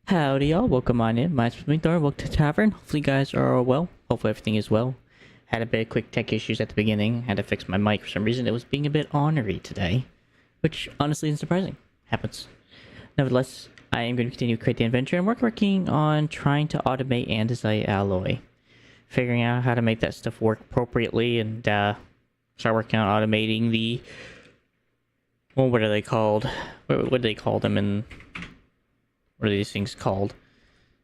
Howdy y'all, welcome on in. My name's Thor, welcome to the Tavern. Hopefully you guys are all well. Hopefully everything is well. Had a bit of quick tech issues at the beginning. Had to fix my mic for some reason. It was being a bit ornery today. Which honestly isn't surprising. Happens. Nevertheless, I am going to continue to create the adventure, and we're working on trying to automate andesite alloy. Figuring out how to make that stuff work appropriately and start working on automating the... Well, what are they called? What do they call them in... What are these things called?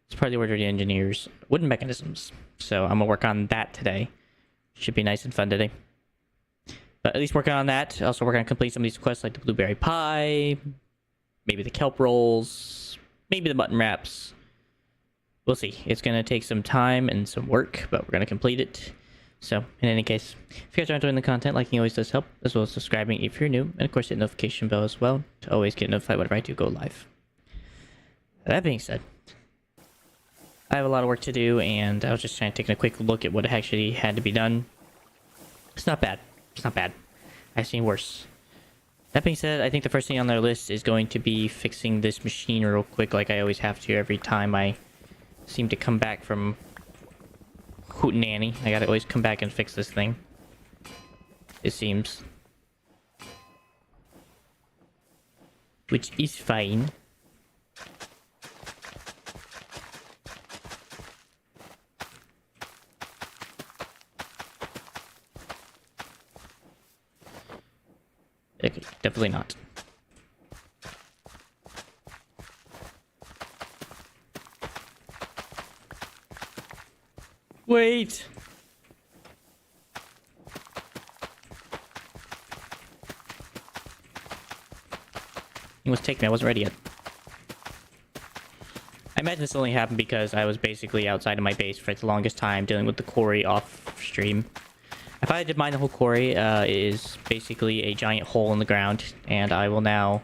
It's probably the word of the engineers. Wooden mechanisms. So I'm gonna work on that today. Should be nice and fun today. But at least working on that. Also, we're gonna complete some of these quests like the blueberry pie, maybe the kelp rolls, maybe the mutton wraps. We'll see. It's gonna take some time and some work, but we're gonna complete it. So, in any case, if you guys are enjoying the content, liking always does help, as well as subscribing if you're new, and of course hit the notification bell as well to always get notified whenever I do go live. That being said, I have a lot of work to do, and I was just trying to take a quick look at what actually had to be done. It's not bad. It's not bad. I've seen worse. That being said, I think the first thing on their list is going to be fixing this machine real quick, like I always have to every time I seem to come back from hootenanny. I gotta always come back and fix this thing, it seems. Which is fine. Okay, definitely not. Wait! It was taking me, I wasn't ready yet. I imagine this only happened because I was basically outside of my base for the longest time dealing with the quarry off stream. If I did mine, the whole quarry is basically a giant hole in the ground, and I will now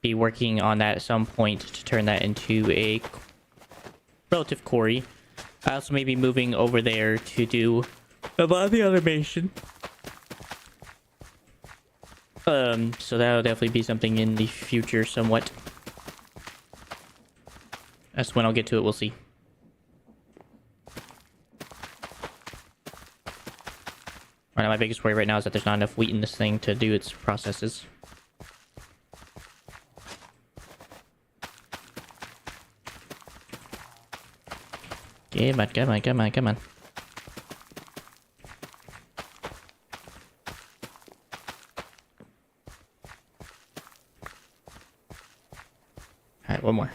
be working on that at some point to turn that into a relative quarry. I also may be moving over there to do a lot of the automation. So that'll definitely be something in the future somewhat. That's when I'll get to it, we'll see. Right now, my biggest worry right now is that there's not enough wheat in this thing to do its processes. Come on, come on, come on, come on. Alright, one more.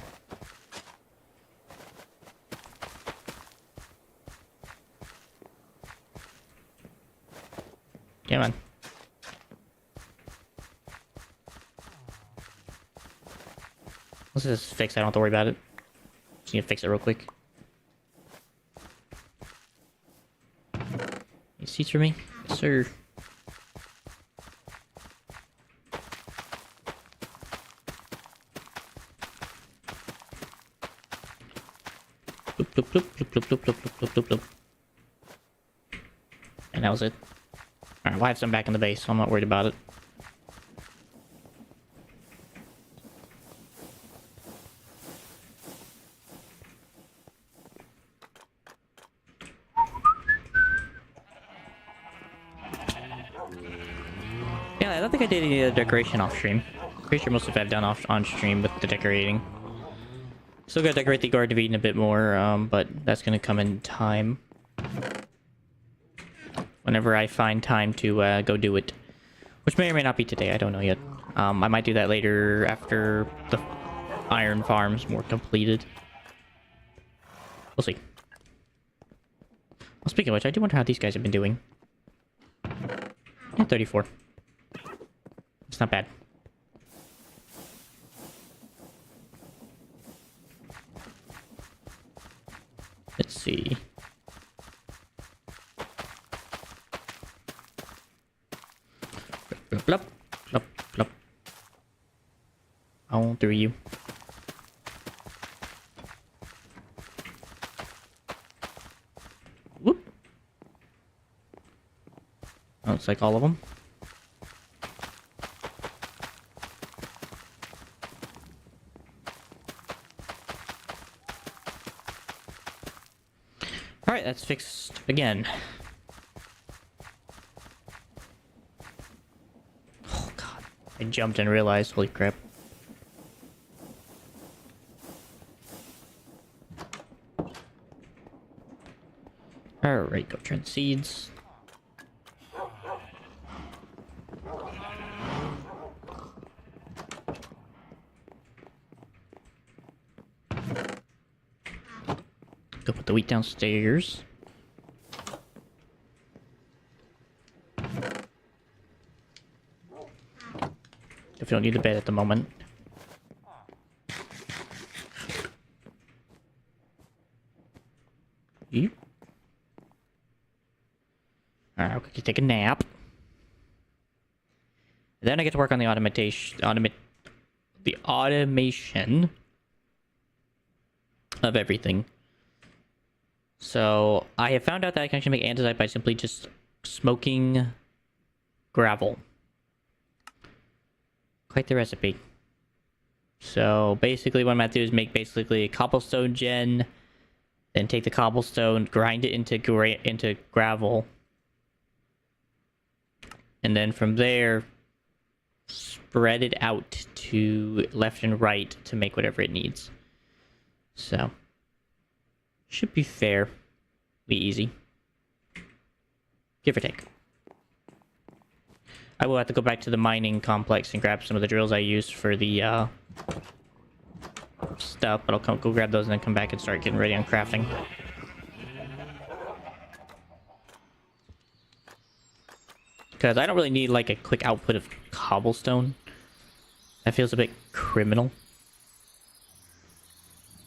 Come on. Let's just fix it, I don't have to worry about it. Just need to fix it real quick. Any seats for me? Yes, sir. Bloop, bloop, bloop, bloop, bloop, bloop, bloop, bloop, bloop, bloop. And that was it. Alright, we'll have some back in the base, so I'm not worried about it. Yeah, I don't think I did any of the decoration off stream. Pretty sure most of it I've done on stream with the decorating. Still gotta decorate the Garden of Eden a bit more, but that's gonna come in time. Whenever I find time to go do it. Which may or may not be today, I don't know yet. I might do that later after the iron farm's more completed. We'll see. Well, speaking of which, I do wonder how these guys have been doing. Yeah, 34. It's not bad. Let's see. Blop, blop, blop, blop. On through you. Whoop. Oh, it's like all of them. Alright, that's fixed again. Oh god. I jumped and realized, holy crap. Alright, go turn seeds. Go put the wheat downstairs. If you don't need the bed at the moment. Yep. quickly take a nap. Then I get to work on the automation of everything. So I have found out that I can actually make andesite by simply just smoking gravel. Quite the recipe. So basically what I'm going to do is make basically a cobblestone gen, then take the cobblestone, grind it into gravel, and then from there spread it out to left and right to make whatever it needs. So should be fair. Be easy. Give or take. I will have to go back to the mining complex and grab some of the drills I used for the stuff, but I'll go grab those and then come back and start getting ready on crafting. Because I don't really need like a quick output of cobblestone. That feels a bit criminal.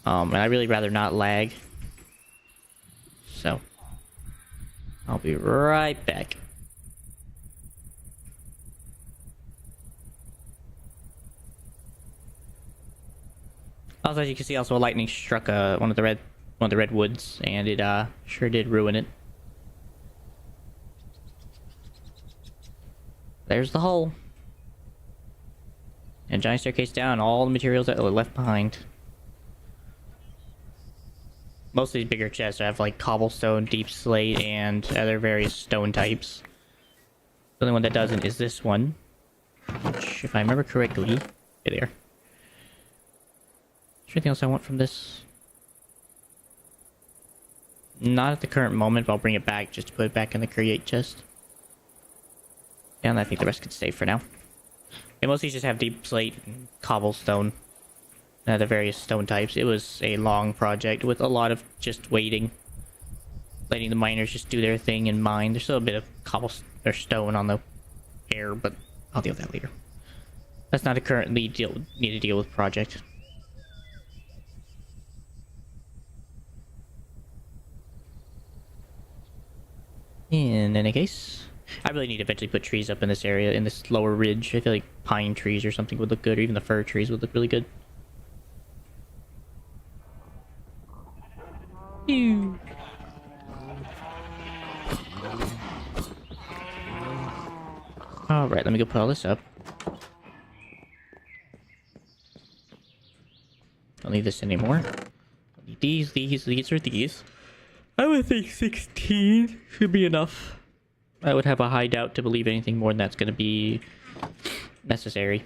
And I'd really rather not lag. So I'll be right back. Also, as you can see, also a lightning struck one of the redwoods, and it sure did ruin it. There's the hole. And giant staircase down, all the materials that were left behind. Most of these bigger chests have like cobblestone, deep slate, and other various stone types. The only one that doesn't is this one. Which, if I remember correctly... Okay, there. Is there anything else I want from this? Not at the current moment, but I'll bring it back just to put it back in the create chest. And I think the rest can stay for now. And most of these just have deep slate and cobblestone. And the various stone types. It was a long project with a lot of just waiting. Letting the miners just do their thing and mine. There's still a bit of cobblestone or stone on the air, but I'll deal with that later. That's not a currently need to deal with project. In any case, I really need to eventually put trees up in this area, in this lower ridge. I feel like pine trees or something would look good, or even the fir trees would look really good. Ew. Alright, let me go put all this up. Don't need this anymore. Don't need these, or these. I would think 16 should be enough. I would have a high doubt to believe anything more than that's going to be necessary.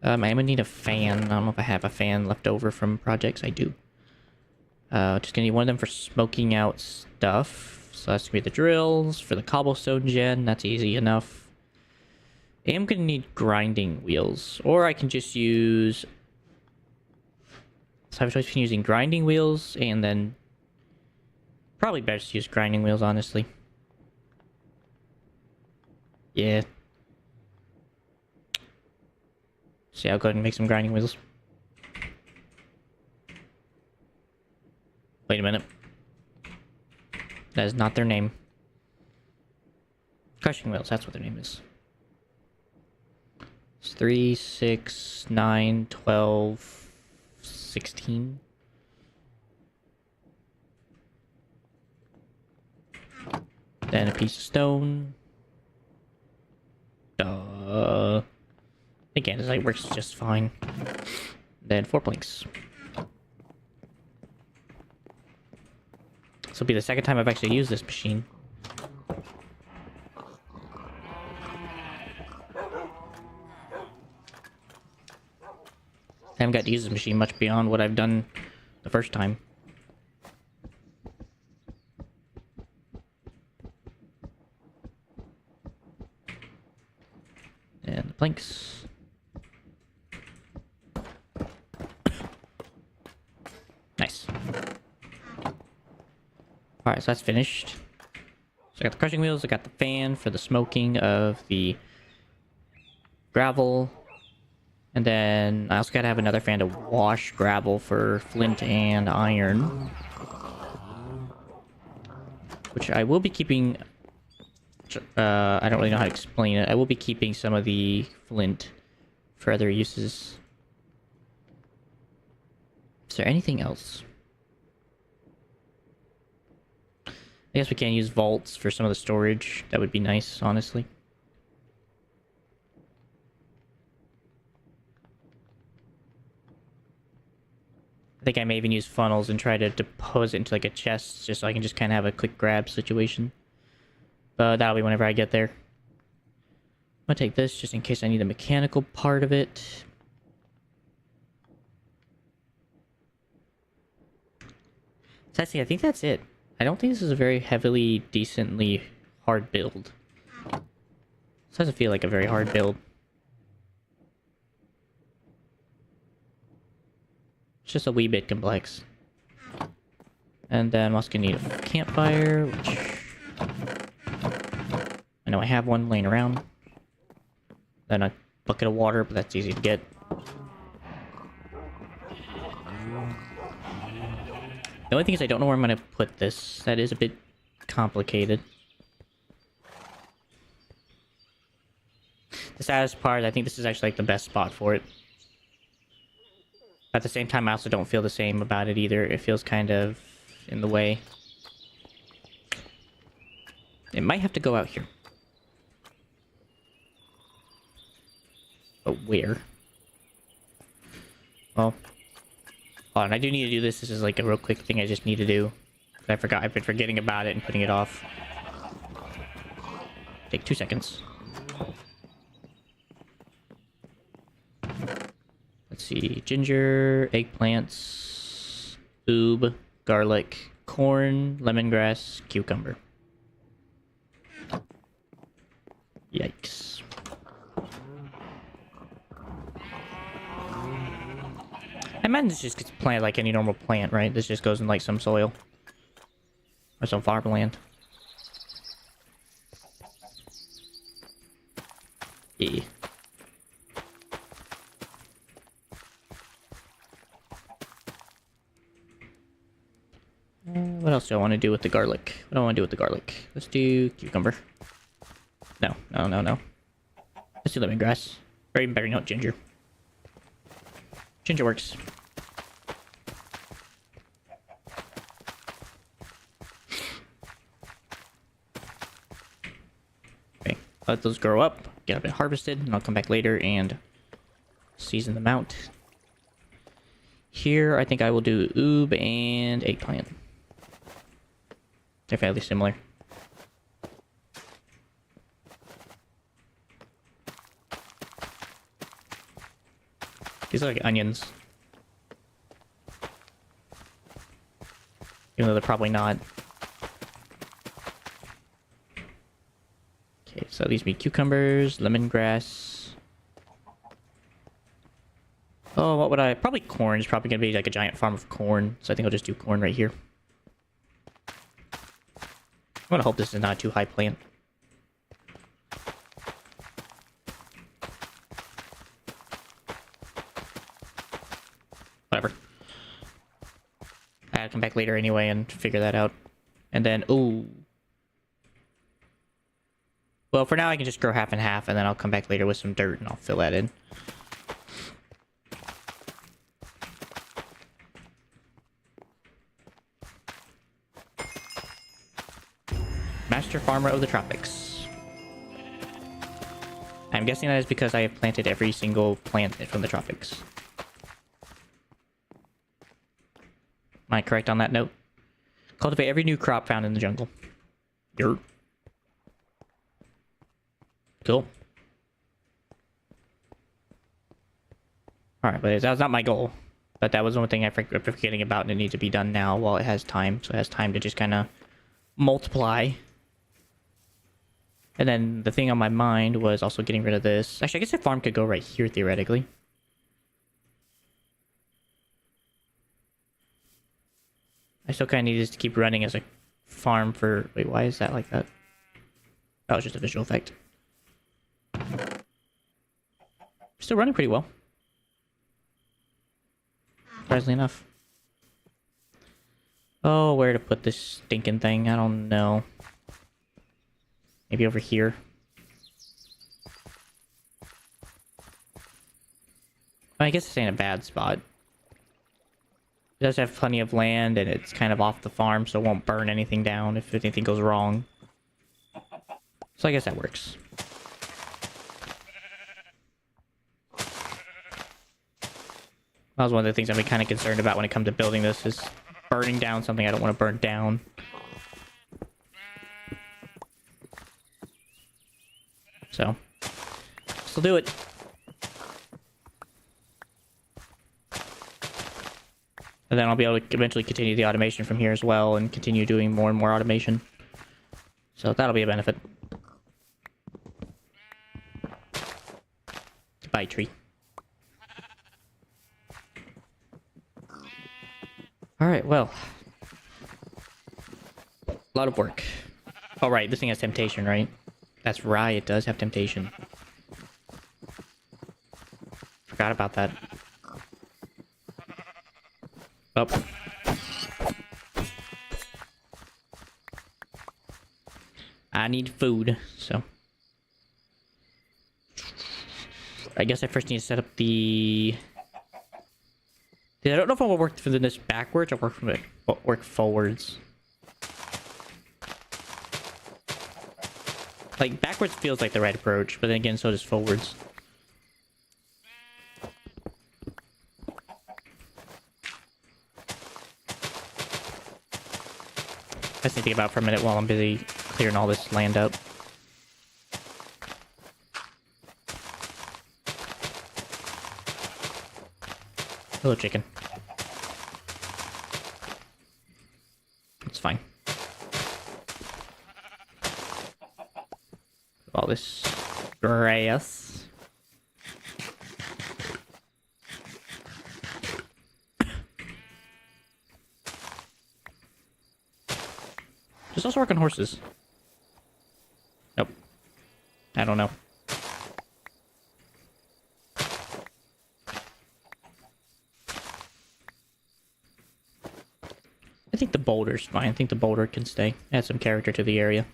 I'm gonna need a fan. I don't know if I have a fan left over from projects. I do. Just gonna need one of them for smoking out stuff. So that's gonna be the drills for the cobblestone gen. That's easy enough. I am gonna need grinding wheels, or I can just use. So I have a choice between using grinding wheels and then probably better to use grinding wheels, honestly. Yeah. So yeah, I'll go ahead and make some grinding wheels. Wait a minute. That is not their name. Crushing wheels, that's what their name is. It's 3, 6, 9, 12, 16. Then a piece of stone. Again, it works just fine. Then 4 planks. This will be the second time I've actually used this machine. I haven't got to use this machine much beyond what I've done the first time. And the planks. Nice. Alright, so that's finished. So I got the crushing wheels, I got the fan for the smoking of the gravel. And then I also gotta have another fan to wash gravel for flint and iron. Which I will be keeping I don't really know how to explain it. I will be keeping some of the flint for other uses. Is there anything else? I guess we can use vaults for some of the storage. That would be nice, honestly. I think I may even use funnels and try to deposit it into like a chest, just so I can just kind of have a quick grab situation. But that'll be whenever I get there. I'm gonna take this just in case I need the mechanical part of it. So I think that's it. I don't think this is a very heavily, decently hard build. This doesn't feel like a very hard build. It's just a wee bit complex. And then I'm also gonna need a campfire, which I know I have one laying around. Then a bucket of water, but that's easy to get. The only thing is I don't know where I'm gonna put this. That is a bit complicated. The saddest part, I think this is actually like the best spot for it. At the same time, I also don't feel the same about it either. It feels kind of in the way. It might have to go out here. But where? Well, hold on, I do need to do this. This is like a real quick thing I just need to do. I forgot. I've been forgetting about it and putting it off. Take 2 seconds. Let's see. Ginger, eggplants, oob, garlic, corn, lemongrass, cucumber. Yikes. I imagine this just gets planted like any normal plant, right? This just goes in like some soil. Or some farmland. Yeah. What else do I want to do with the garlic? What do I want to do with the garlic? Let's do cucumber. No. Let's do lemongrass. Or even better, no, ginger. Ginger works. Okay, let those grow up, get a bit harvested, and I'll come back later and season them out. Here, I think I will do oob and eggplant. They're fairly similar. These are like onions. Even though they're probably not. Okay, so these be cucumbers, lemongrass. Oh, what would I... Probably corn is probably going to be like a giant farm of corn. So I think I'll just do corn right here. I'm gonna hope this is not too high plant. Whatever. I'll come back later anyway and figure that out. And then, ooh. Well, for now I can just grow half and half, and then I'll come back later with some dirt and I'll fill that in. Master Farmer of the Tropics. I'm guessing that is because I have planted every single plant from the tropics. Am I correct on that note? Cultivate every new crop found in the jungle. Dirt. Cool. Alright, but that was not my goal. But that was one thing I'm forgetting about, and it needs to be done now while it has time. So it has time to just kind of multiply. And then the thing on my mind was also getting rid of this. Actually, I guess the farm could go right here, theoretically. I still kind of need this to keep running as a farm for... Wait, why is that like that? That was just a visual effect. Still running pretty well. Surprisingly enough. Oh, where to put this stinking thing? I don't know. Maybe over here. I guess this ain't a bad spot. It does have plenty of land, and it's kind of off the farm, so it won't burn anything down if anything goes wrong. So I guess that works. That was one of the things I've been kind of concerned about when it comes to building this, is burning down something I don't want to burn down. So, still do it. And then I'll be able to eventually continue the automation from here as well, and continue doing more and more automation. So that'll be a benefit. Goodbye, tree. Alright, well. A lot of work. Oh, right, this thing has temptation, right? That's right, it does have temptation. Forgot about that. Oh. I need food, so. I guess I first need to set up the... I don't know if I will work from this backwards or work forwards. Like, backwards feels like the right approach, but then again, so does forwards. I just need to think about it for a minute while I'm busy clearing all this land up. Hello, chicken. It's fine. All this grass. Just also work on horses. Nope. I don't know. I think the boulder's fine. I think the boulder can stay. Add some character to the area.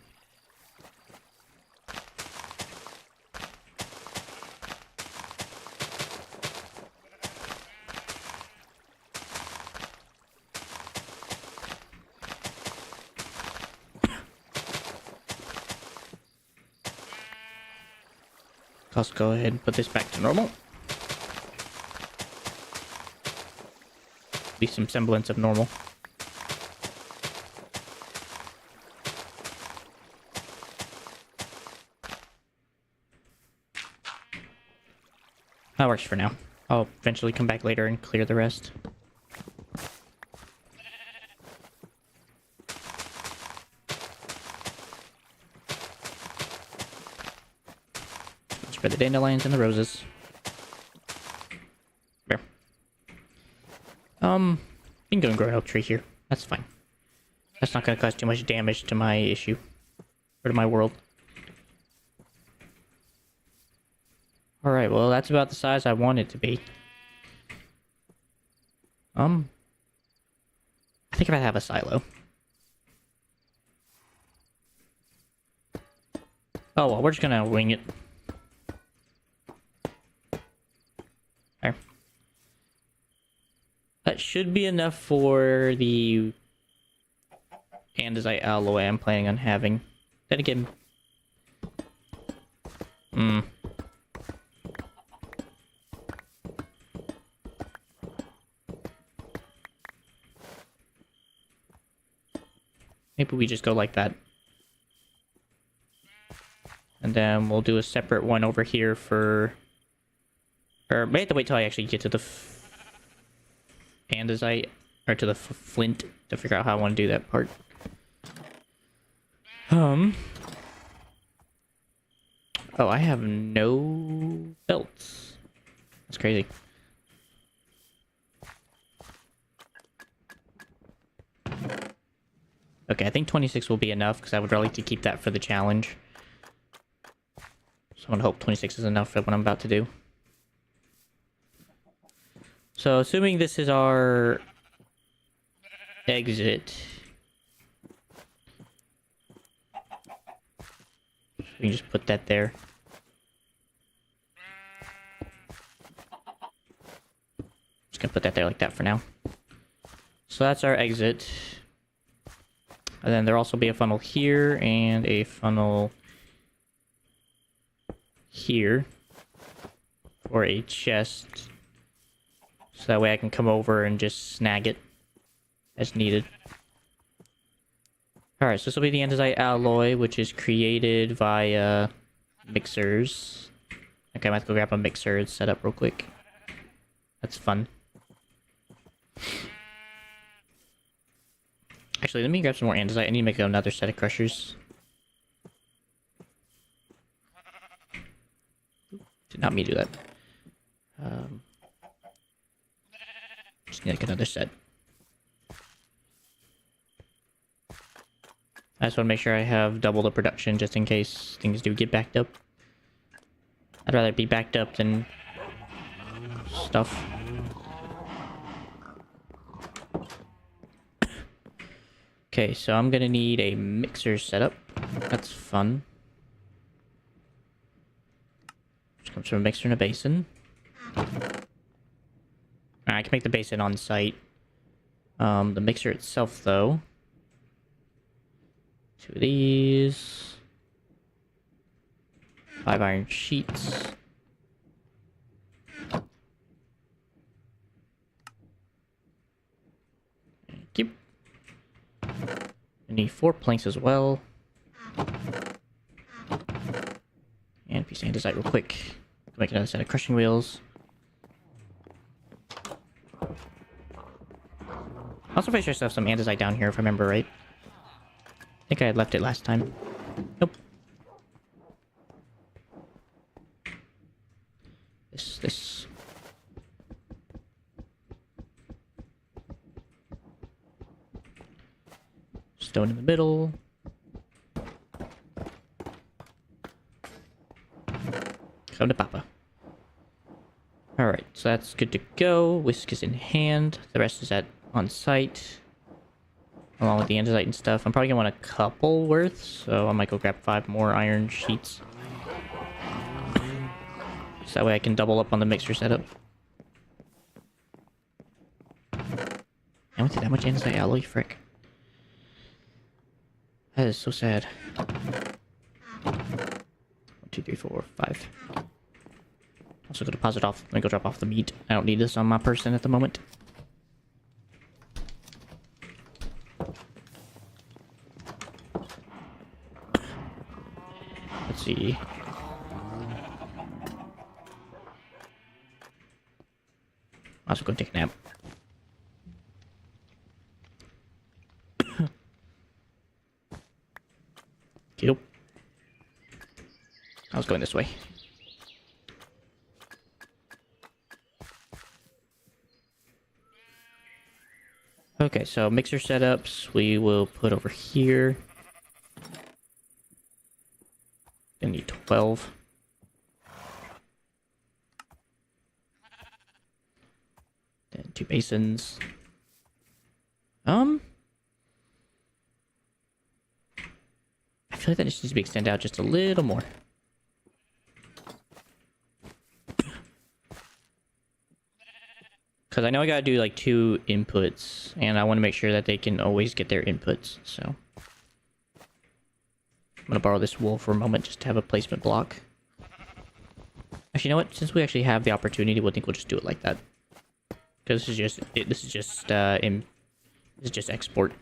Let's go ahead and put this back to normal. At least some semblance of normal. That works for now. I'll eventually come back later and clear the rest. Spread the dandelions and the roses. There. You can go and grow an oak tree here. That's fine. That's not going to cause too much damage to my issue. Or to my world. Alright, well, that's about the size I want it to be. I think if I have a silo. Oh, well, we're just gonna wing it. There. That should be enough for the andesite alloy I'm planning on having. Then again... Maybe we just go like that. And then we'll do a separate one over here for... Or may have to wait till I actually get to the andesite, or to the flint, to figure out how I want to do that part. Oh, I have no belts. That's crazy. Okay, I think 26 will be enough, because I would really like to keep that for the challenge. So I'm gonna hope 26 is enough for what I'm about to do. So, assuming this is our exit. we can just put that there. Just gonna put that there like that for now. So that's our exit. And then there'll also be a funnel here and a funnel here for a chest. So that way I can come over and just snag it as needed. Alright, so this will be the andesite alloy, which is created via mixers. Okay, I might have to go grab a mixer and set up real quick. That's fun. Actually, let me grab some more andesite. I need to make another set of crushers. Did not mean to do that. Just need like another set. I just want to make sure I have double the production just in case things do get backed up. I'd rather be backed up than stuff. Okay, so I'm gonna need a mixer setup. That's fun. Just comes from a mixer and a basin. I can make the basin on site. The mixer itself, though. 2 of these. 5 iron sheets. Keep. I need 4 planks as well. And a piece of andesite real quick. Make another set of crushing wheels. Also, pretty sure I still have some andesite down here if I remember right. I think I had left it last time. Nope. This. Stone in the middle. Come to Papa. Alright, so that's good to go. Whisk is in hand. The rest is on site. Along with the andesite and stuff. I'm probably gonna want a couple worth, so I might go grab 5 more iron sheets. So that way I can double up on the mixer setup. I went through that much andesite alloy, frick. That is so sad. 1, 2, 3, 4, 5. Also go deposit off. Let me go drop off the meat. I don't need this on my person at the moment. Let's see. I'll also go take a nap. Yep. I was going this way. Okay, so mixer setups we will put over here. Gonna need 12. Then 2 basins. I feel like that just needs to be extended out just a little more. Because I know I gotta do like 2 inputs, and I want to make sure that they can always get their inputs, so. I'm gonna borrow this wool for a moment just to have a placement block. Actually, you know what? Since we actually have the opportunity, we'll just do it like that. Because this is just export.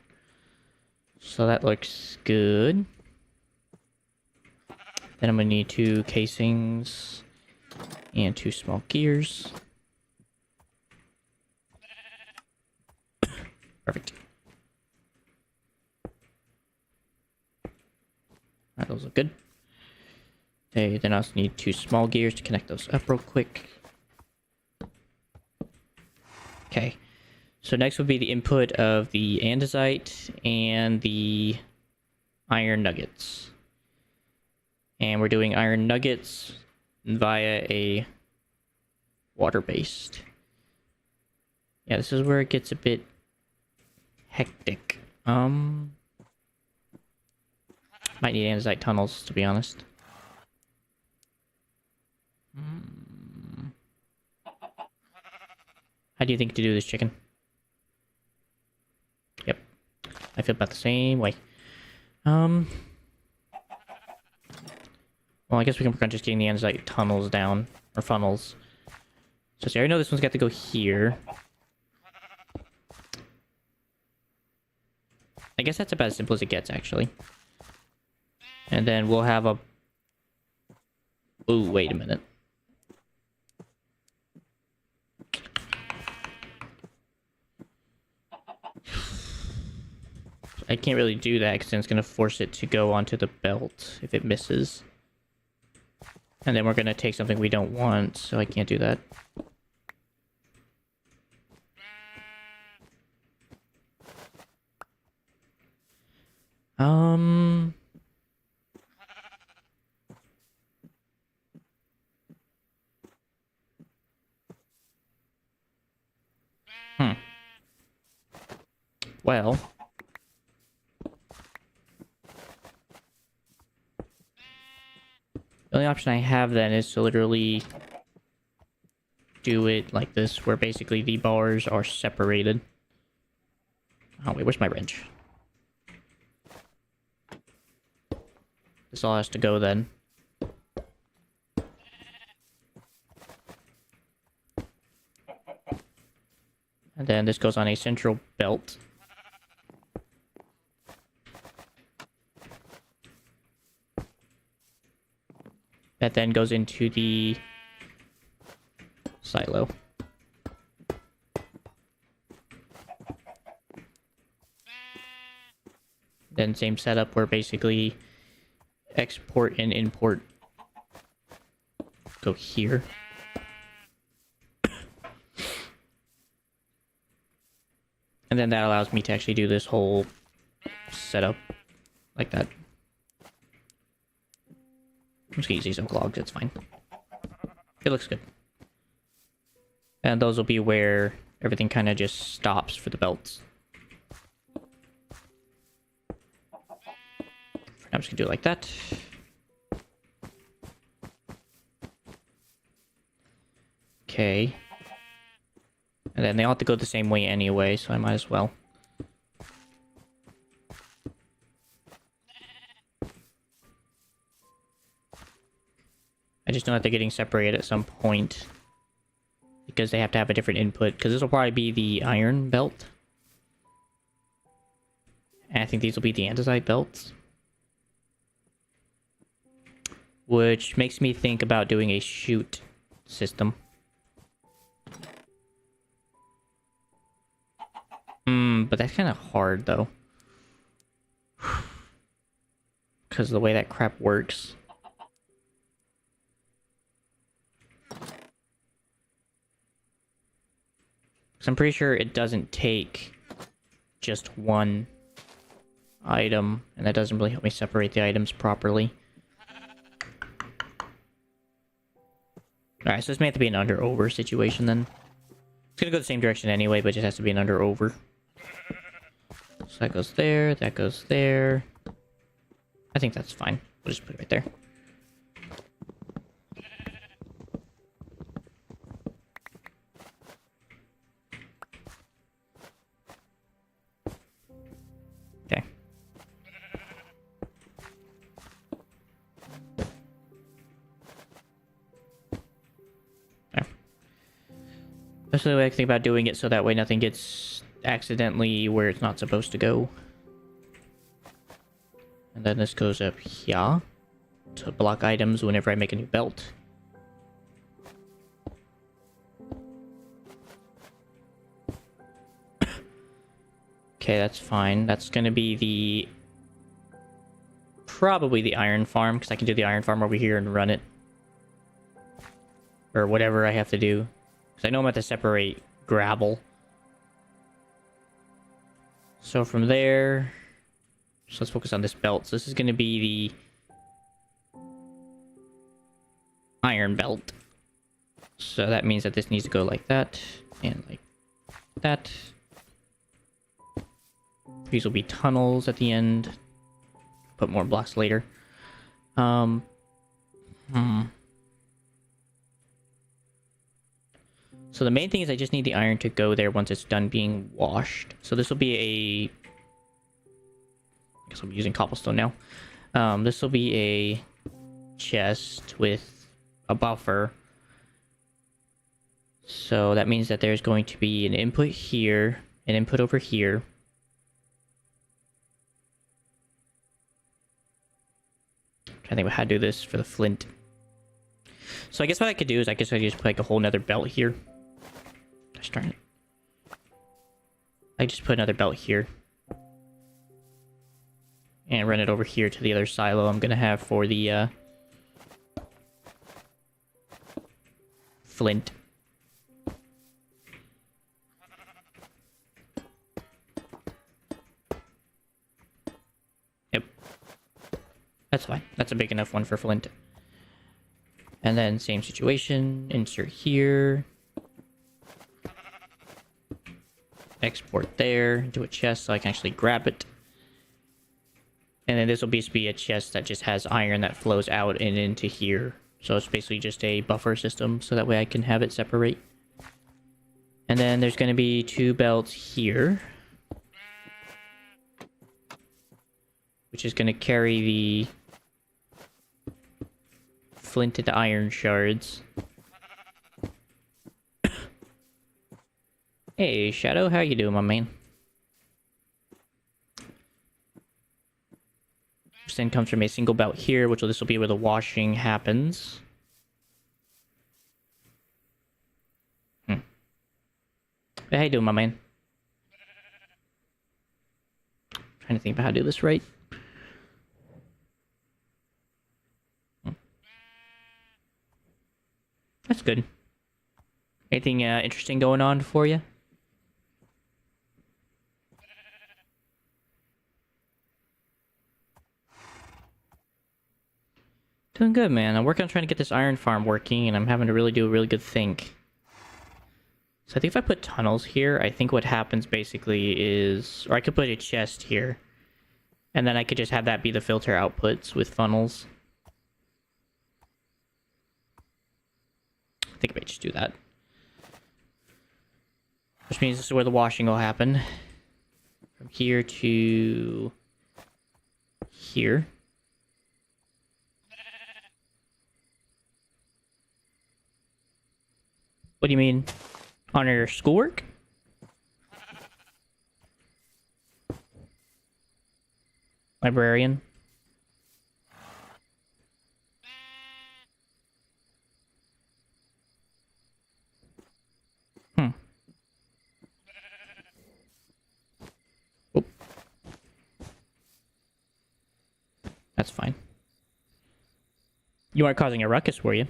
So that looks good. Then I'm gonna need 2 casings and 2 small gears. Perfect. Alright, those look good. Okay, then I also need 2 small gears to connect those up real quick. Okay, so next would be the input of the andesite and the iron nuggets. And we're doing iron nuggets via a water-based. Yeah, this is where it gets a bit hectic. Might need andesite tunnels, to be honest. How do you think to do this, chicken? Yep. I feel about the same way. Well, I guess we can work on just getting the andesite tunnels down. Or funnels. So see, I already know this one's got to go here. I guess that's about as simple as it gets, actually. And then we'll have a... Ooh, wait a minute. I can't really do that because then it's going to force it to go onto the belt if it misses. And then we're going to take something we don't want, so I can't do that. Well... The only option I have then is to literally do it like this, where basically the bars are separated. Oh wait, where's my wrench? This all has to go then. And then this goes on a central belt. That then goes into the silo. Then same setup where basically export and import go here. And then that allows me to actually do this whole setup like that. I'm just gonna use some clogs, it's fine. It looks good. And those will be where everything kind of just stops for the belts. I'm just gonna do it like that. Okay. And then they all have to go the same way anyway, so I might as well. I just know that they're getting separated at some point. Because they have to have a different input. Because this will probably be the iron belt. And I think these will be the andesite belts. Which makes me think about doing a chute system. But that's kind of hard, though. Because of the way that crap works. So I'm pretty sure it doesn't take just one item, and that doesn't really help me separate the items properly. Alright, so this may have to be an under-over situation then. It's gonna go the same direction anyway, but it just has to be an under-over. So that goes there, that goes there. I think that's fine. We'll just put it right there. Okay. There. That's the way I think about doing it, so that way nothing gets accidentally where it's not supposed to go. And then this goes up here to block items whenever I make a new belt. Okay, that's fine. That's gonna be the... probably the iron farm, because I can do the iron farm over here and run it. Or whatever I have to do. Because I know I'm about to separate gravel. So from there... So let's focus on this belt. So this is going to be the iron belt. So that means that this needs to go like that. And like that. These will be tunnels at the end. Put more blocks later. So So the main thing is I just need the iron to go there once it's done being washed. So this will be a... I guess I'll be using cobblestone now. This will be a chest with a buffer. So that means that there's going to be an input here, an input over here. I'm trying to think about how to do this for the flint. So I guess what I could do is I guess I just put like a whole nother belt here. Let's turn it. I just put another belt here. And run it over here to the other silo I'm gonna have for the flint. Yep. That's fine. That's a big enough one for flint. And then same situation, insert here. Export there into a chest so I can actually grab it. And then this will basically be a chest that just has iron that flows out and into here. So it's basically just a buffer system so that way I can have it separate. And then there's going to be 2 belts here. Which is going to carry the flinted iron shards. Hey, Shadow, how you doing, my man? Which then comes from a single belt here, which this will be where the washing happens. Hey, how you doing, my man? Trying to think about how to do this right. That's good. Anything interesting going on for you? Doing good, man. I'm working on trying to get this iron farm working, and I'm having to really do a really good thing. So I think if I put tunnels here, I think what happens basically is... Or I could put a chest here. And then I could just have that be the filter outputs with funnels. I think I might just do that. Which means this is where the washing will happen. From here to... here. What do you mean? On your schoolwork? Librarian? Oop. That's fine. You aren't causing a ruckus, were you?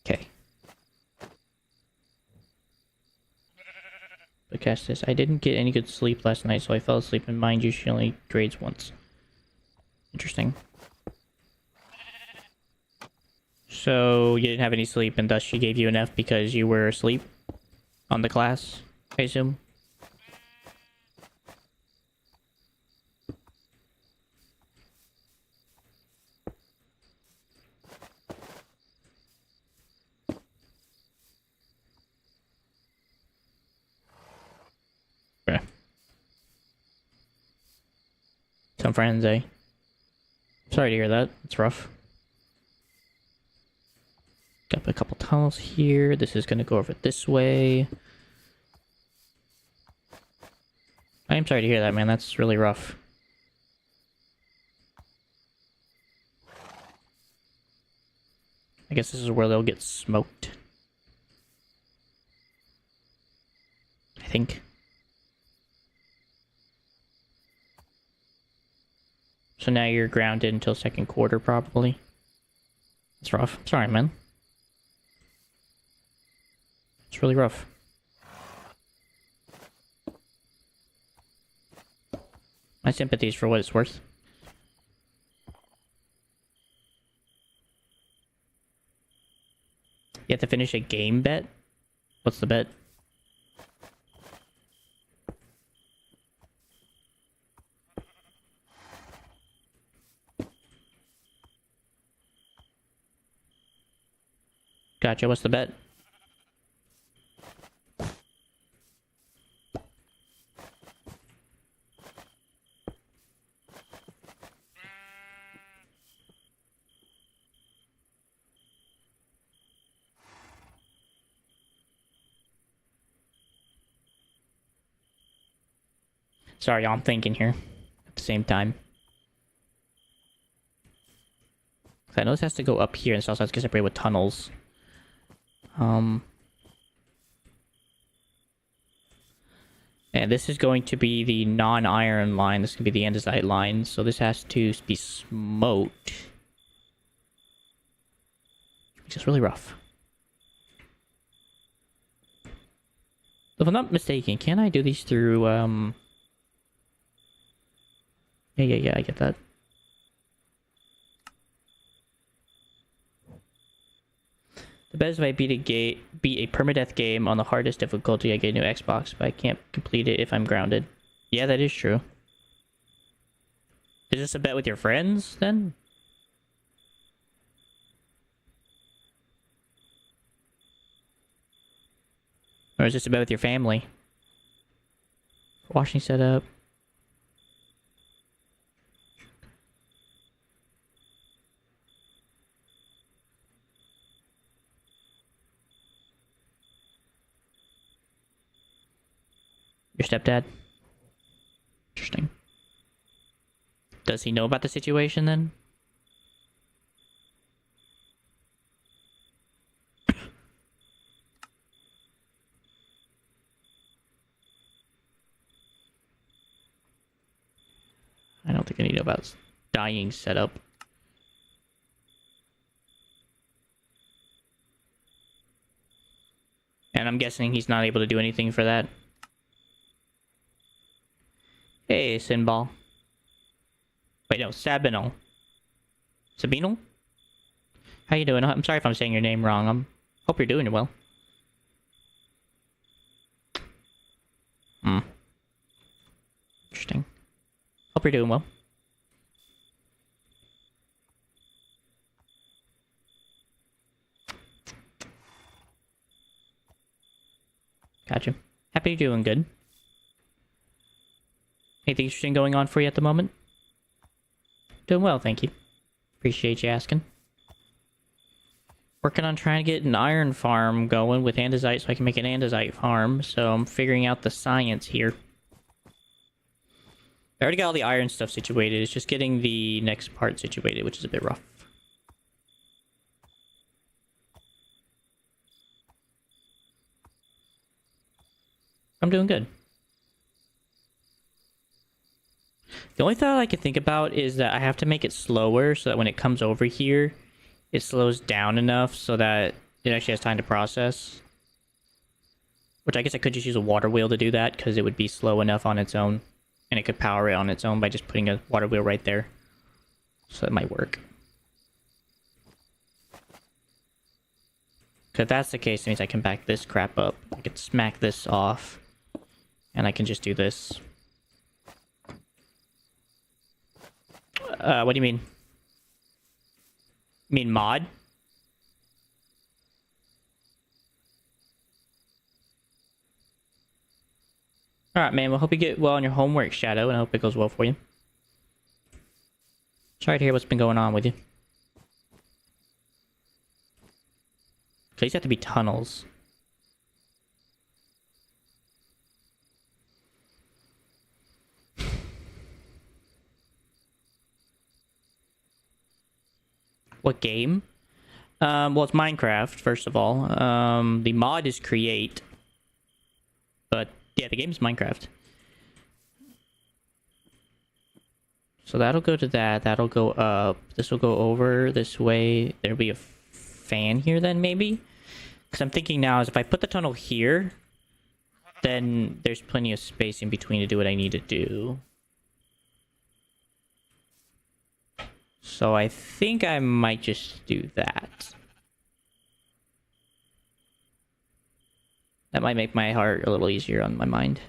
Okay. But cast this. I didn't get any good sleep last night, so I fell asleep, and mind you, she only grades once. Interesting. So, you didn't have any sleep, and thus she gave you an F because you were asleep on the class, I assume? Okay. Some friends, eh? Sorry to hear that. It's rough. Got a couple tunnels here. This is going to go over this way. I am sorry to hear that, man. That's really rough. I guess this is where they'll get smoked. I think. So now you're grounded until second quarter, probably. It's rough. Sorry, man. It's really rough. My sympathies for what it's worth. You have to finish a game bet? What's the bet? Gotcha, what's the bet? Sorry, I'm thinking here at the same time. I know this has to go up here, and this also has to get separated with tunnels. And this is going to be the non-iron line. This is going to be the andesite line. So this has to be smoked. It's just really rough. If I'm not mistaken, can I do these through, Yeah, I get that. The best might be to beat a permadeath game on the hardest difficulty. I get a new Xbox, but I can't complete it if I'm grounded. Yeah, that is true. Is this a bet with your friends, then? Or is this a bet with your family? Washing setup. Your stepdad? Interesting. Does he know about the situation, then? I don't think I need to know about dying setup. And I'm guessing he's not able to do anything for that. Hey, Sinball. Wait, no, Sabinal. Sabinal? How you doing? I'm sorry if I'm saying your name wrong. Hope you're doing well. Interesting. Hope you're doing well. Gotcha. Happy you're doing good. Anything interesting going on for you at the moment? Doing well, thank you. Appreciate you asking. Working on trying to get an iron farm going with andesite so I can make an andesite farm. So I'm figuring out the science here. I already got all the iron stuff situated. It's just getting the next part situated, which is a bit rough. I'm doing good. The only thought I can think about is that I have to make it slower so that when it comes over here, it slows down enough so that it actually has time to process. Which I guess I could just use a water wheel to do that, because it would be slow enough on its own. And it could power it on its own by just putting a water wheel right there. So it might work. Because if that's the case, it means I can back this crap up. I can smack this off. And I can just do this. What do you mean? You mean mod? Alright, man. Well, hope you get well on your homework, Shadow, and I hope it goes well for you. Sorry to hear what's been going on with you. These have to be tunnels. What game? Well, it's Minecraft, first of all. The mod is Create. But, yeah, the game's Minecraft. So that'll go to that. That'll go up. This will go over this way. There'll be a fan here then, maybe? Because I'm thinking now is if I put the tunnel here, then there's plenty of space in between to do what I need to do. So I think I might just do that. That might make my heart a little easier on my mind.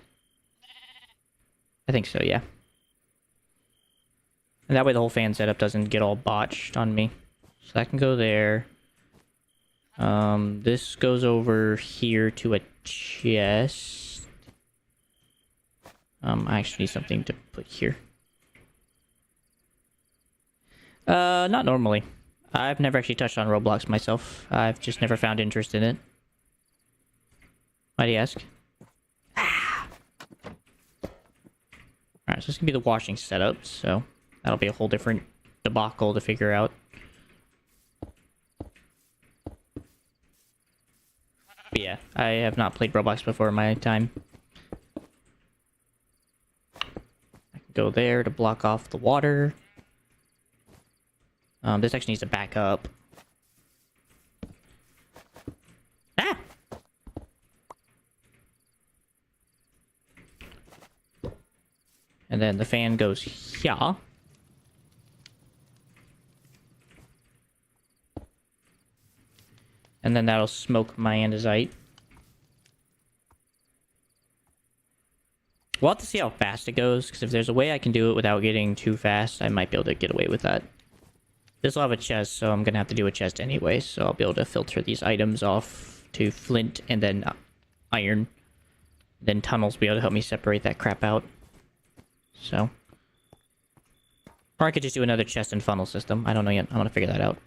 I think so, yeah. And that way the whole fan setup doesn't get all botched on me. So that can go there. This goes over here to a chest. I actually need something to put here. Not normally. I've never actually touched on Roblox myself. I've just never found interest in it. Why do you ask? Alright, so this is gonna be the washing setup, so that'll be a whole different debacle to figure out. But yeah, I have not played Roblox before in my time. I can go there to block off the water. This actually needs to back up. Ah! And then the fan goes here. And then that'll smoke my andesite. We'll have to see how fast it goes, because if there's a way I can do it without getting too fast, I might be able to get away with that. This will have a chest, so I'm gonna have to do a chest anyway, so I'll be able to filter these items off to flint and then iron. Then tunnels will be able to help me separate that crap out. So. Or I could just do another chest and funnel system. I don't know yet. I want to figure that out.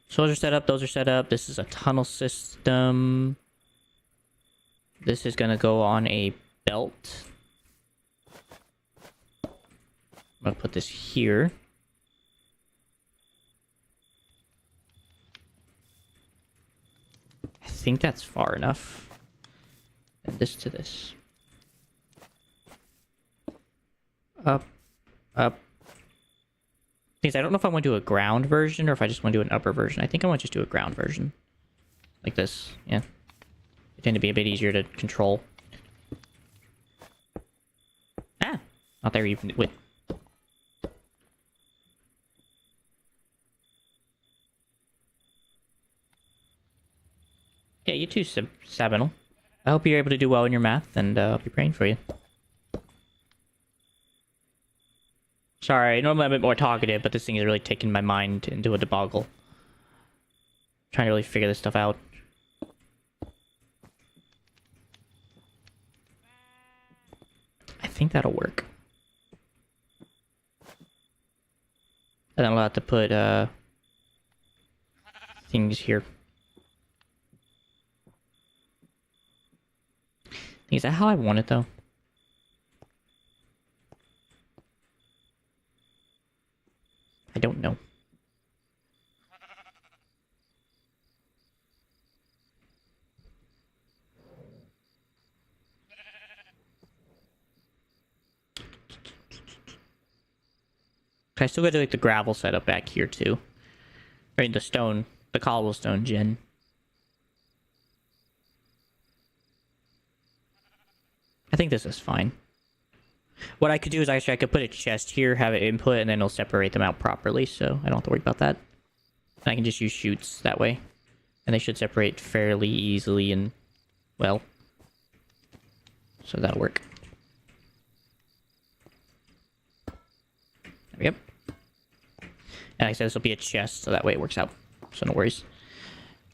So those are set up. Those are set up. This is a tunnel system. This is going to go on a belt. I'm going to put this here. I think that's far enough. And this to this. Up. Up. Because I don't know if I want to do a ground version or if I just want to do an upper version. I think I want to just do a ground version. Like this, yeah. They tend to be a bit easier to control. Ah! Not there even. Wait. Yeah, you too, Sabinal. I hope you're able to do well in your math, and I'll be praying for you. Sorry, normally I'm a bit more talkative, but this thing is really taking my mind into a debacle. Trying to really figure this stuff out. I think that'll work. And then I'll have to put, things here. Is that how I want it, though? I don't know. I still gotta do like the gravel setup back here too. Right, the stone, the cobblestone gen. I think this is fine. What I could do is actually I could put a chest here, have it input, and then it'll separate them out properly, so I don't have to worry about that. And I can just use chutes that way. And they should separate fairly easily and, well. So that'll work. Yep. And like I said, this will be a chest, so that way it works out. So no worries.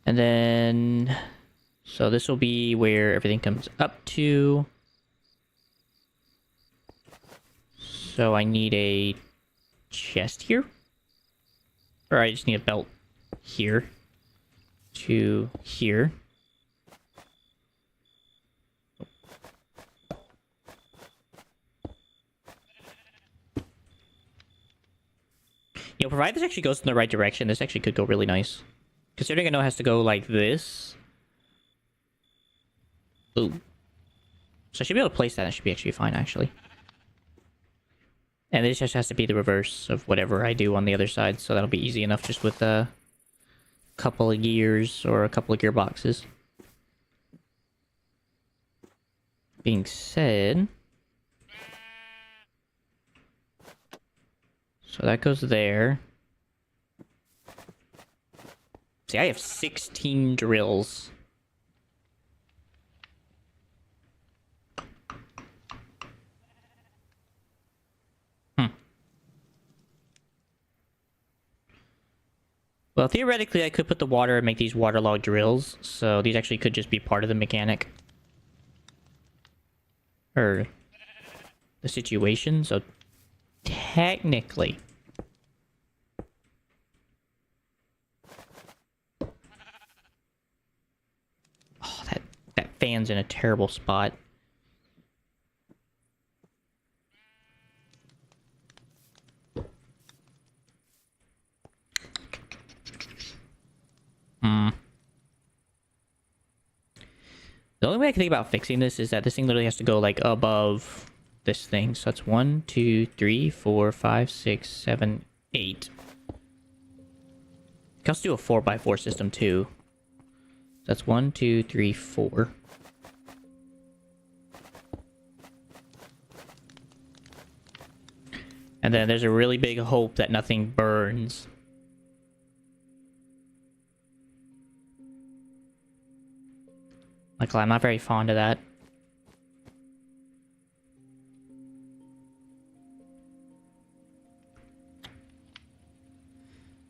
And then... So this will be where everything comes up to. So I need a chest here. Or I just need a belt here. To here. You know, provided this actually goes in the right direction, this actually could go really nice. Considering I know it has to go like this. Ooh. So I should be able to place that. It should be actually fine, actually. And this just has to be the reverse of whatever I do on the other side, so that'll be easy enough just with a couple of gears or a couple of gearboxes. Being said... So that goes there. See, I have 16 drills. Well, theoretically, I could put the water and make these waterlogged drills, so these actually could just be part of the mechanic. Or the situation, so technically. Oh, that fan's in a terrible spot. The only way I can think about fixing this is that this thing literally has to go, like, above this thing. So that's 1, 2, 3, 4, 5, 6, 7, 8. I can also do a 4x4 system, too. That's 1, 2, 3, 4. And then there's a really big hope that nothing burns. Like, I'm not very fond of that.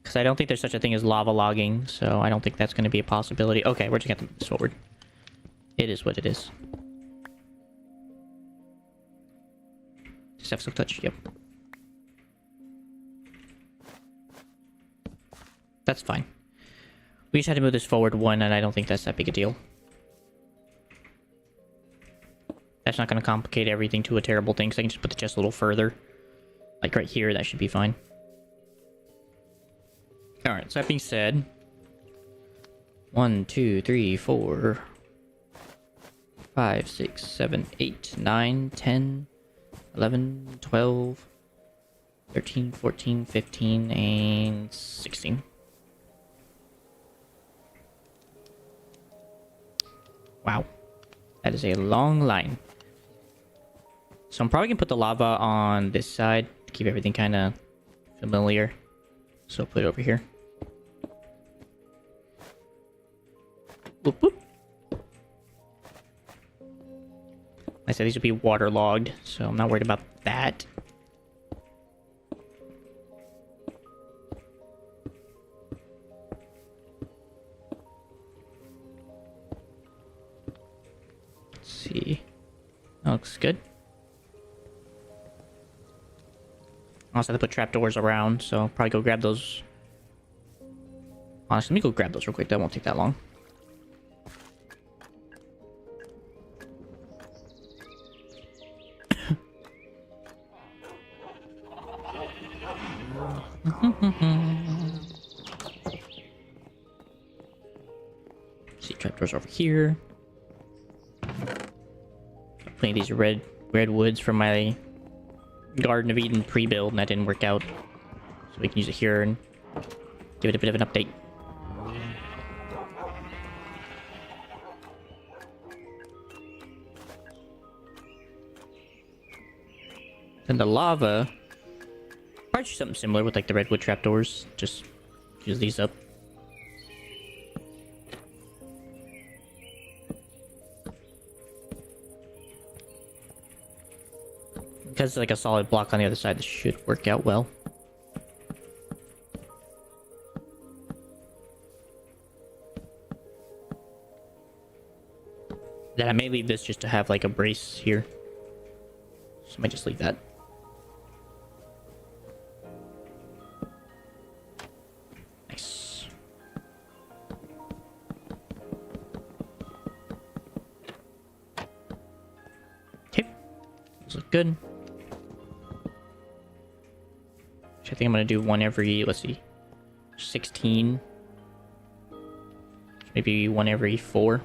Because I don't think there's such a thing as lava logging, so I don't think that's going to be a possibility. Okay, we're just going to move this forward. It is what it is. Just have some touch, yep. That's fine. We just had to move this forward one, and I don't think that's that big a deal. That's not going to complicate everything to a terrible thing, so I can just put the chest a little further. Like right here, that should be fine. Alright, so that being said... 1, 2, 3, 4... 5, 6, 7, 8, 9, 10, 11, 12, 13, 14, 15, and 16. Wow. That is a long line. So I'm probably going to put the lava on this side to keep everything kind of familiar. So put it over here. Boop, boop. I said these would be waterlogged, so I'm not worried about that. Let's see. That looks good. I also have to put trapdoors around, so I'll probably go grab those. Honestly, let me go grab those real quick. That won't take that long. See, trapdoors over here. Playing these redwoods from my Garden of Eden pre-build, and that didn't work out. So we can use it here and give it a bit of an update. Then the lava, probably do something similar with like the redwood trapdoors. Just use these up. Because it's like a solid block on the other side, this should work out well. Then I may leave this just to have like a brace here. So I might just leave that. Nice. Okay. Those look good. I think I'm gonna do one every, let's see, 16. Maybe one every 4.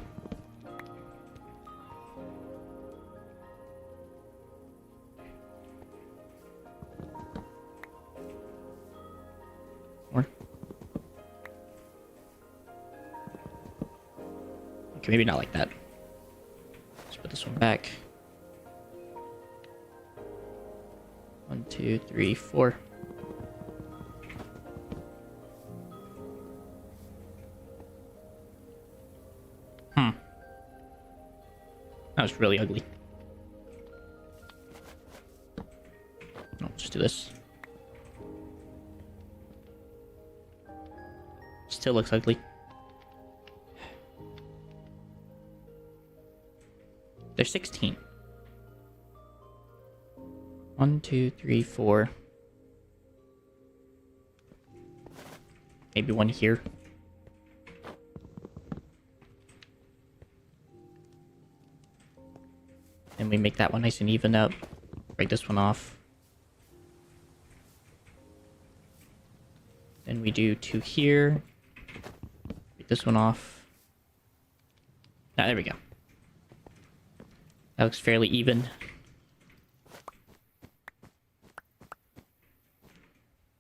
More. Okay, maybe not like that. Let's put this one back. 1, 2, 3, 4. That was really ugly. No, just do this. still looks ugly. There's 16. 1, 2, 3, 4. Maybe one here. And we make that one nice and even up. Break this one off. Then we do 2 here. Break this one off. Ah, there we go. That looks fairly even.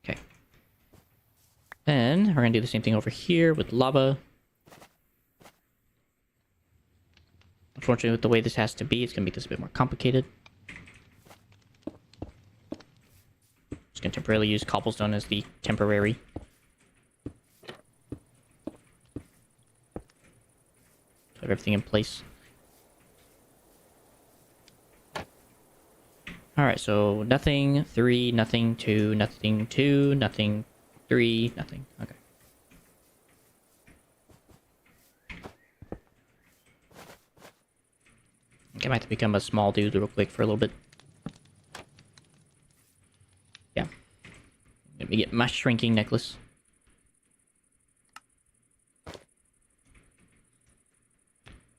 Okay. Then we're gonna do the same thing over here with lava. Unfortunately, with the way this has to be, it's gonna make this a bit more complicated. Just gonna temporarily use cobblestone as the temporary. Have everything in place. Alright, so nothing, 3, nothing, 2, nothing, 2, nothing, 3, nothing. Okay. I might have to become a small dude real quick for a little bit. Yeah. Let me get my shrinking necklace.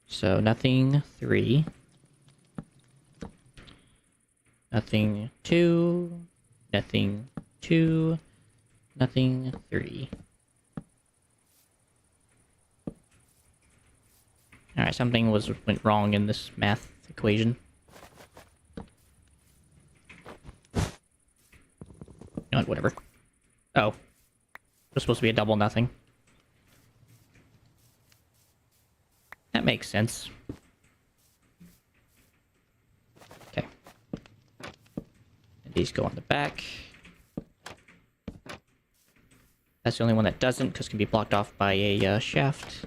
So nothing, 3. Nothing, 2. Nothing, 2. Nothing, 3. Alright, something went wrong in this math equation. You know what, whatever. Oh. It was supposed to be a double nothing. That makes sense. Okay. And these go on the back. That's the only one that doesn't, because it can be blocked off by a shaft.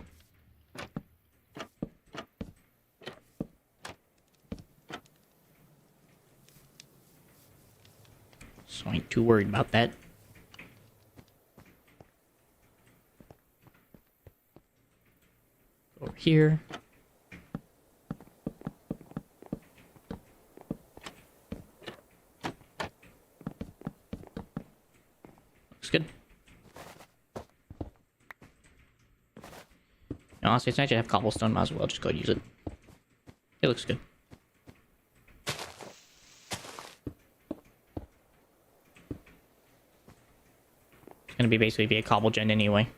So I ain't too worried about that. Over here. Looks good. Honestly, it's nice to have cobblestone. Might as well just go use it. It looks good. It's gonna be a cobble gen anyway.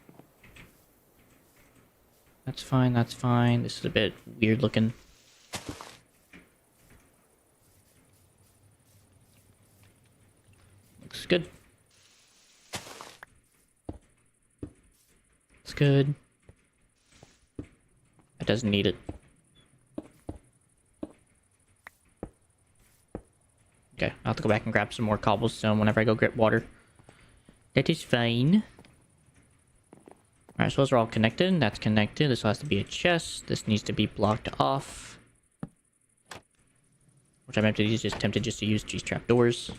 That's fine, that's fine. This is a bit weird looking. Looks good. It's good. It doesn't need it. Okay, I'll have to go back and grab some more cobblestone whenever I go get water. That is fine. Alright, so those are all connected. That's connected. This has to be a chest. This needs to be blocked off. Which I'm tempted just to use these trapdoors.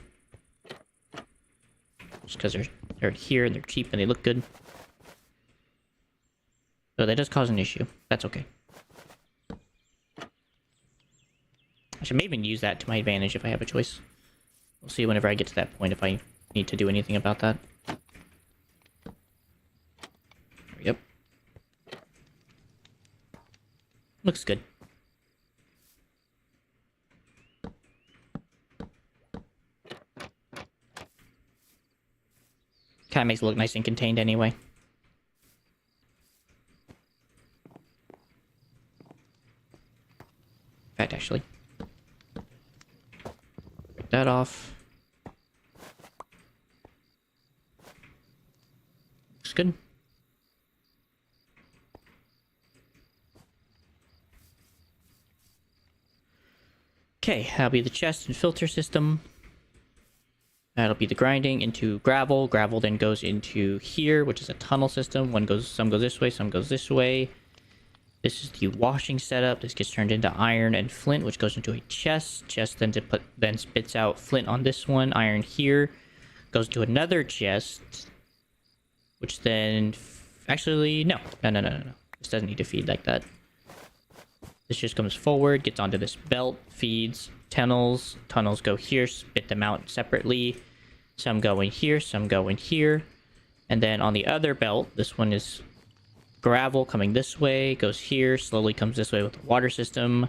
Just because they're here and they're cheap and they look good. So that does cause an issue. That's okay. I should maybe use that to my advantage if I have a choice. We'll see whenever I get to that point if I need to do anything about that. Yep. Looks good. Kind of makes it look nice and contained anyway. In fact, actually. Break that off. Looks good. Okay, that'll be the chest and filter system. That'll be the grinding into gravel. Gravel then goes into here, which is a tunnel system. Some goes this way, some goes this way. This is the washing setup. This gets turned into iron and flint, which goes into a chest. Chest then spits out flint on this one. Iron here goes to another chest, which then Actually, no. No. This doesn't need to feed like that. This just comes forward, gets onto this belt, feeds, tunnels. Tunnels go here, spit them out separately. Some go in here, some go in here. And then on the other belt, this one is gravel coming this way, goes here, slowly comes this way with the water system.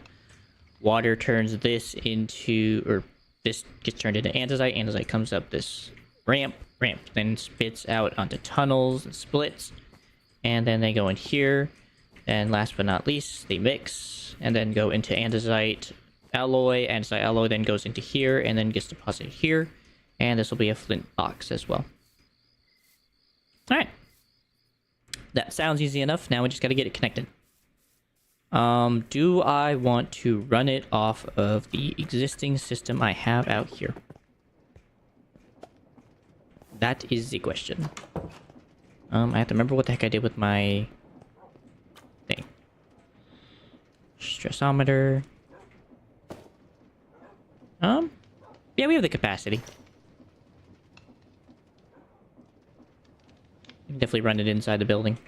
Water turns this into, or this gets turned into andesite. Andesite comes up this ramp, then spits out onto tunnels and splits. And then they go in here. And last but not least, they mix and then go into andesite alloy. Andesite alloy then goes into here and then gets deposited here. And this will be a flint box as well. Alright. That sounds easy enough. Now we just got to get it connected. Do I want to run it off of the existing system I have out here? That is the question. I have to remember what the heck I did with my thing. Stressometer. Yeah, we have the capacity. We can definitely run it inside the building.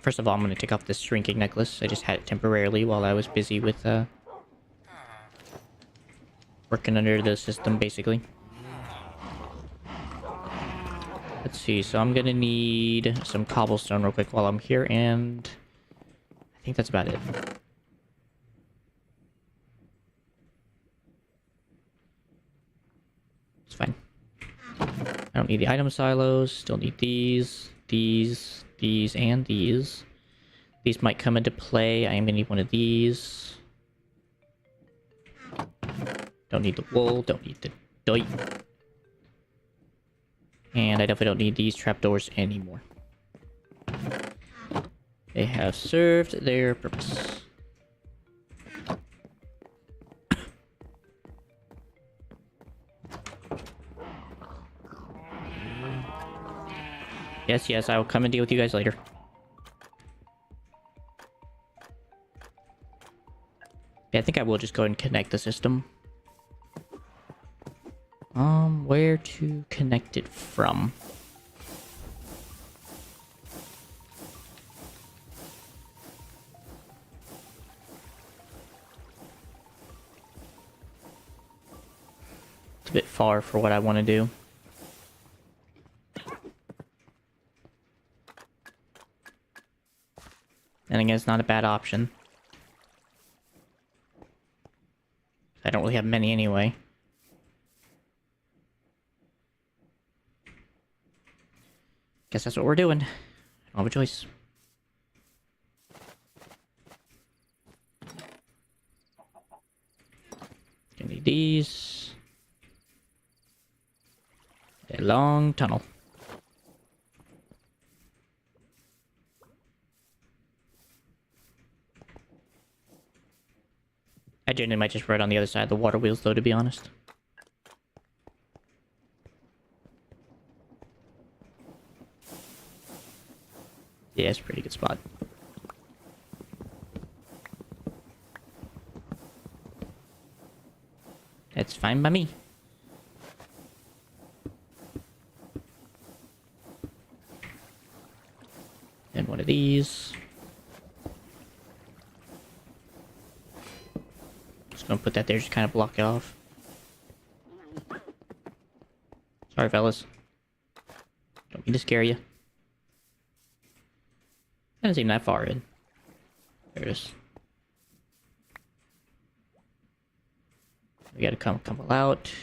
First of all, I'm going to take off this shrinking necklace. I just had it temporarily while I was busy with, working under the system, basically. Let's see, so I'm going to need some cobblestone real quick while I'm here, and I think that's about it. It's fine. I don't need the item silos, still need these, and these. These might come into play. I am gonna need one of these. Don't need the wool, don't need the dirt. And I definitely don't need these trapdoors anymore. They have served their purpose. Yes, I will come and deal with you guys later. Yeah, I think I will just go ahead and connect the system. Where to connect it from? It's a bit far for what I want to do. And again, it's not a bad option. I don't really have many anyway. Guess that's what we're doing. I don't have a choice. Gonna need these. A long tunnel. I genuinely might just ride on the other side of the water wheels, though, to be honest. Yeah, it's a pretty good spot. That's fine by me. And one of these. Just gonna put that there, just kind of block it off. Sorry, fellas. Don't mean to scare you. Doesn't seem that far in. There it is. We gotta come out.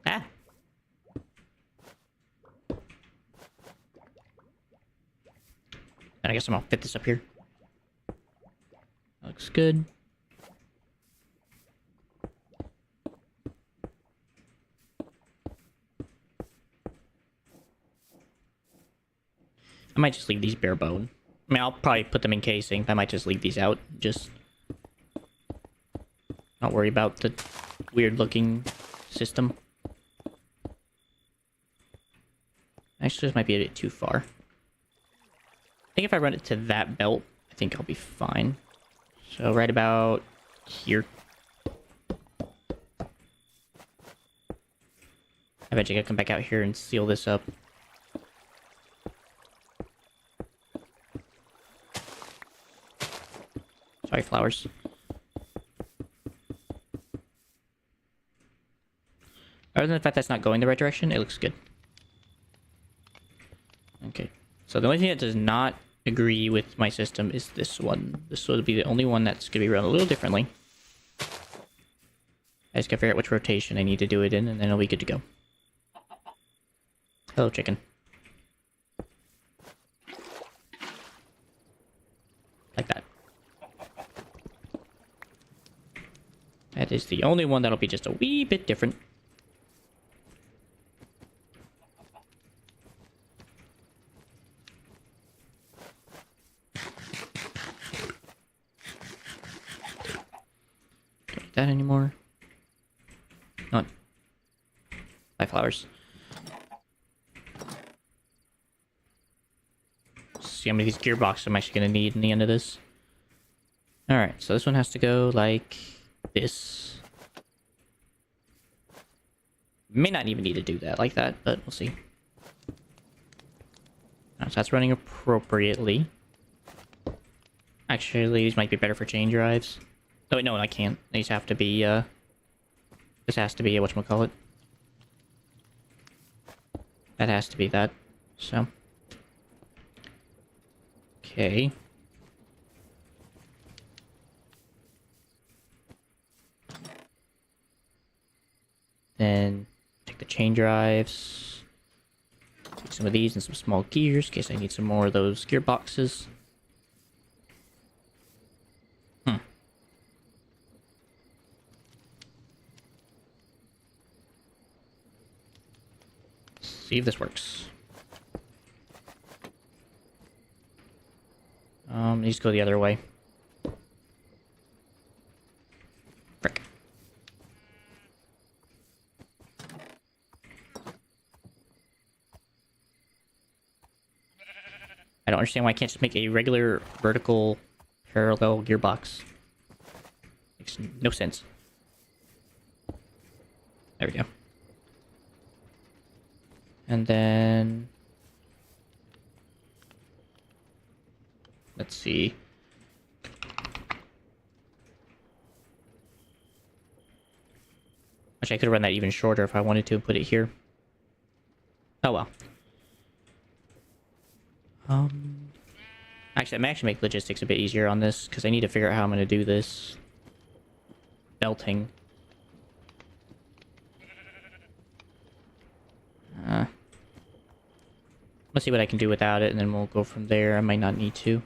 Ah! And I guess I'm gonna fit this up here. That looks good. I might just leave these bare bone. I mean, I'll probably put them in casing, but I might just leave these out. Just not worry about the weird looking system. Actually, this might be a bit too far. I think if I run it to that belt, I think I'll be fine. So right about here. Eventually gotta come back out here and seal this up. Sorry, flowers. Other than the fact that's not going the right direction, it looks good. Okay. So the only thing that does not agree with my system is this one. This will be the only one that's going to be run a little differently. I just gotta figure out which rotation I need to do it in, and then it'll be good to go. Hello, chicken. Like that. That is the only one that'll be just a wee bit different. Don't need that anymore. Not 5 flowers. See how many of these gearboxes I'm actually going to need in the end of this. Alright, so this one has to go like this. May not even need to do that like that, but we'll see. So that's running appropriately. Actually, these might be better for chain drives. Oh wait, no, I can't. These have to be, this has to be, whatchamacallit. That has to be that, so. Okay. Then take the chain drives. Take some of these and some small gears in case I need some more of those gearboxes. See if this works. Needs to go the other way. Frick. I don't understand why I can't just make a regular vertical parallel gearbox. Makes no sense. There we go. And then... let's see. Actually, I could have run that even shorter if I wanted to and put it here. Oh well. Actually, I may actually make logistics a bit easier on this, because I need to figure out how I'm going to do this. Belting. Let's see what I can do without it, and then we'll go from there. I might not need to.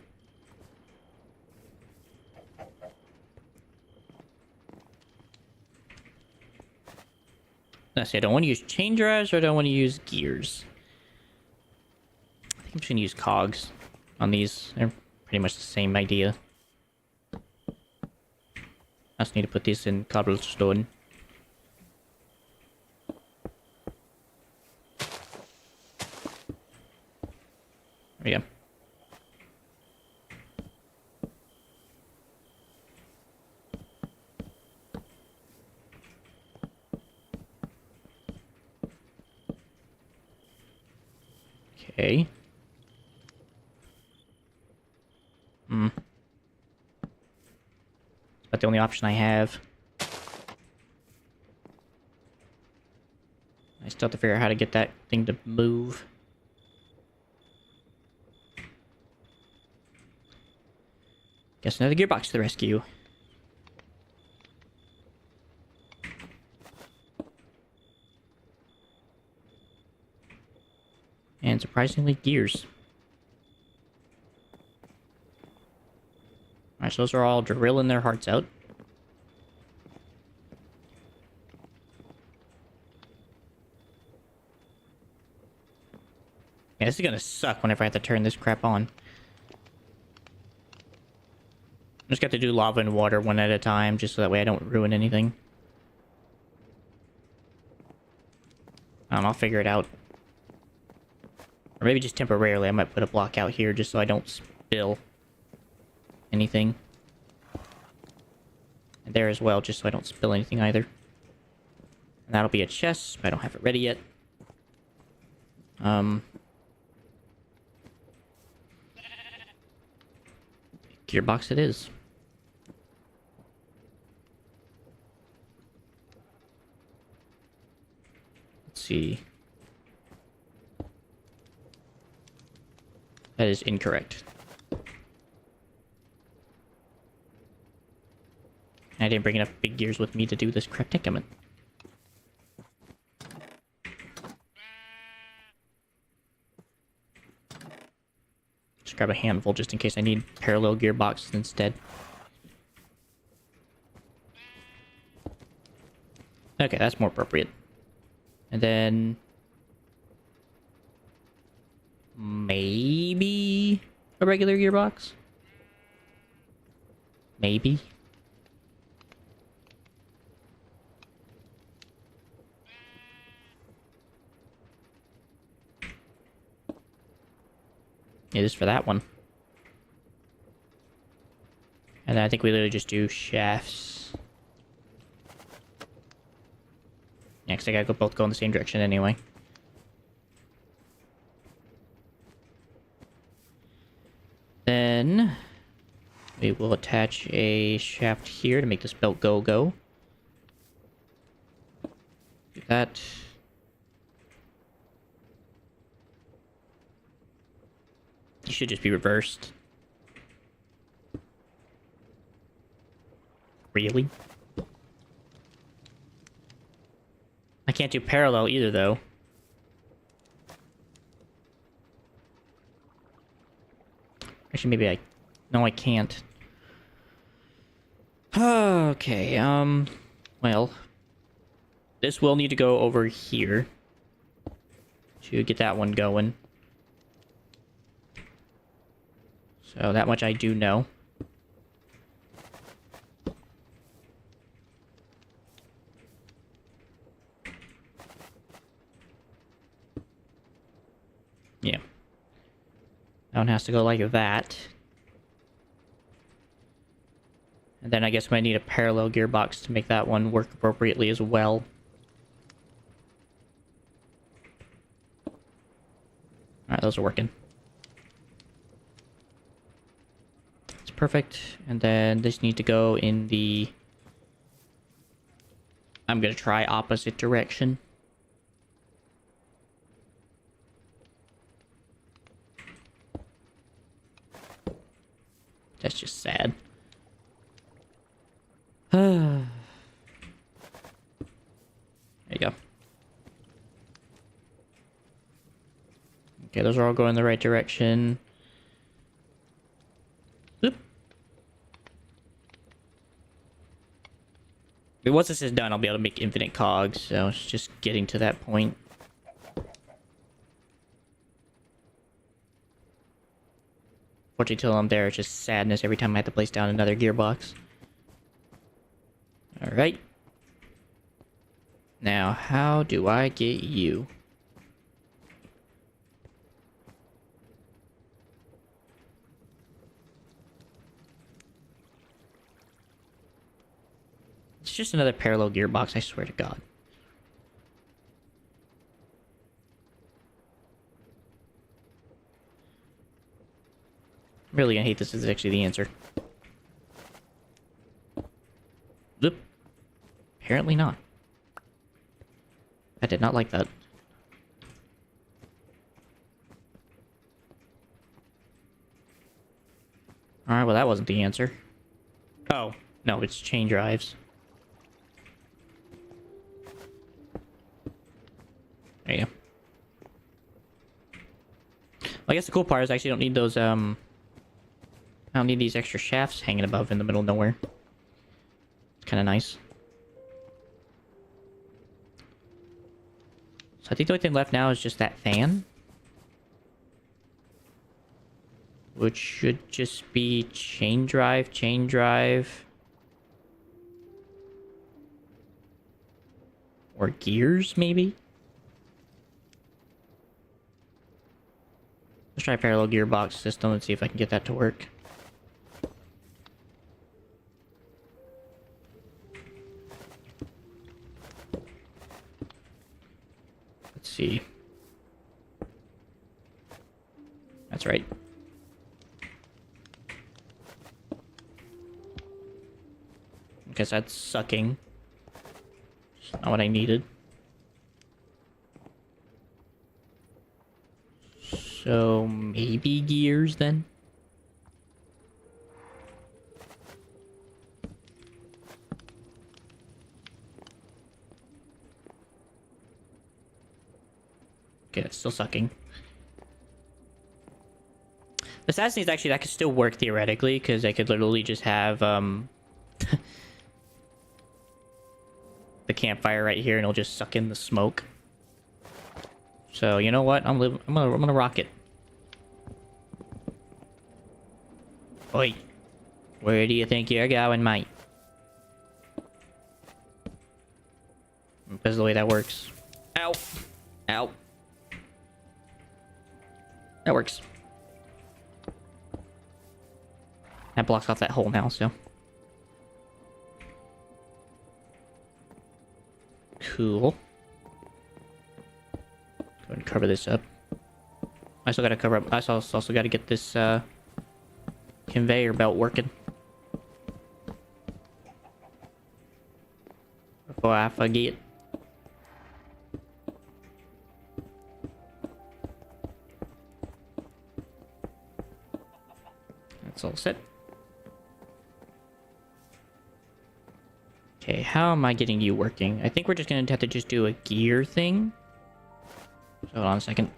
Let's see, I don't want to use chain drives, or I don't want to use gears. I think I'm just going to use cogs on these. They're pretty much the same idea. I just need to put these in cobblestone. There we go. Okay. That's the only option I have. I still have to figure out how to get that thing to move. Guess another gearbox to the rescue. And surprisingly, gears. Alright, so those are all drilling their hearts out. Yeah, this is gonna suck whenever I have to turn this crap on. I just got to do lava and water one at a time, just so that way I don't ruin anything. I'll figure it out. Or maybe just temporarily, I might put a block out here just so I don't spill anything. And there as well, just so I don't spill anything either. And that'll be a chest, but I don't have it ready yet. Um, Gearbox it is. Let's see. That is incorrect. I didn't bring enough big gears with me to do this predicament. Just grab a handful just in case I need parallel gearboxes instead. Okay, that's more appropriate. And then... maybe... a regular gearbox? Maybe? It is for that one. And then I think we literally just do shafts. Yeah, because I gotta both go in the same direction anyway. Then we will attach a shaft here to make this belt go. Do that. You should just be reversed. Really? I can't do parallel either, though. Actually, maybe I... no, I can't. Okay, well... this will need to go over here to get that one going. So that much I do know. Yeah. That one has to go like that. And then I guess I need a parallel gearbox to make that one work appropriately as well. Alright, those are working. It's perfect. And then these need to go in the... I'm gonna try opposite direction. That's just sad. There you go. Okay, those are all going in the right direction. Oop. But once this is done, I'll be able to make infinite cogs, so it's just getting to that point. Fortunately, till I'm there, it's just sadness every time I have to place down another gearbox. Alright. Now, how do I get you? It's just another parallel gearbox, I swear to God. I'm really gonna hate this is actually the answer. Oop. Apparently not. I did not like that. Alright, well that wasn't the answer. Oh, no, it's chain drives. There you go. Well, I guess the cool part is I actually don't need those, I don't need these extra shafts hanging above in the middle of nowhere. It's kind of nice. So I think the only thing left now is just that fan. Which should just be chain drive. Or gears, maybe? Let's try a parallel gearbox system and see if I can get that to work. Let's see. right. Guess that's sucking. Not what I needed. So maybe gears then? Okay, that's still sucking. The sad thing is actually that could still work theoretically, because I could literally just have the campfire right here and it'll just suck in the smoke. So you know what? I'm gonna rock it. Oi. Where do you think you're going, mate? Because of the way that works. Ow. Ow. That works. That blocks off that hole now, so. Cool. Go ahead and cover this up. I still gotta cover up. I also gotta get this conveyor belt working. Before I forget. That's all set. Okay, how am I getting you working? I think we're just gonna have to just do a gear thing. So hold on a second.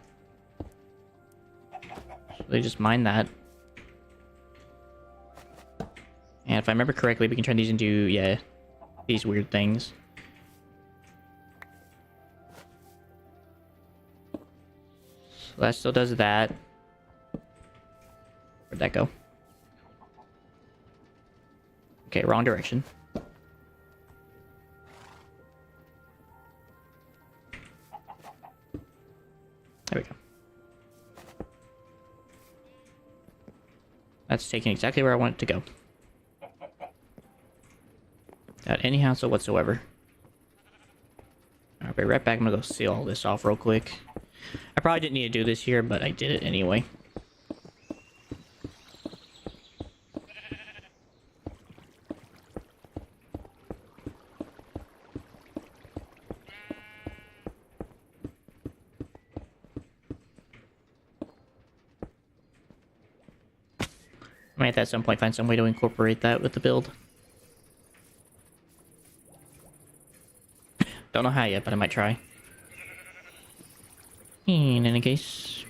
So they just mine that. And if I remember correctly, we can turn these into, yeah, these weird things. So that still does that. Where'd that go? Okay, wrong direction. There we go. That's taking exactly where I want it to go. Without any hassle whatsoever. I'll be right back. I'm gonna go seal all this off real quick. I probably didn't need to do this here, but I did it anyway. I might at some point find some way to incorporate that with the build. Don't know how yet, but I might try. In any case,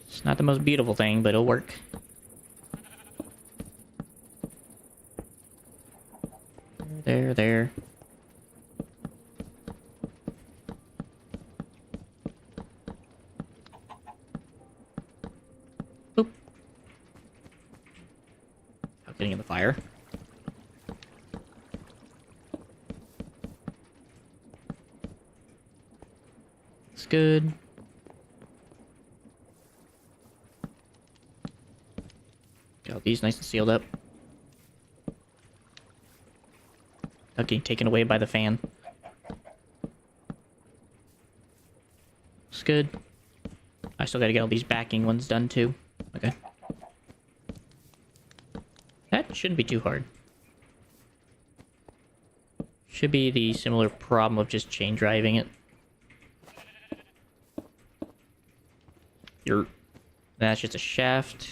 it's not the most beautiful thing, but it'll work. There. Boop. Not getting in the fire. It's good. Got all these nice and sealed up. Not getting taken away by the fan. It's good. I still gotta get all these backing ones done too. Okay. That shouldn't be too hard. Should be the similar problem of just chain driving it. That's just a shaft.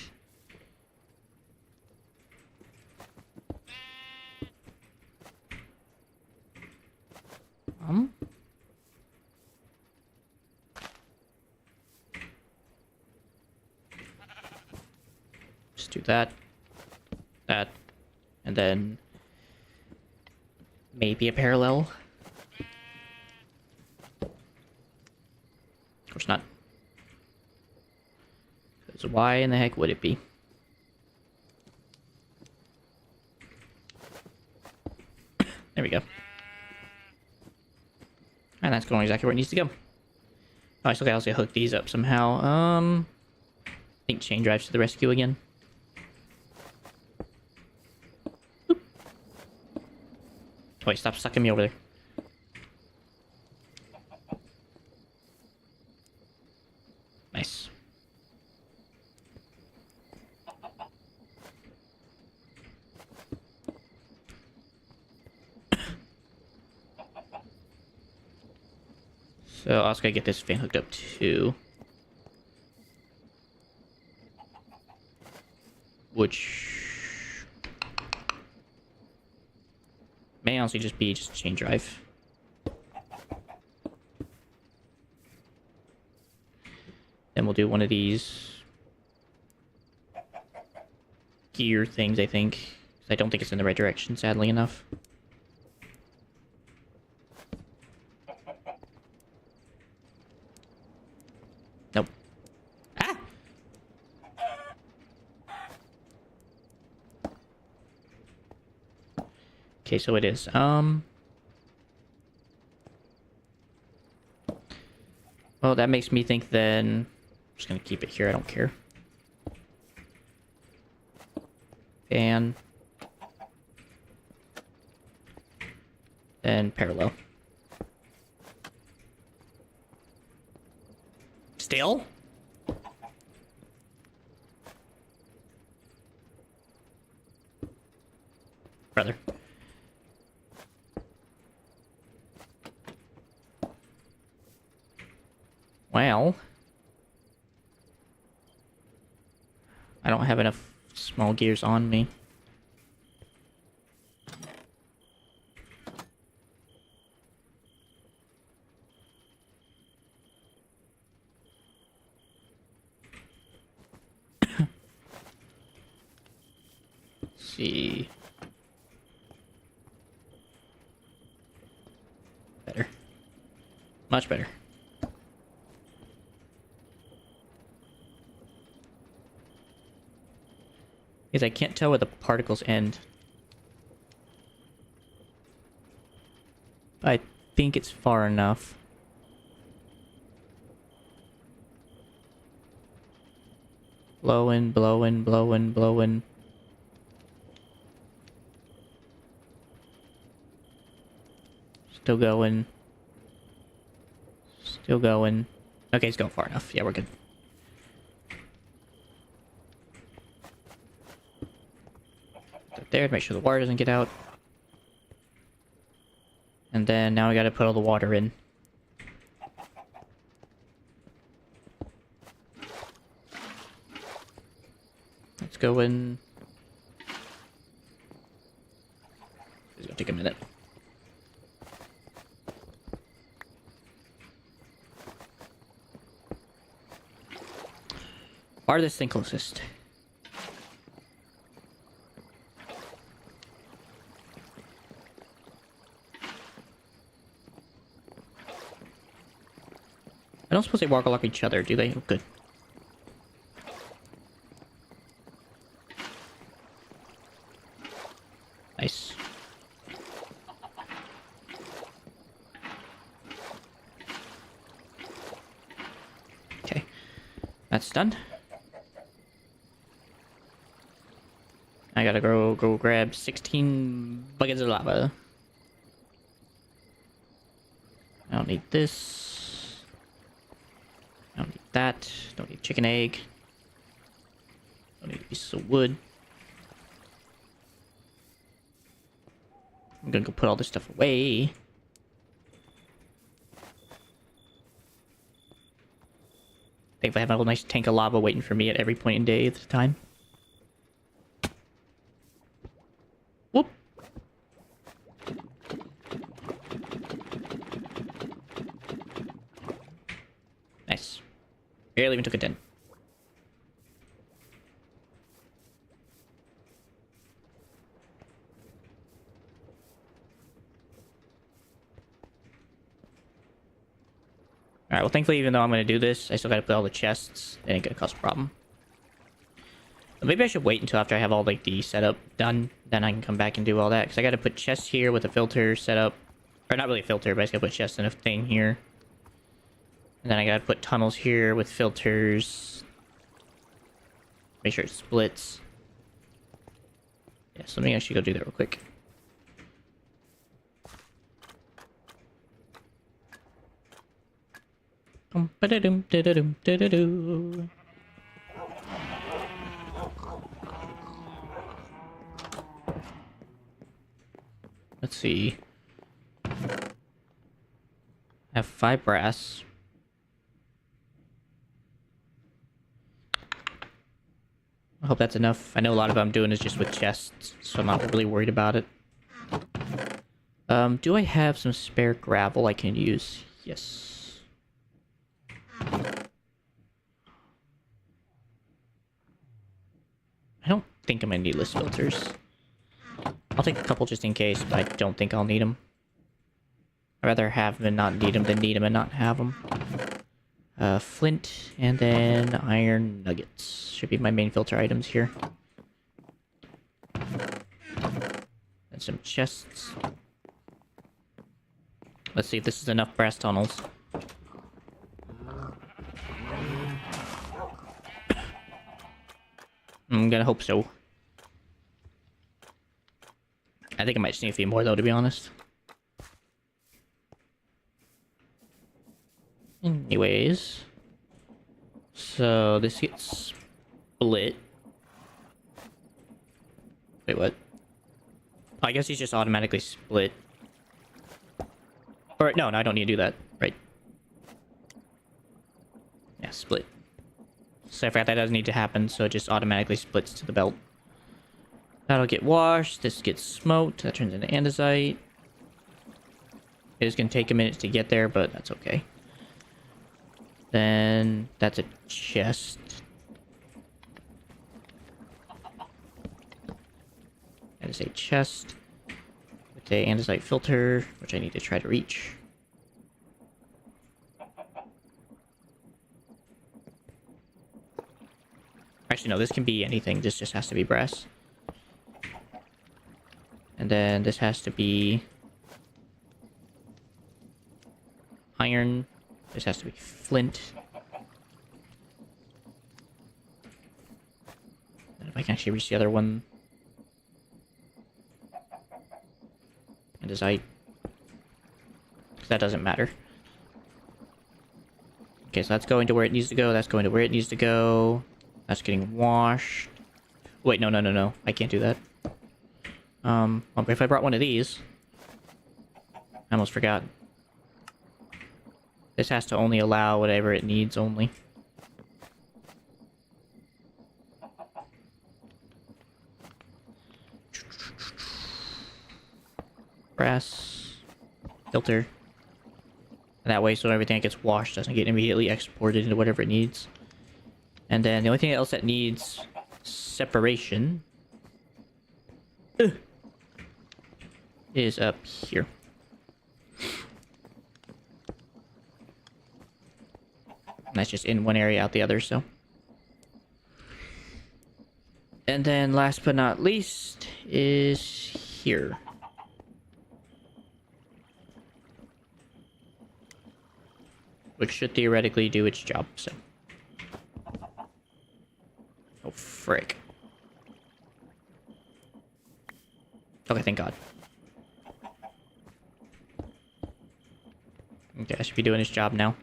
Just do that, and then maybe a parallel. Of course not. Because why in the heck would it be? There we go. And that's going exactly where it needs to go. Oh, I still gotta also hook these up somehow. I think chain drives to the rescue again. Boop. Wait, stop sucking me over there. So I also gotta get this fan hooked up too. Which may honestly just be just chain drive. Then we'll do one of these gear things, I think. I don't think it's in the right direction, sadly enough. Nope. Ah! Okay, so it is. Well, that makes me think then... I'm just gonna keep it here, I don't care. And... then parallel. Still? Brother. Well... I don't have enough small gears on me. Let's see. Better. Much better. Because I can't tell where the particles end. I think it's far enough. Blowing, blowing, blowing, blowing. Still going. Still going. Okay, it's going far enough. Yeah, we're good. Up there to make sure the water doesn't get out. And then now we gotta put all the water in. Let's go in. It's gonna take a minute. Farthest thing closest. I don't suppose they walk along each other, do they? Oh, good. Nice. Okay. That's done. I gotta go grab 16 buckets of lava. I don't need this. I don't need that. Don't need chicken egg. Don't need a piece of wood. I'm gonna go put all this stuff away. I think if I have a little nice tank of lava waiting for me at every point in day at the time. Whoop! Nice. Barely even took a dent. Alright, well thankfully even though I'm gonna do this, I still gotta put all the chests. It ain't gonna cause a problem. But maybe I should wait until after I have all like the setup done. Then I can come back and do all that. Because I gotta put chests here with a filter set up. Or not really a filter, but I just gotta put chests in a thing here. And then I gotta put tunnels here with filters. Make sure it splits. Yeah, so let me actually go do that real quick. Let's see. I have 5 brass. I hope that's enough. I know a lot of what I'm doing is just with chests, so I'm not really worried about it. Do I have some spare gravel I can use? Yes. I don't think I'm gonna need list filters. I'll take a couple just in case, but I don't think I'll need them. I'd rather have them and not need them than need them and not have them. Flint, and then iron nuggets. Should be my main filter items here. And some chests. Let's see if this is enough brass tunnels. I'm gonna hope so. I think I might just need a few more though, to be honest. Anyways. So this gets split. Wait, what? Oh, I guess he's just automatically split. Or no, I don't need to do that. Right. Yeah, split. So I forgot that doesn't need to happen, so it just automatically splits to the belt. That'll get washed. This gets smoked. That turns into andesite. It is going to take a minute to get there, but that's okay. Then that's a chest. That is a chest with a andesite filter, which I need to try to reach. Actually, no, this can be anything. This just has to be brass. And then this has to be iron. This has to be flint. And if I can actually reach the other one. Andesite. That doesn't matter. Okay, so that's going to where it needs to go. That's going to where it needs to go. That's getting washed. Wait, no. I can't do that. If I brought one of these... I almost forgot. This has to only allow whatever it needs only. Brass. Filter. That way, so everything that gets washed doesn't get immediately exported into whatever it needs. And then the only thing else that needs separation is up here. And that's just in one area, out the other, so. And then last but not least is here. Which should theoretically do its job, so. Oh, frick. Okay, thank God. Okay, I should be doing its job now.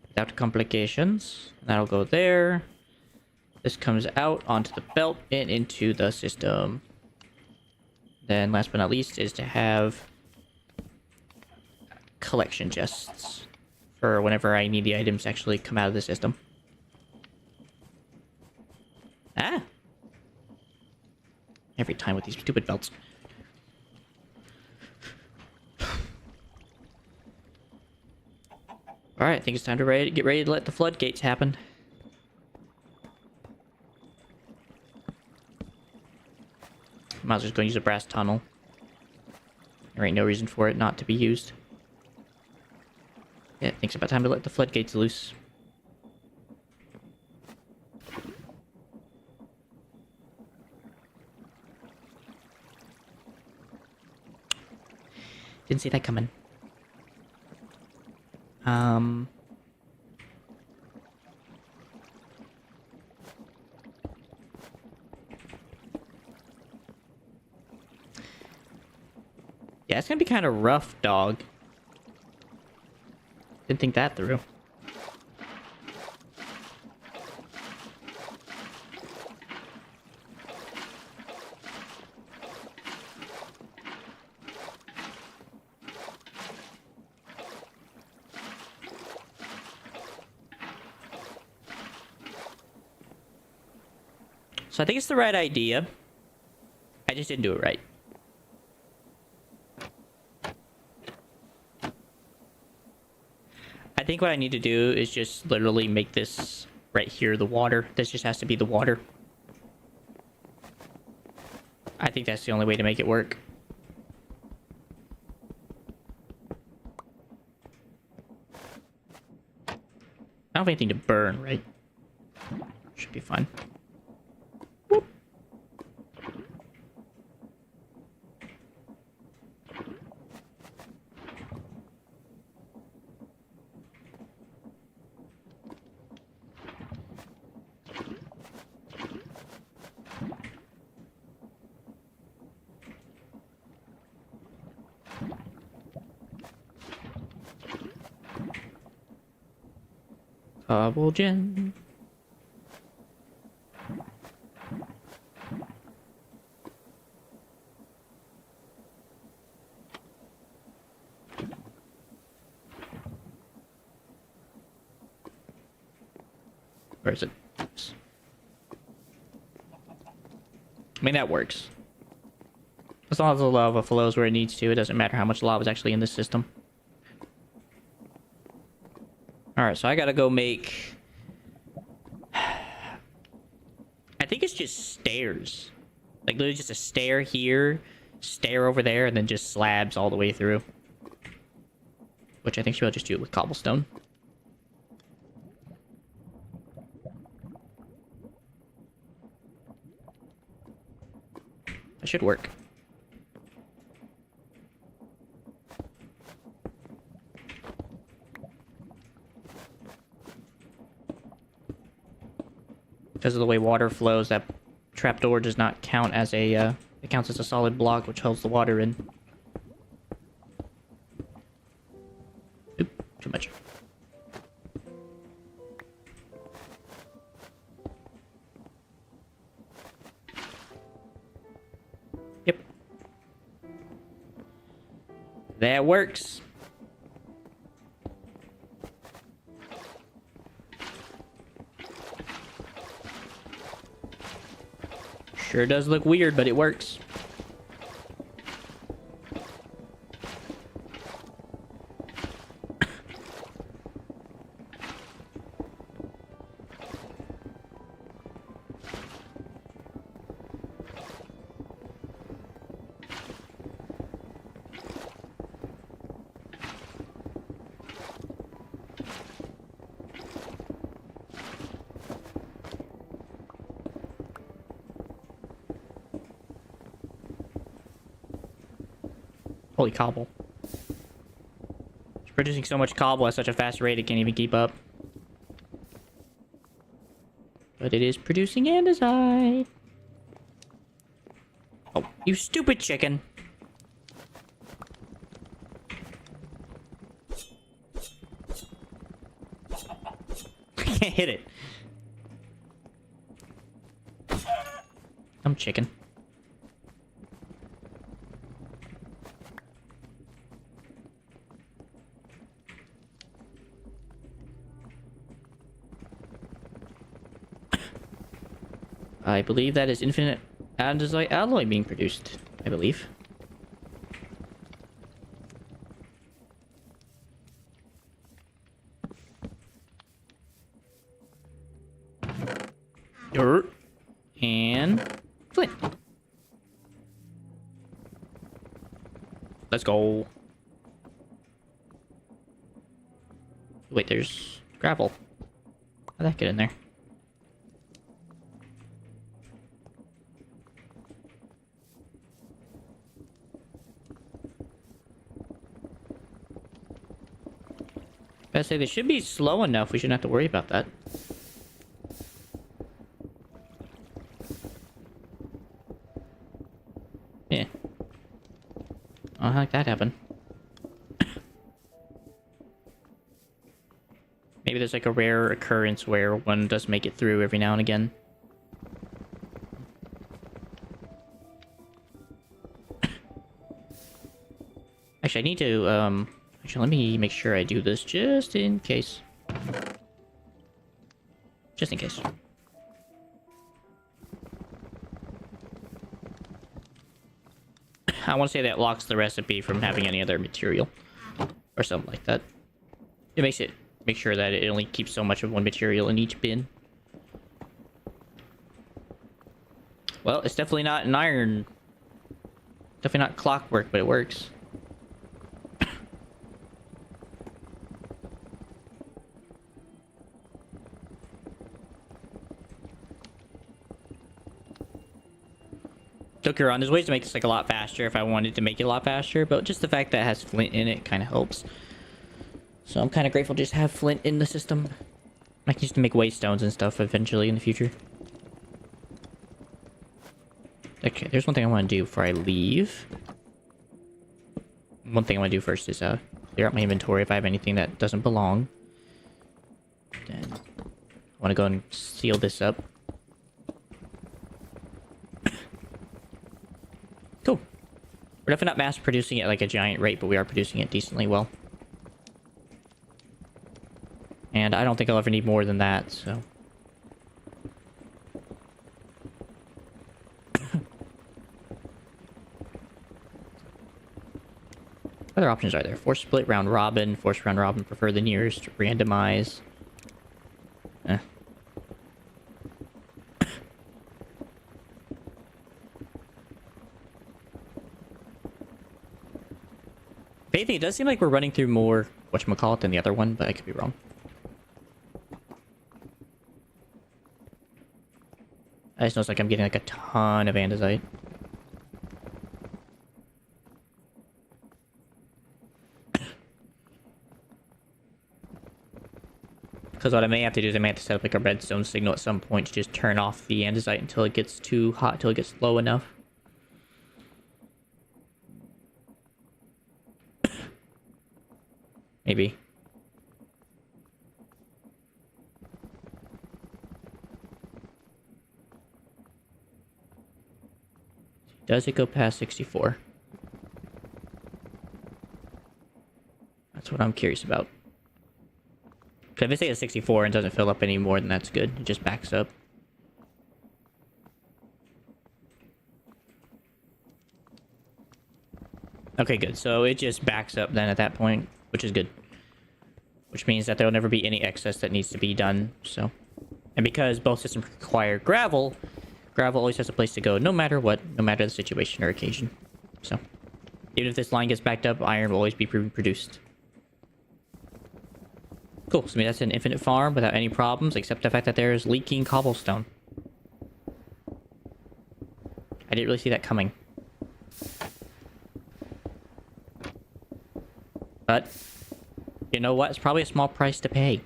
Without complications. That'll go there. This comes out onto the belt and into the system. Then last but not least is to have collection chests for whenever I need the items to actually come out of the system. Ah! Every time with these stupid belts. Alright, I think it's time to get ready to let the floodgates happen. Might as well just go use a brass tunnel. There ain't no reason for it not to be used. Yeah, I think it's about time to let the floodgates loose. Didn't see that coming. Yeah, it's gonna be kind of rough, dog. Didn't think that through. So I think it's the right idea. I just didn't do it right. I think what I need to do is just literally make this right here the water. This just has to be the water. I think that's the only way to make it work. I don't have anything to burn, right? Should be fine. Whoop. Cobble gem. Where is it? Oops. I mean, that works. As long as the lava flows where it needs to, it doesn't matter how much lava is actually in this system. Alright, so I gotta go make... I think it's just stairs. Like, literally just a stair here, stair over there, and then just slabs all the way through. Which I think she'll just do it with cobblestone. That should work. Because of the way water flows, that trapdoor does not count as a, it counts as a solid block which holds the water in. Oop, too much. Yep. That works. Sure does look weird, but it works. Holy cobble. It's producing so much cobble at such a fast rate it can't even keep up. But it is producing andesite. Oh, you stupid chicken. I can't hit it. I'm chicken. I believe that is infinite andesite alloy being produced. I believe. Dirt and flint. Let's go. Wait, there's gravel. How'd that get in there? I say they should be slow enough. We shouldn't have to worry about that. Yeah. Oh, how did that happen? Maybe there's like a rare occurrence where one does make it through every now and again. Actually, I need to, actually, let me make sure I do this just in case. Just in case. I want to say that locks the recipe from having any other material. Or something like that. It makes it... Make sure that it only keeps so much of one material in each bin. Well, it's definitely not an iron. Definitely not clockwork, but it works. Don't get me wrong, there's ways to make this like a lot faster if I wanted to make it a lot faster, but just the fact that it has flint in it kind of helps. So I'm kind of grateful to just have flint in the system. I can use it to make waystones and stuff eventually in the future. Okay, there's one thing I want to do before I leave. One thing I want to do first is clear out my inventory if I have anything that doesn't belong. Then I want to go and seal this up. Cool. We're definitely not mass producing it at like a giant rate, but we are producing it decently well. And I don't think I'll ever need more than that, so... What other options are there? Force split, round robin, force round robin, prefer the nearest, randomize. Eh. If anything, it does seem like we're running through more whatchamacallit than the other one, but I could be wrong. I just noticed like I'm getting like a ton of andesite. Because what I may have to do is I may have to set up like a redstone signal at some point to just turn off the andesite until it gets too hot, until it gets low enough. Maybe. Does it go past 64? That's what I'm curious about. If I say it's 64 and doesn't fill up any more, then that's good. It just backs up. Okay, good. So it just backs up then at that point, which is good. Which means that there will never be any excess that needs to be done, so... And because both systems require gravel, gravel always has a place to go, no matter what, no matter the situation or occasion. So, even if this line gets backed up, iron will always be produced. Cool, so I mean, that's an infinite farm without any problems, except the fact that there's leaking cobblestone. I didn't really see that coming. But, you know what? It's probably a small price to pay.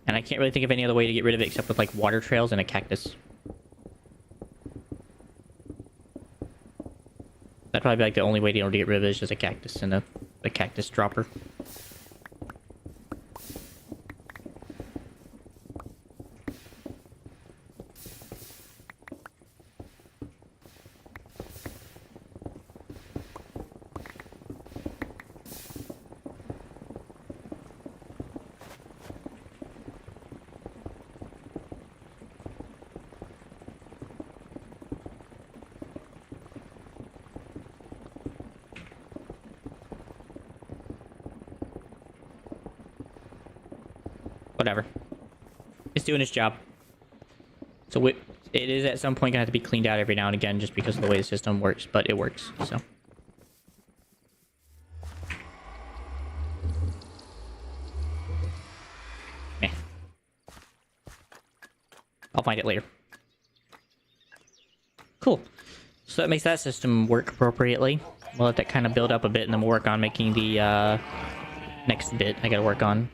And I can't really think of any other way to get rid of it except with, like, water trails and a cactus. That'd probably be, like, the only way to get rid of it is just a cactus and a cactus dropper. Whatever. It's doing its job. So it is at some point gonna have to be cleaned out every now and again just because of the way the system works, but it works, so. Meh. I'll find it later. Cool. So that makes that system work appropriately. We'll let that kind of build up a bit and then we'll work on making the next bit I gotta work on.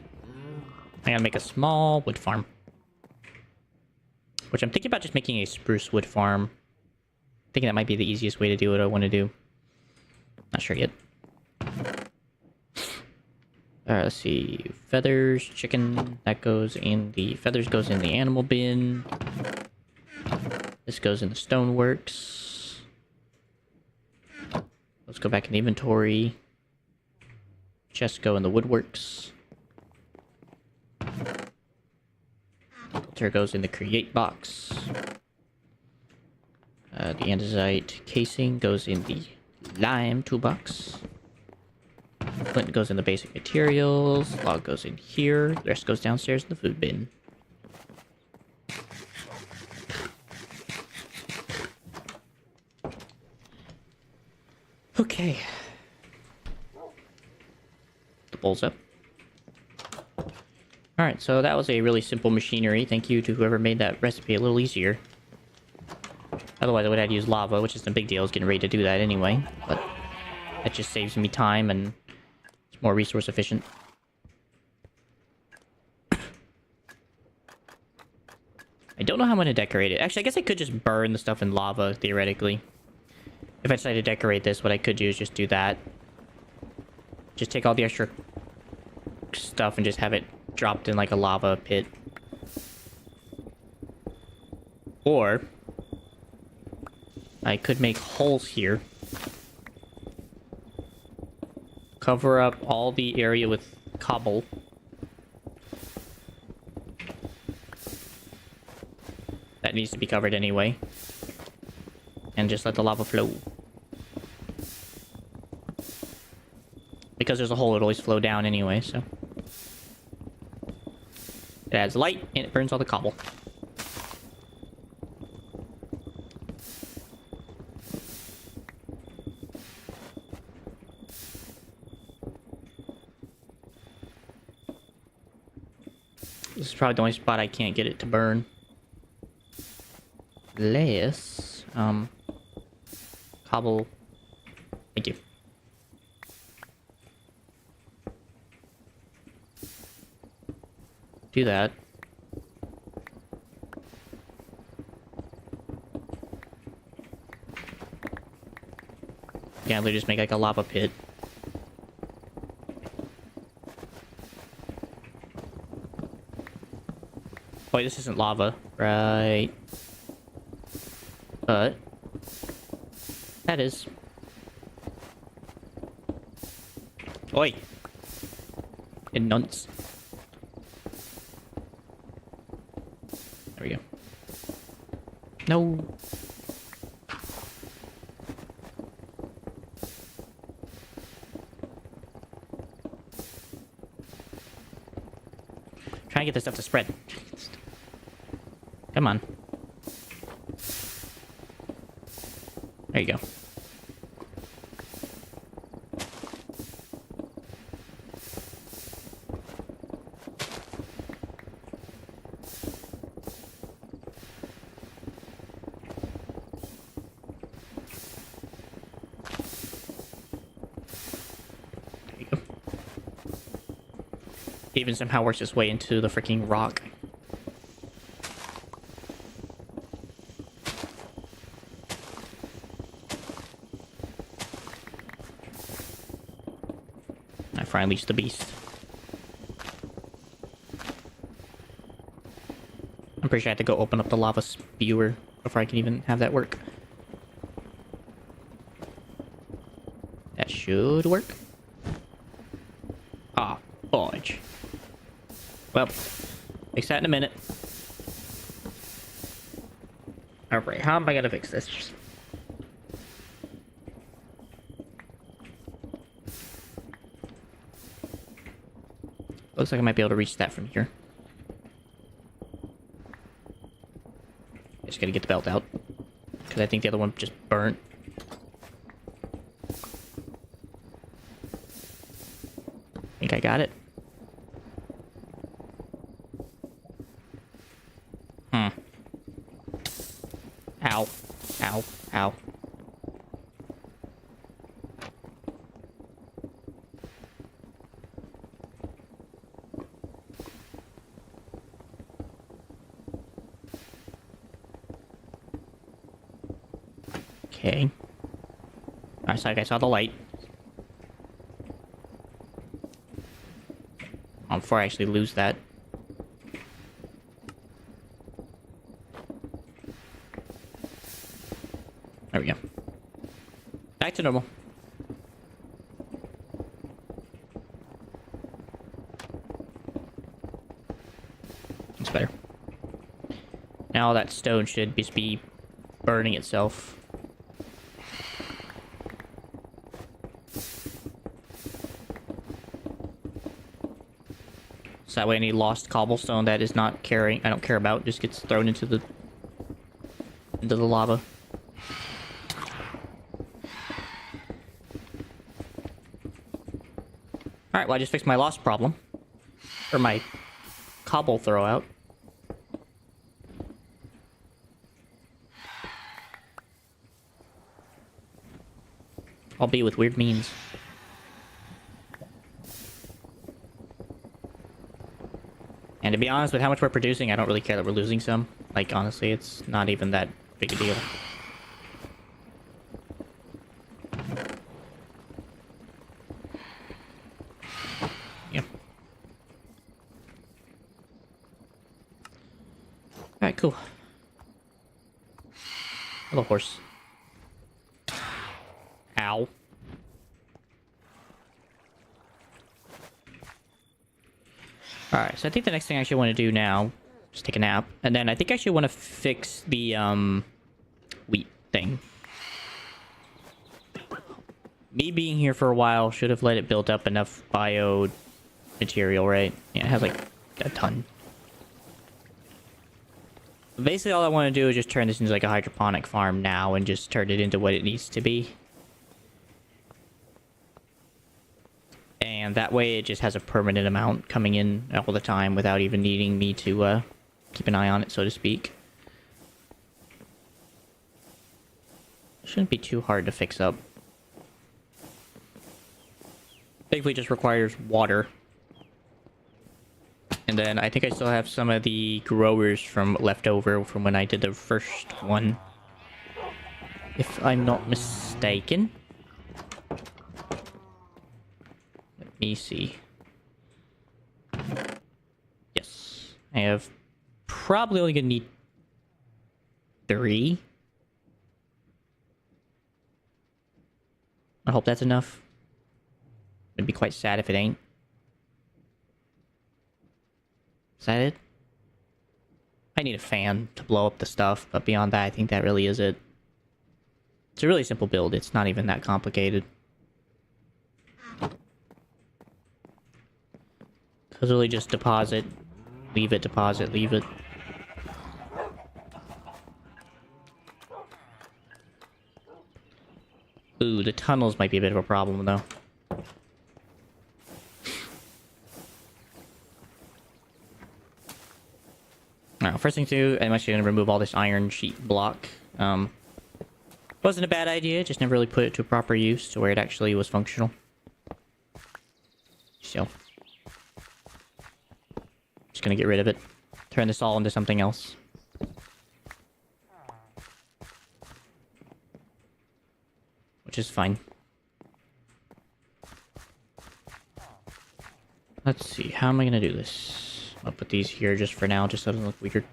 I gotta make a small wood farm. Which I'm thinking about just making a spruce wood farm. Thinking that might be the easiest way to do what I want to do. Not sure yet. Alright, let's see. Feathers, chicken, that goes in the... Feathers goes in the animal bin. This goes in the stoneworks. Let's go back in the inventory. Chests go in the woodworks. Filter goes in the create box. The andesite casing goes in the lime toolbox. Flint goes in the basic materials. Log goes in here. The rest goes downstairs in the food bin. Okay. The bowl's up. Alright, so that was a really simple machinery. Thank you to whoever made that recipe a little easier. Otherwise, I would have to use lava, which isn't a big deal. I was getting ready to do that anyway. But that just saves me time and it's more resource efficient. I don't know how I'm going to decorate it. Actually, I guess I could just burn the stuff in lava, theoretically. If I decide to decorate this, what I could do is just do that. Just take all the extra stuff and just have it dropped in like a lava pit. Or I could make holes here. Cover up all the area with cobble. That needs to be covered anyway. And just let the lava flow. Because there's a hole, it'll always flow down anyway, so. It adds light, and it burns all the cobble. This is probably the only spot I can't get it to burn. Let's, cobble. Thank you. Do that. Yeah, they just make like a lava pit. Wait, this isn't lava, right? But that is. Oi! In nonce. There we go. No. Trying to get this stuff to spread. Come on. There you go. There you go. Even somehow works its way into the freaking rock. Unleash the beast. I'm pretty sure I have to go open up the lava spewer before I can even have that work. That should work. Ah, fudge. Well, fix that in a minute. Alright, how am I gonna fix this? Looks like I might be able to reach that from here. Just gotta get the belt out. Because I think the other one just burnt. I think I got it. Ow. Ow. Ow. Okay. Alright, so I saw the light. Before I actually lose that. There we go. Back to normal. That's better. Now that stone should just be burning itself. So that way any lost cobblestone that is not carrying, I don't care about, just gets thrown into the lava. Alright, well I just fixed my lost problem. Or my cobble throw out. Albeit with weird means. And to be honest, with how much we're producing, I don't really care that we're losing some. Like, honestly, it's not even that big a deal. Yeah. Alright, cool. Hello, horse. Ow. Alright, so I think the next thing I actually want to do now, just take a nap, and then I think I actually want to fix the, wheat thing. Me being here for a while should have let it build up enough bio material, right? Yeah, it has, like, a ton. Basically, all I want to do is just turn this into, like, a hydroponic farm now and just turn it into what it needs to be. And that way it just has a permanent amount coming in all the time without even needing me to keep an eye on it, so to speak. Shouldn't be too hard to fix up. Basically just requires water. And then I think I still have some of the growers from left over from when I did the first one. If I'm not mistaken. Let me see. Yes. I have probably only gonna need 3. I hope that's enough. I'd be quite sad if it ain't. Is that it? I need a fan to blow up the stuff, but beyond that, I think that really is it. It's a really simple build. It's not even that complicated. Because really just deposit, leave it, deposit, leave it. Ooh, the tunnels might be a bit of a problem, though. Alright, first thing to do, I'm actually going to remove all this iron sheet block. Wasn't a bad idea, just never really put it to proper use to where it actually was functional. So. Just gonna get rid of it. Turn this all into something else. Which is fine. Let's see, how am I gonna do this? I'll put these here just for now, just so it doesn't look weird.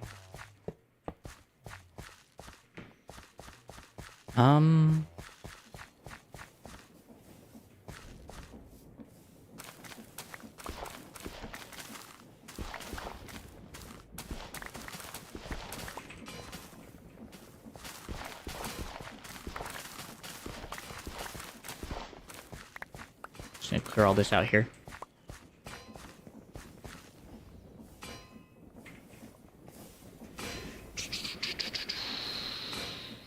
Just gonna clear all this out here.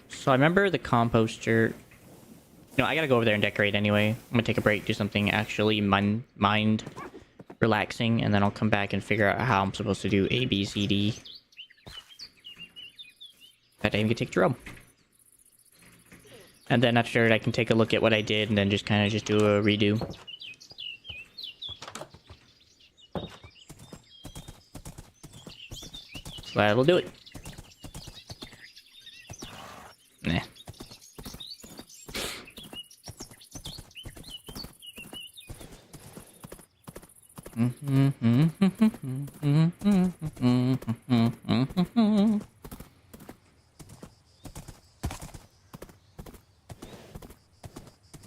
So I remember the composter... No, I gotta go over there and decorate anyway. I'm gonna take a break, do something actually mind relaxing, and then I'll come back and figure out how I'm supposed to do A, B, C, D. That I even can take Jerome. And then after I can take a look at what I did and then just kind of just do a redo. So that'll do it. Nah.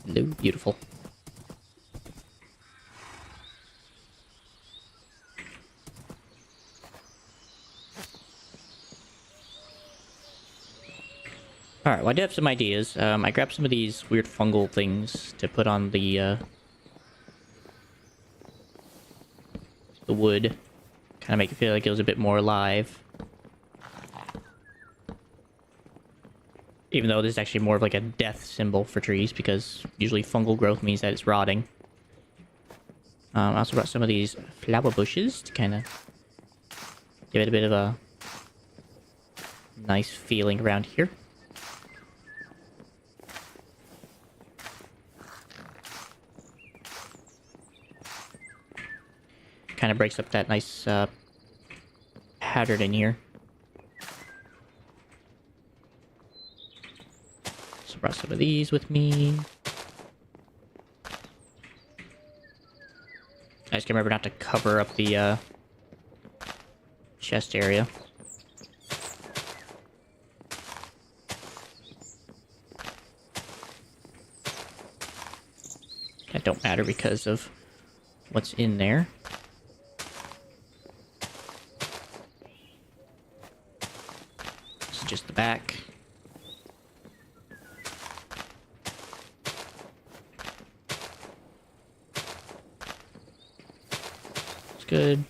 Hello, beautiful. Alright, well I do have some ideas. I grabbed some of these weird fungal things to put on the wood. Kind of make it feel like it was a bit more alive. Even though this is actually more of like a death symbol for trees, because usually fungal growth means that it's rotting. I also brought some of these flower bushes to kind of give it a bit of a nice feeling around here. Kind of breaks up that nice pattern in here. So brought some of these with me. I just remember not to cover up the chest area. That don't matter because of what's in there. This is just the back. It's good.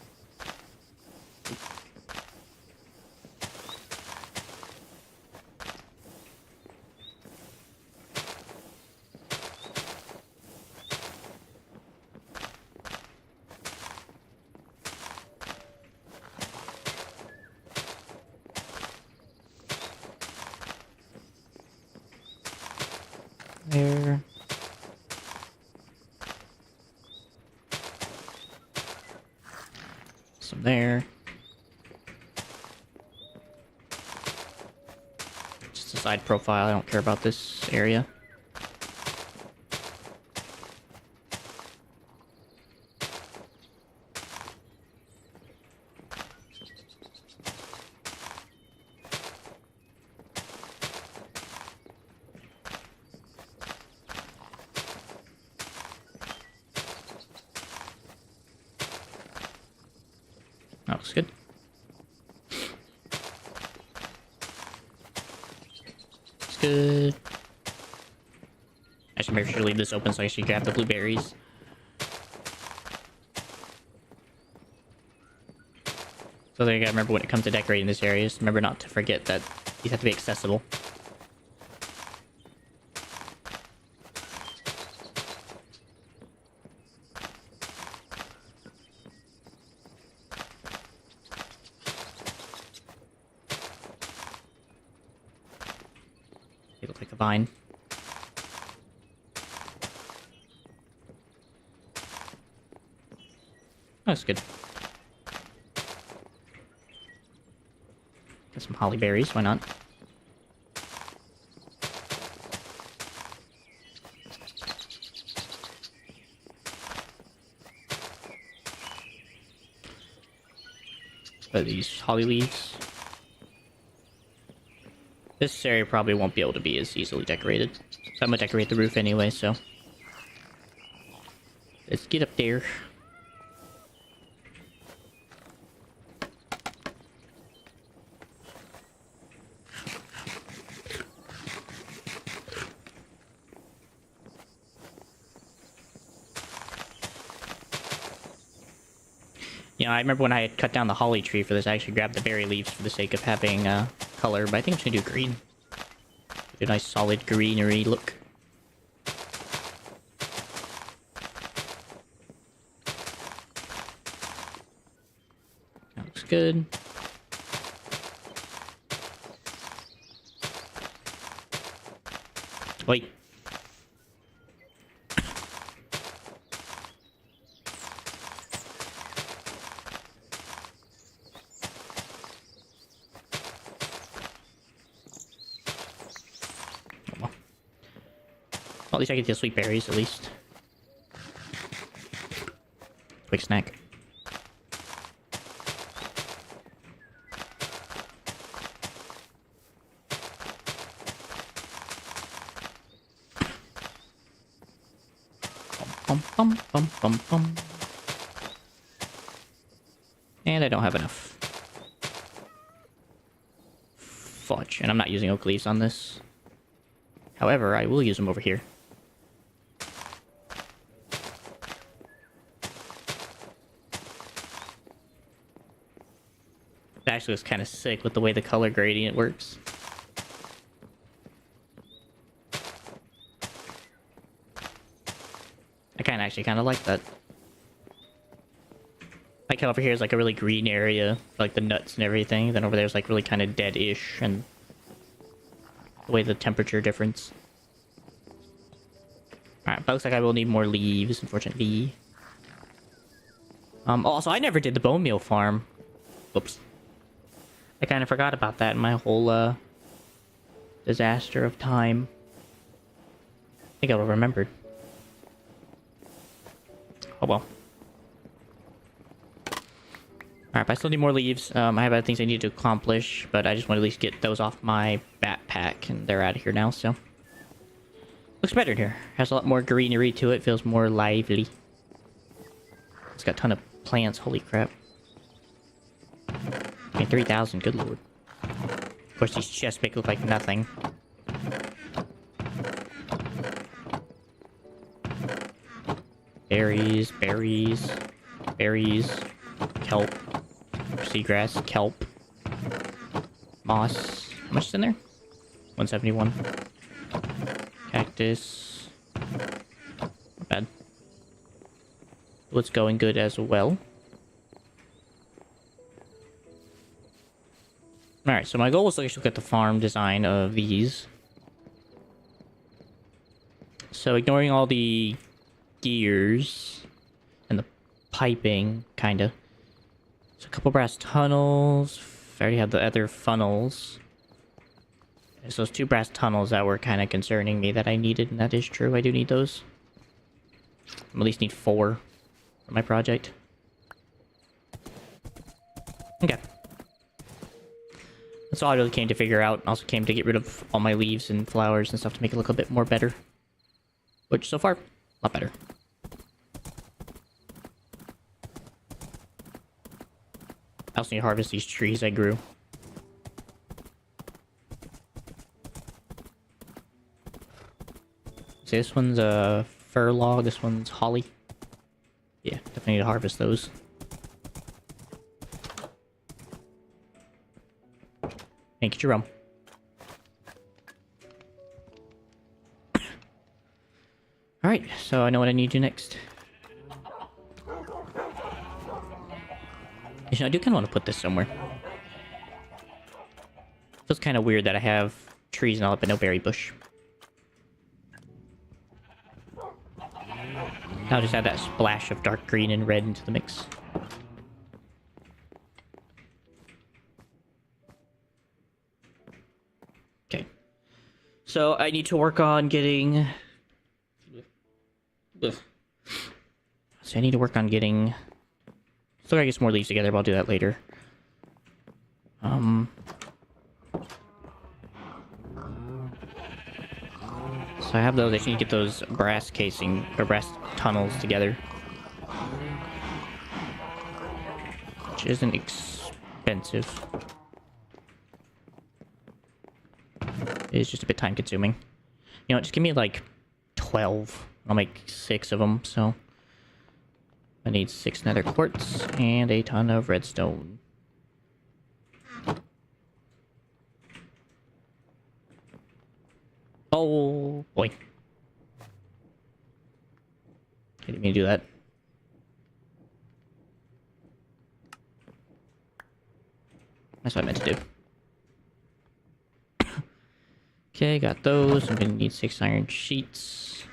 There. Some there. Just a side profile, I don't care about this area. That looks good. Looks good. I should make sure to leave this open so I can grab the blueberries. So there you gotta remember when it comes to decorating this area, just remember not to forget that these have to be accessible. They look like a vine. That's good. Got some holly berries, why not? But these holly leaves. This area probably won't be able to be as easily decorated. So I'm gonna decorate the roof anyway, so... let's get up there. Yeah, I remember when I had cut down the holly tree for this, I actually grabbed the berry leaves for the sake of having color, but I think I'm just gonna do green. A nice solid greenery look. That looks good. Wait. At least I get the sweet berries, at least. Quick snack. Bum, bum, bum, bum, bum. And I don't have enough. Fudge. And I'm not using oak leaves on this. However, I will use them over here. It actually looks kind of sick with the way the color gradient works. I actually kind of like that. Like how over here is like a really green area, like the nuts and everything. Then over there is like really kind of dead-ish, and the way the temperature difference. Alright, but looks like I will need more leaves, unfortunately. Also, I never did the bone meal farm. Whoops. I kind of forgot about that in my whole, disaster of time. I think I would have remembered. Oh well. Alright, but I still need more leaves. I have other things I need to accomplish, but I just want to at least get those off my backpack, and they're out of here now, so... Looks better in here. Has a lot more greenery to it, feels more lively. It's got a ton of plants, holy crap. I mean, 3,000, good lord. Of course, these chests make it look like nothing. Berries, berries, berries, kelp, seagrass, kelp, moss. How much is in there? 171. Cactus. Not bad. What's going good as well. Alright, so my goal was to actually look at the farm design of these. So ignoring all the gears and the piping, kinda. So a couple brass tunnels. I already have the other funnels. There's those 2 brass tunnels that were kind of concerning me that I needed, and that is true. I do need those. I at least need 4 for my project. Okay. That's all I really came to figure out. Also came to get rid of all my leaves and flowers and stuff to make it look a bit more better. Which, so far, a lot better. I also need to harvest these trees I grew. See, this one's a fir log, this one's holly. Yeah, definitely need to harvest those. Thank you, Jerome. Alright, so I know what I need to do next. Actually, I do kind of want to put this somewhere. Feels kind of weird that I have trees and all, but no berry bush. I'll just add that splash of dark green and red into the mix. Okay. So I need to work on getting... So I need to work on getting... Still gotta get some more leaves together, but I'll do that later. So I have those. I just need to get those brass casing, or brass tunnels together. Which isn't expensive. It's just a bit time consuming. You know, just give me like 12. I'll make 6 of them, so... I need 6 nether quartz and a ton of redstone. Oh boy. I didn't mean to do that. That's what I meant to do. Okay, got those. I'm gonna need 6 iron sheets.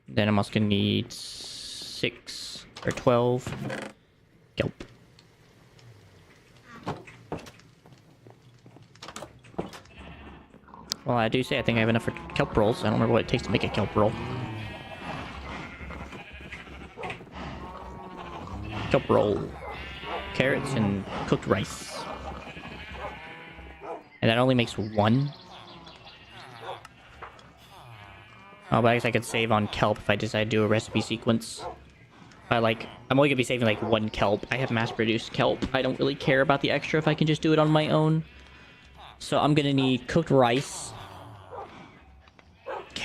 Then I'm also gonna need 6 or 12 kelp. Well, I do say I think I have enough for kelp rolls. I don't remember what it takes to make a kelp roll. Kelp roll. Carrots and cooked rice. And that only makes 1. Oh, but I guess I could save on kelp if I decide to do a recipe sequence. I'm only gonna be saving like 1 kelp. I have mass-produced kelp. I don't really care about the extra if I can just do it on my own. So I'm gonna need cooked rice.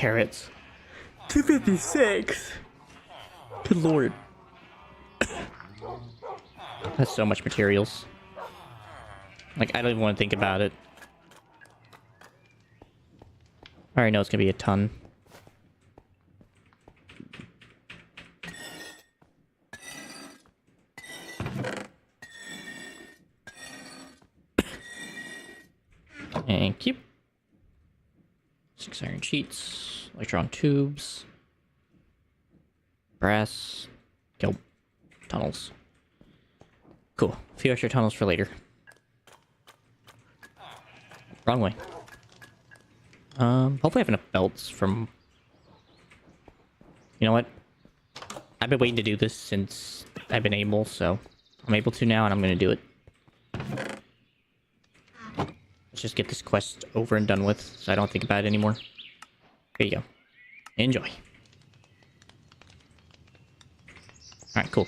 carrots. 256. Good lord. That's so much materials. Like, I don't even want to think about it. I already know it's gonna be a ton. Thank you. 6 iron sheets, electron tubes, brass, kelp, tunnels. Cool. A few extra tunnels for later. Wrong way. Hopefully I have enough belts from... You know what? I've been waiting to do this since I've been able, so I'm able to now, and I'm gonna do it. Let's just get this quest over and done with, so I don't think about it anymore. Here you go. Enjoy. Alright, cool.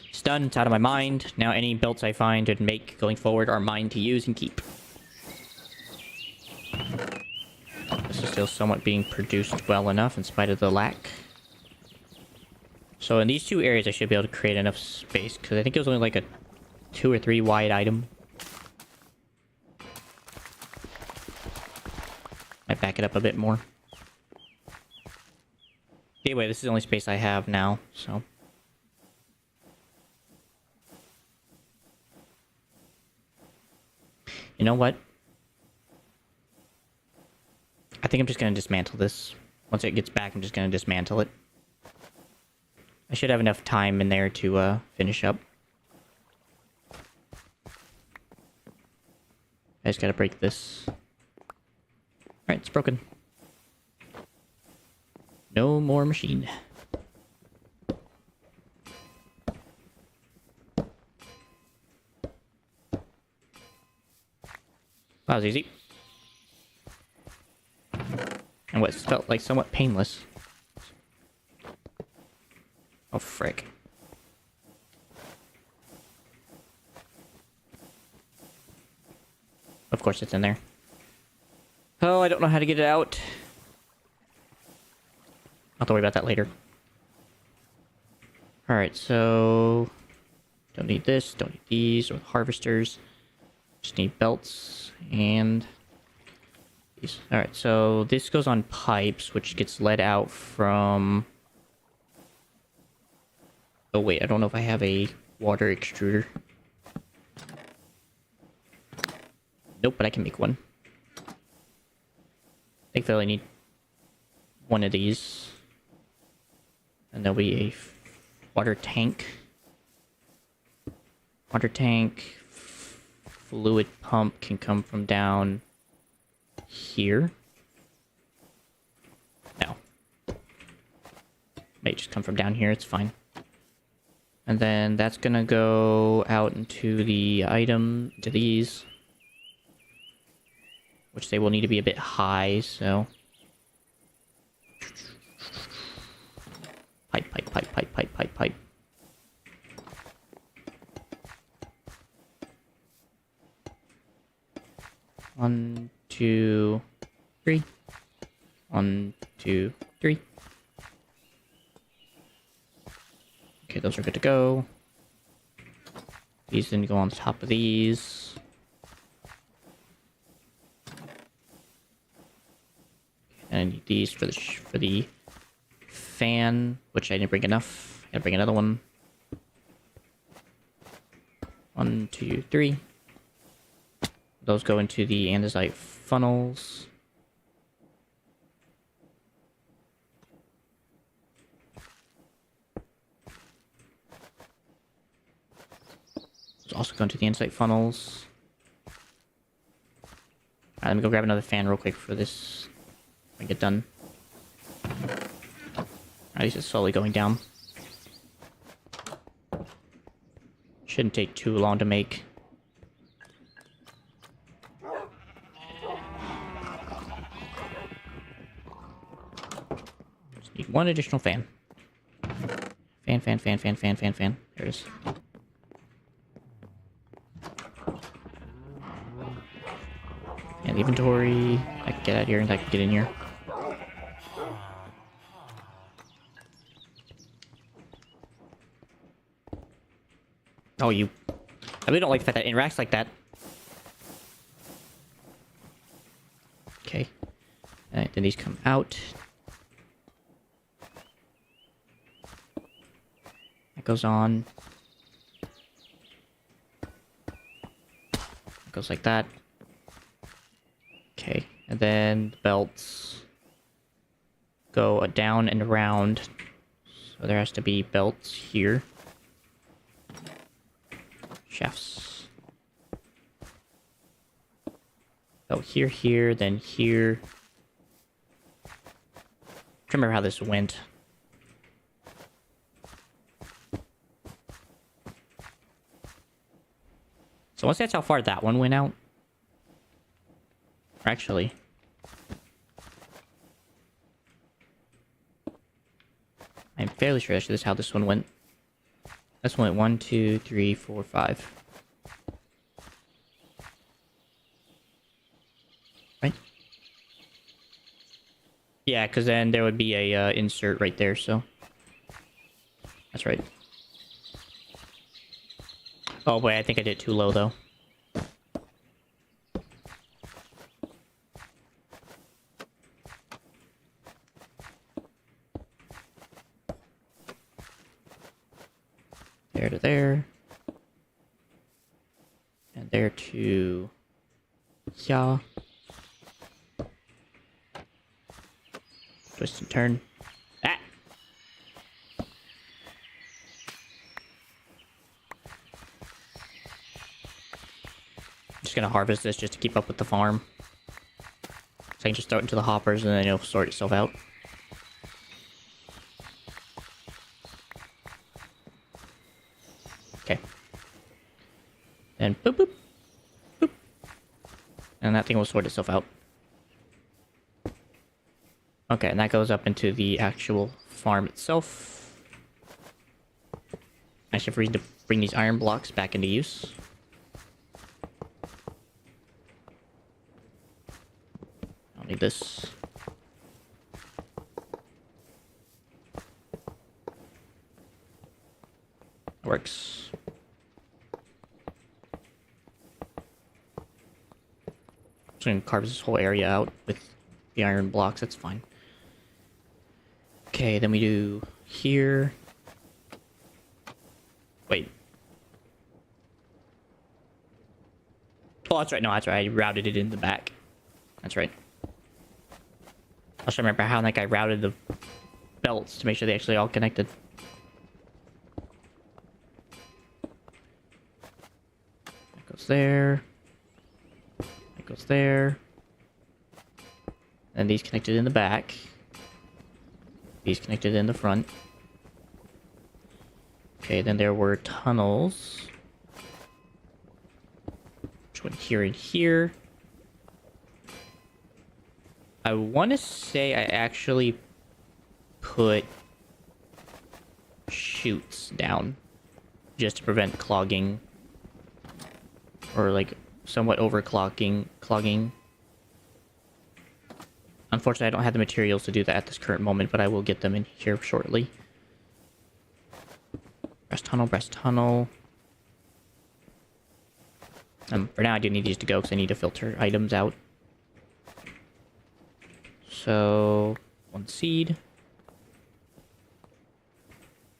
It's done. It's out of my mind. Now any belts I find and make going forward are mine to use and keep. This is still somewhat being produced well enough in spite of the lack. So in these 2 areas I should be able to create enough space, because I think it was only like a 2 or 3 wide item. Might back it up a bit more. Anyway, this is the only space I have now, so... You know what? I think I'm just gonna dismantle this. Once it gets back, I'm just gonna dismantle it. I should have enough time in there to finish up. I just gotta break this. Alright, it's broken. No more machine. That was easy. And what felt like somewhat painless. Oh, frick. Of course it's in there. Oh, I don't know how to get it out. I'll have to worry about that later. Alright, so... Don't need this, don't need these, or the harvesters. Just need belts, and... these. Alright, so this goes on pipes, which gets led out from... Oh wait, I don't know if I have a water extruder. Nope, but I can make one. I think I only need one of these. And there'll be a water tank. Water tank. Fluid pump can come from down here. No. May just come from down here, it's fine. And then that's gonna go out into the item, to these. Which they will need to be a bit high, so... Pipe, pipe, pipe, pipe, pipe, pipe, pipe. One, two, three. 1, 2, 3. Okay, those are good to go. These then go on top of these. And I need these for the fan, which I didn't bring enough. Gotta bring another one. 1, 2, 3. Those go into the andesite funnels. Those also go into the andesite funnels. Alright, let me go grab another fan real quick for this. When I get done. Alright, this is slowly going down. Shouldn't take too long to make. Just need one additional fan. Fan, fan, fan, fan, fan, fan, fan. There it is. And the inventory. I can get out here and I can get in here. Oh, you... I really don't like the fact that it interacts like that. Okay. Alright, then these come out. That goes on. It goes like that. Okay, and then the belts go down and around. So there has to be belts here. Shafts. Oh, here, here, then here. I don't remember how this went. So once that's how far that one went out. Or actually. I'm fairly sure this is how this one went. This one went 1, 2, 3, 4, 5. Right? Yeah, because then there would be a insert right there, so... That's right. Oh, wait, I think I did it too low, though. There to there. And there to... Yeah. Twist and turn. Ah! Just gonna harvest this just to keep up with the farm. So I can just throw it into the hoppers and then it'll sort itself out. Okay. And boop boop. Boop. And that thing will sort itself out. Okay, and that goes up into the actual farm itself. I should need to bring these iron blocks back into use. I'll need this. Works. So I'm gonna carve this whole area out with the iron blocks, that's fine. Okay, then we do here. Wait. Oh, that's right. No, that's right. I routed it in the back. That's right. I was trying to remember how like I routed the belts to make sure they actually all connected. That goes there. That goes there. And these connected in the back. These connected in the front. Okay, then there were tunnels. Which went here and here. I want to say I actually put chutes down just to prevent clogging. Or like somewhat overclogging. Clogging. Unfortunately, I don't have the materials to do that at this current moment, but I will get them in here shortly. Breast tunnel, breast tunnel. For now, I do need these to go because I need to filter items out. So, one seed.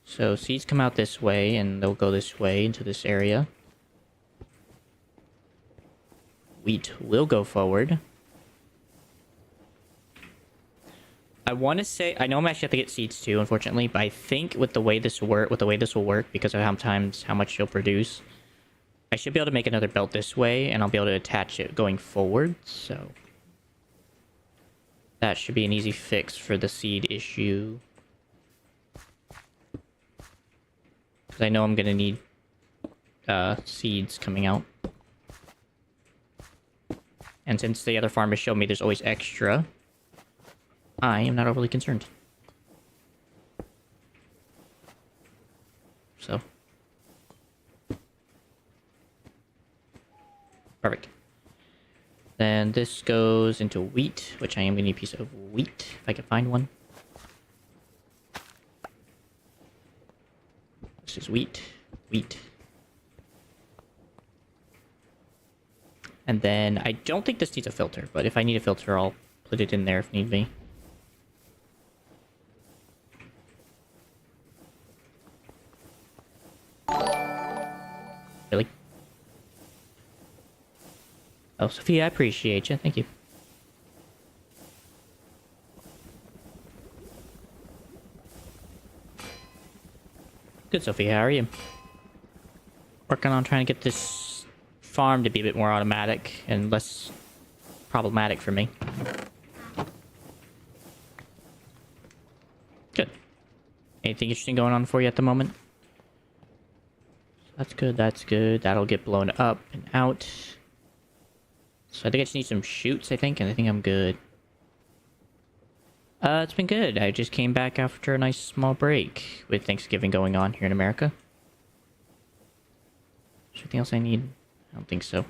So, seeds come out this way, and they'll go this way into this area. Wheat will go forward. I want to say I know I'm actually have to get seeds too, unfortunately, but I think with the way this will work, because of how much you'll produce, I should be able to make another belt this way, and I'll be able to attach it going forward. So that should be an easy fix for the seed issue, because I know I'm gonna need seeds coming out, and since the other farmers showed me there's always extra, I am not overly concerned. So. Perfect. Then this goes into wheat, which I am going to need a piece of wheat, if I can find one. This is wheat, wheat, And then I don't think this needs a filter, but if I need a filter, I'll put it in there if need be. Really? Oh, Sophia, I appreciate you. Thank you. Good, Sophia. How are you? Working on trying to get this farm to be a bit more automatic and less problematic for me. Good. Anything interesting going on for you at the moment? That's good, that's good. That'll get blown up and out. So I think I just need some shoots, I think, and I think I'm good. It's been good. I just came back after a nice small break with Thanksgiving going on here in America. Is there anything else I need? I don't think so.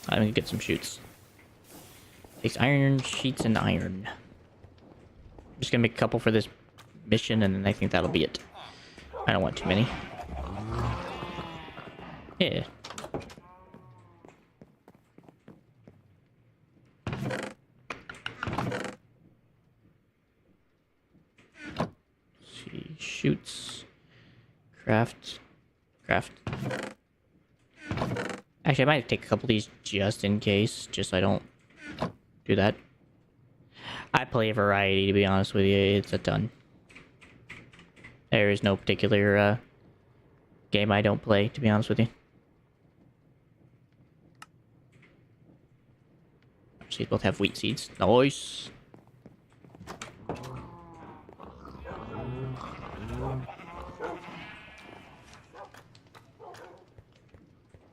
I'm gonna get some shoots. Takes iron sheets and iron. I'm just gonna make a couple for this mission, and then I think that'll be it. I don't want too many. Yeah. See, shoots. Craft. Actually, I might take a couple of these just in case, just so I don't do that. I play a variety, to be honest with you. It's a ton. There is no particular game I don't play, to be honest with you. Actually, both have wheat seeds. Nice.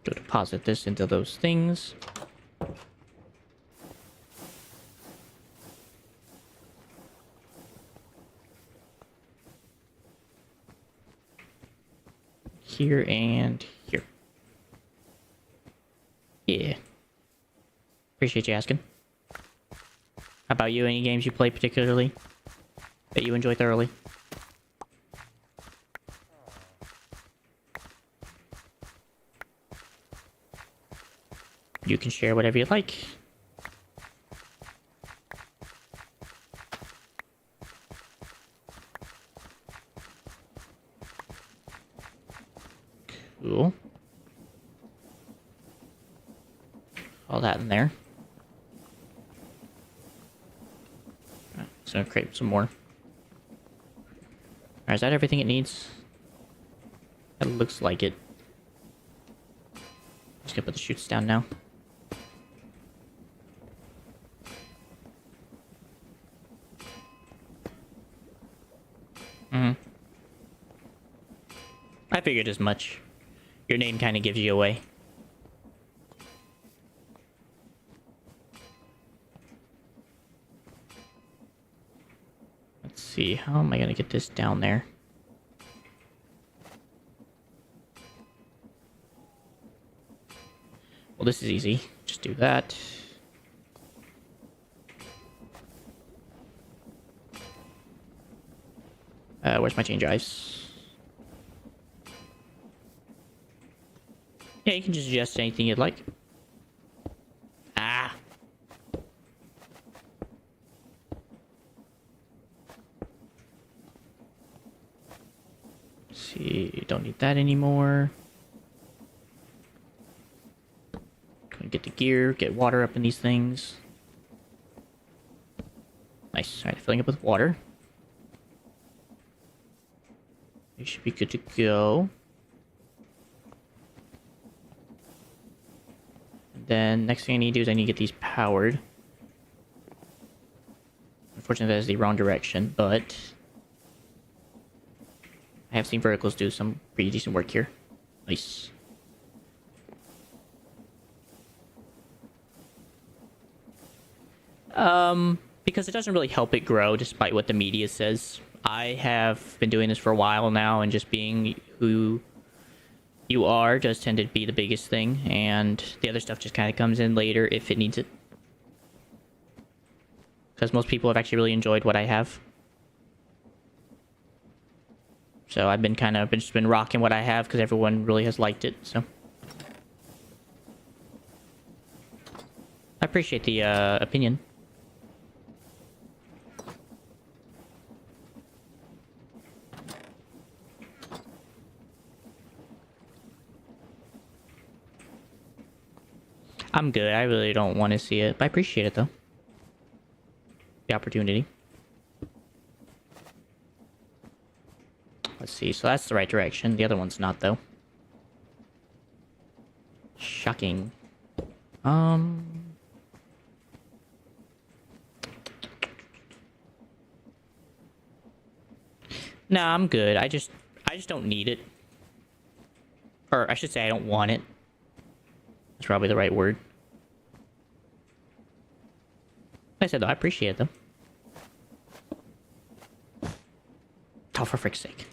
Go deposit this into those things. Here and here. Yeah. Appreciate you asking. How about you? Any games you play particularly that you enjoy thoroughly? You can share whatever you like. Cool. All that in there. Alright, just gonna create some more. Alright, is that everything it needs? That looks like it. Just gonna put the chutes down now. I figured as much. Your name kind of gives you away. Let's see, how am I gonna get this down there? Well, this is easy. Just do that. Where's my change ice? Yeah, you can just adjust anything you'd like. Ah! Let's see, don't need that anymore. Gonna get the gear, get water up in these things. Nice. Alright, filling up with water. You should be good to go. Then next thing I need to do is I need to get these powered. Unfortunately, that is the wrong direction, but I have seen verticals do some pretty decent work here. Nice. Because it doesn't really help it grow, despite what the media says. I have been doing this for a while now, and just being who you are does tend to be the biggest thing, and the other stuff just kind of comes in later if it needs it. Because most people have actually really enjoyed what I have. So I've been just been rocking what I have because everyone really has liked it. So I appreciate the opinion. I'm good. I really don't want to see it, but I appreciate it though. The opportunity. Let's see. So that's the right direction. The other one's not though. Shocking. No, I'm good. I just don't need it. Or I should say I don't want it. That's probably the right word. Like I said though, I appreciate them. Oh, for frick's sake.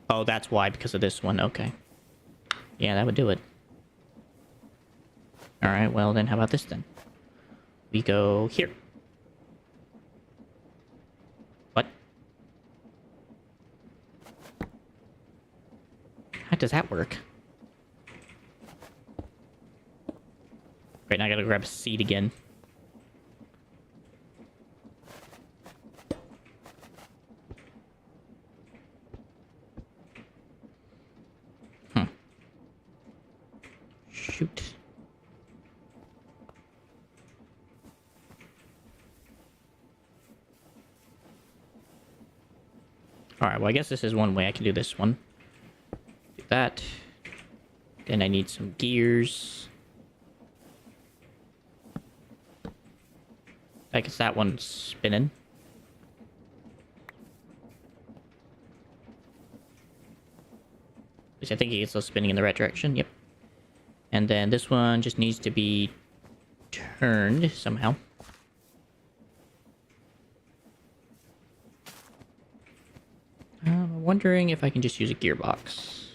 Oh, that's why, because of this one. Okay. Yeah, that would do it. Alright, well then, how about this then? We go here. What? How does that work? Right, now I gotta grab a seed again. Shoot. Alright, well I guess this is one way I can do this one. Do that. Then I need some gears. I guess that one's spinning. Which I think it's still spinning in the right direction, yep. And then this one just needs to be turned somehow. I'm wondering if I can just use a gearbox.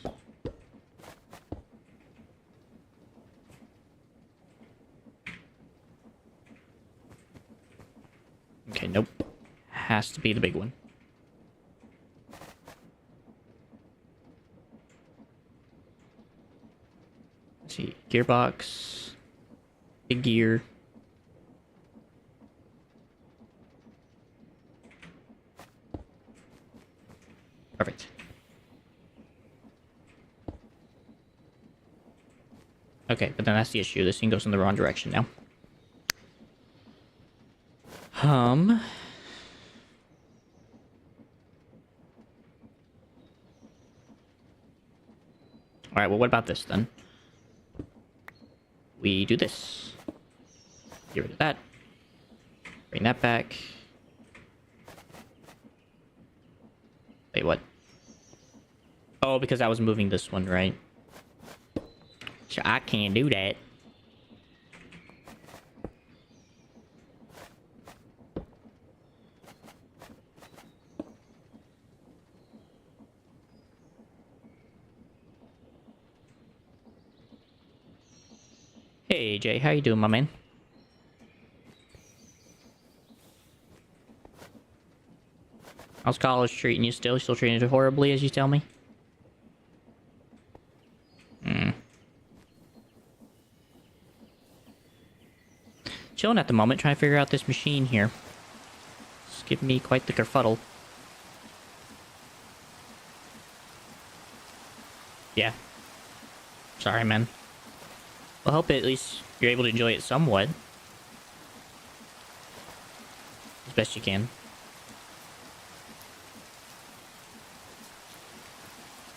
Okay, nope. Has to be the big one. Let's see. Gearbox. Big gear. Perfect. Okay, but then that's the issue. This thing goes in the wrong direction now. Alright, well, what about this then? We do this. Get rid of that. Bring that back. Wait, what? Oh, because I was moving this one, right? So I can't do that. Hey, Jay, how you doing, my man? How's college treating you still? Still treating it horribly, as you tell me? Chilling at the moment, trying to figure out this machine here. It's giving me quite the kerfuddle. Yeah. Sorry, man. Well, I hope at least you're able to enjoy it somewhat. As best you can.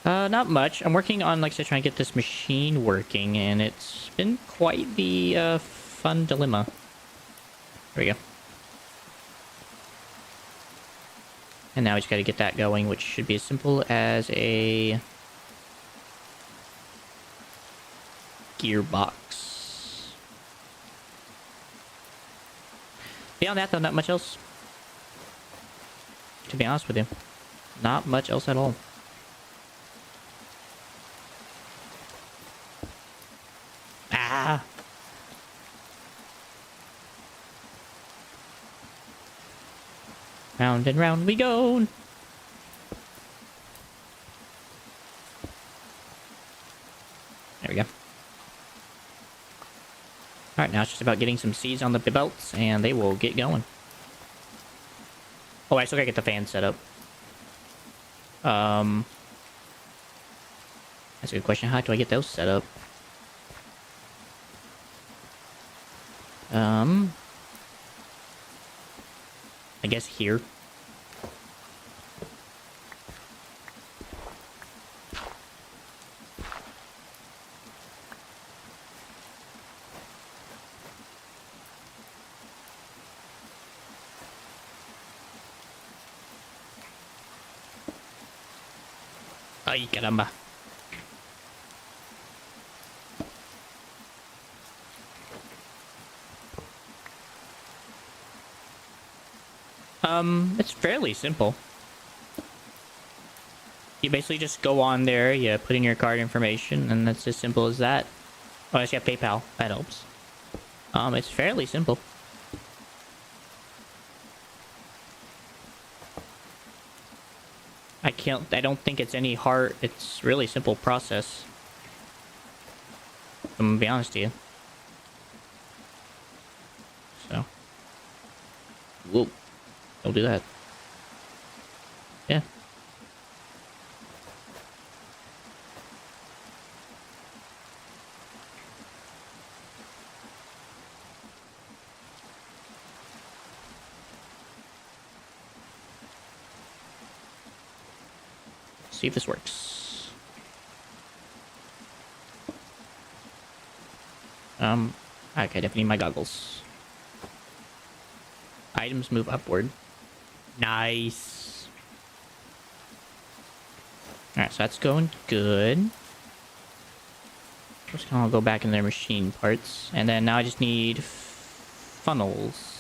Not much. I'm working on, like I said, trying to get this machine working, and it's been quite the, fun dilemma. There we go. And now we just gotta get that going, which should be as simple as a gearbox. Beyond that, though, not much else. To be honest with you. Not much else at all. Ah! Round and round we go. There we go. Alright, now it's just about getting some seeds on the belts, and they will get going. Oh, I still gotta get the fan set up. That's a good question. How do I get those set up? I guess here. Ay, caramba. It's fairly simple. You basically just go on there, you put in your card information, and that's as simple as that. Oh, I just got PayPal. That helps. It's fairly simple. I don't think it's any hard. It's really simple process. I'm gonna be honest with you. So. Whoa. Don't do that. Yeah. See if this works. Okay, definitely need my goggles. Items move upward. Nice. Alright, so that's going good. Just gonna go back in their machine parts. And then now I just need funnels.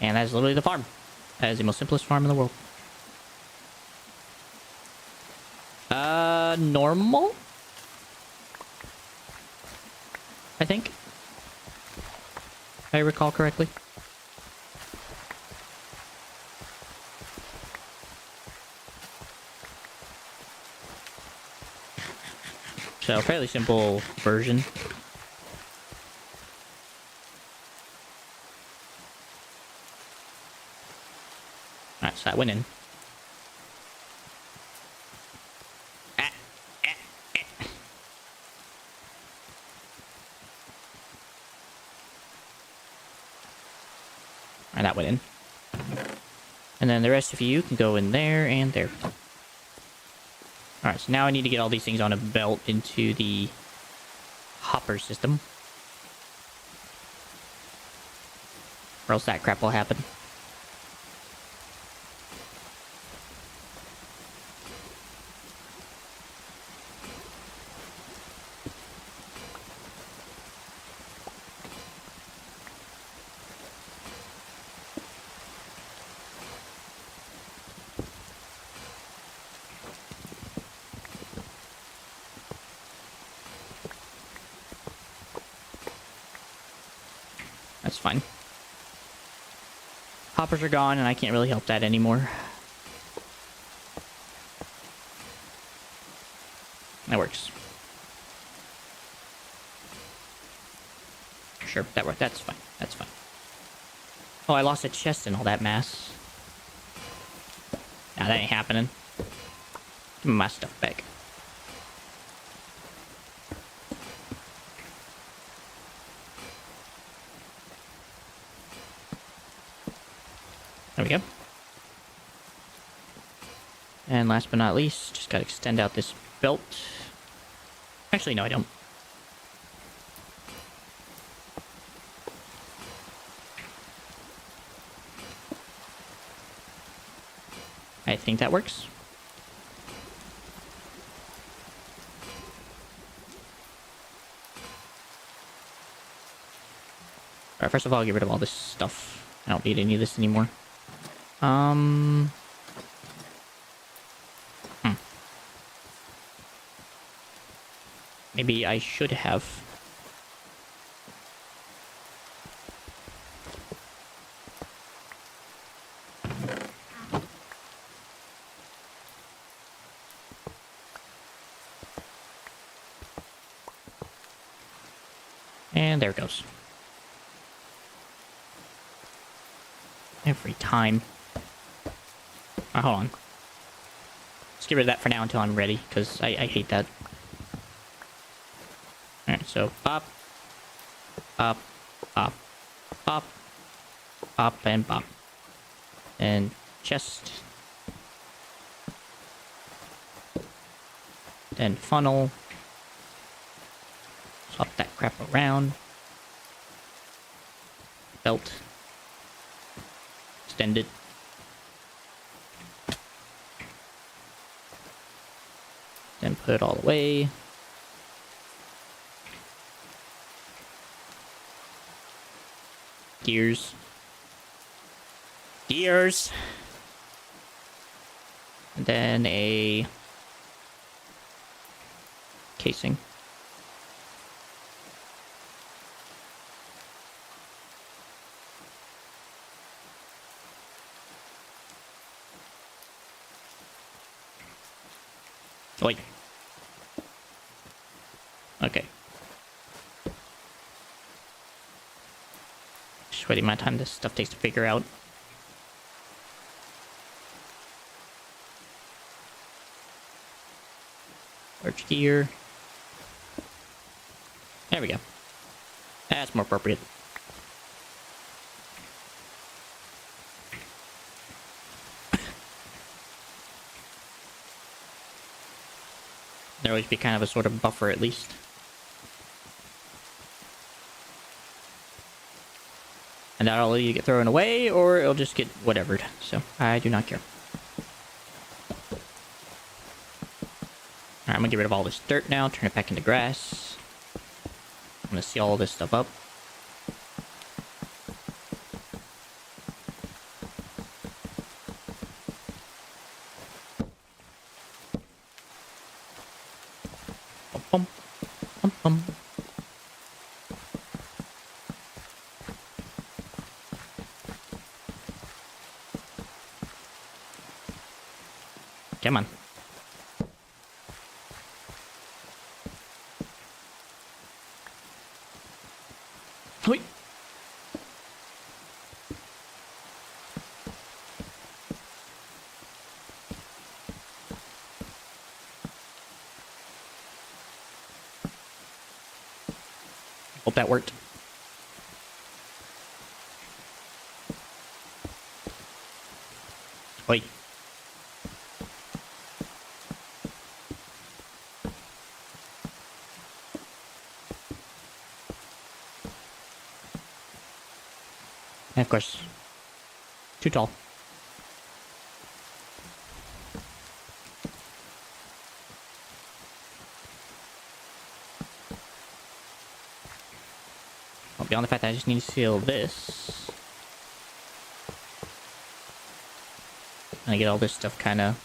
And that is literally the farm. That is the most simplest farm in the world. Normal? I think. If I recall correctly. So, fairly simple version. Alright, so that went in. Alright, that went in. And then the rest of you can go in there and there. Alright, so now I need to get all these things on a belt into the hopper system. Or else that crap will happen. That's fine. Hoppers are gone, and I can't really help that anymore. That works. Sure, that worked. That's fine. That's fine. Oh, I lost a chest and all that mass. Nah, that ain't happening. Give me my stuff back. There we go. And last but not least, just gotta extend out this belt. Actually, no, I don't. I think that works. Alright, first of all, I'll get rid of all this stuff. I don't need any of this anymore. Maybe I should have And there it goes. Every time. Hold on. Let's get rid of that for now until I'm ready, because I hate that. Alright, so pop, pop, pop, pop, pop, and pop. And chest. Then funnel. Swap that crap around. Belt. Extend it. Then put it all away. Gears. Gears! And then a casing. Wait. Okay. Just waiting my time this stuff takes to figure out. Large gear. There we go. That's more appropriate. There always be kind of a sort of buffer at least. And that'll either get thrown away or it'll just get whatevered. So I do not care. Alright, I'm gonna get rid of all this dirt now, turn it back into grass. I'm gonna seal all this stuff up. Bum, bum, bum, bum. Come on. Wait. Hope that worked. Wait. And of course, too tall. Well, beyond the fact that I just need to seal this. And I get all this stuff kind of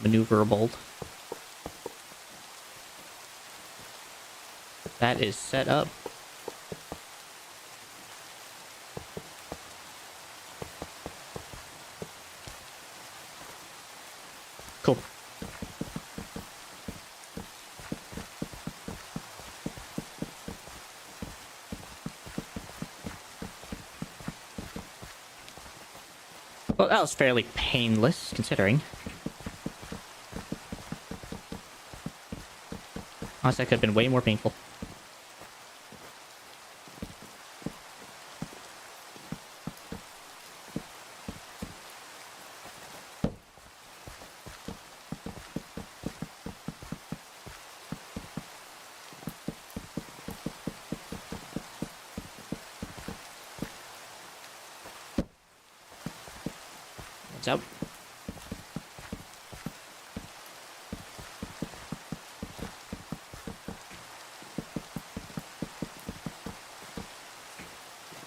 maneuverable. That is set up. Cool. Well, that was fairly painless, considering. Honestly, that could have been way more painful. What's up?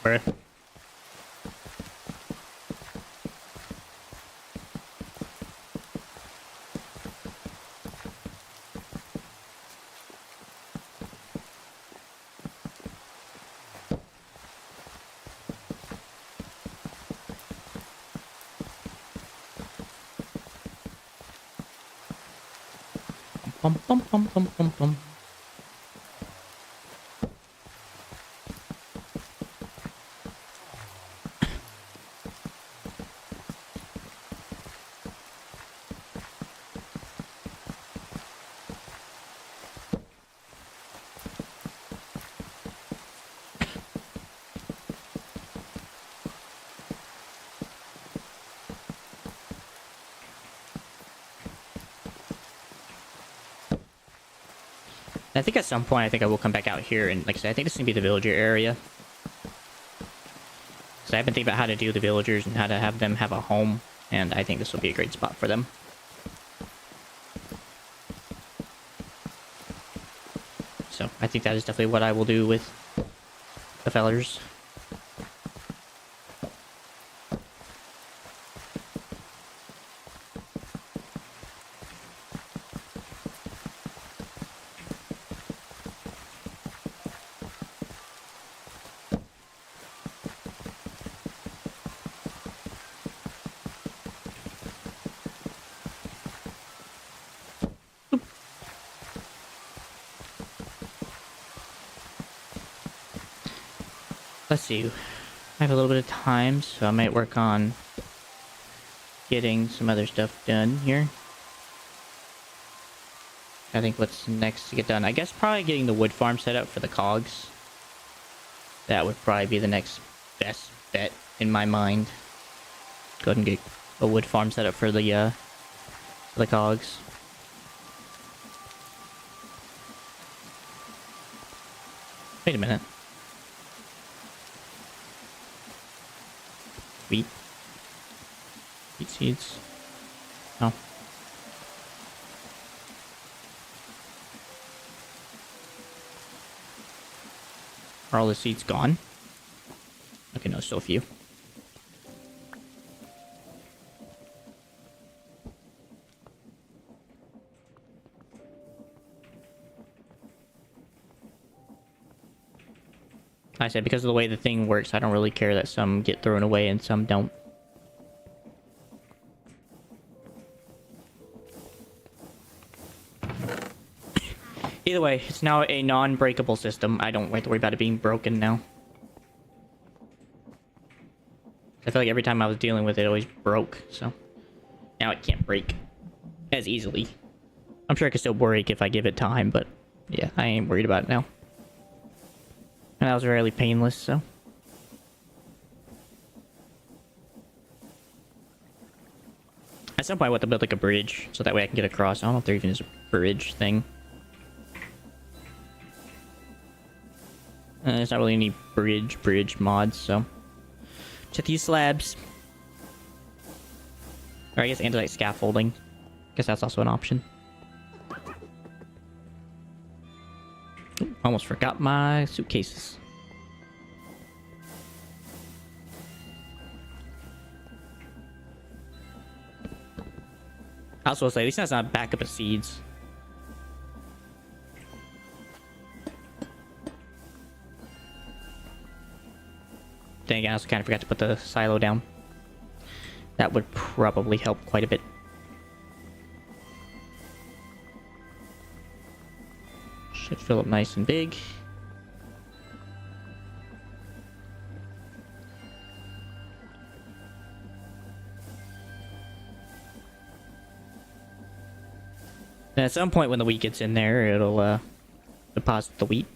Where? Bum bum bum bum bum bum. I think at some point, I think I will come back out here, and like I said, I think this is gonna be the villager area. So I've been thinking about how to do the villagers and how to have them have a home, and I think this will be a great spot for them. So I think that is definitely what I will do with the fellers. Let's see. I have a little bit of time, so I might work on getting some other stuff done here. I think what's next to get done, I guess probably getting the wood farm set up for the cogs. That would probably be the next best bet in my mind. Go ahead and get a wood farm set up for the cogs. Wait a minute. Wheat. Wheat seeds. Oh. Are all the seeds gone? Okay, no, still a few. I said because of the way the thing works, I don't really care that some get thrown away and some don't. Either way, it's now a non-breakable system. I don't have to worry about it being broken now. I feel like every time I was dealing with it, it always broke, so... Now it can't break as easily. I'm sure it can still break if I give it time, but... Yeah, I ain't worried about it now. And that was fairly painless, so... At some point I want to build like a bridge, so that way I can get across. I don't know if there even is a bridge thing. There's not really any bridge mods, so... Just use slabs. Or I guess andesite scaffolding. Guess that's also an option. Ooh, almost forgot my suitcases. I also will say, at least that's not a backup of seeds. Dang, I also kind of forgot to put the silo down. That would probably help quite a bit. Should fill up nice and big. And at some point when the wheat gets in there, it'll deposit the wheat.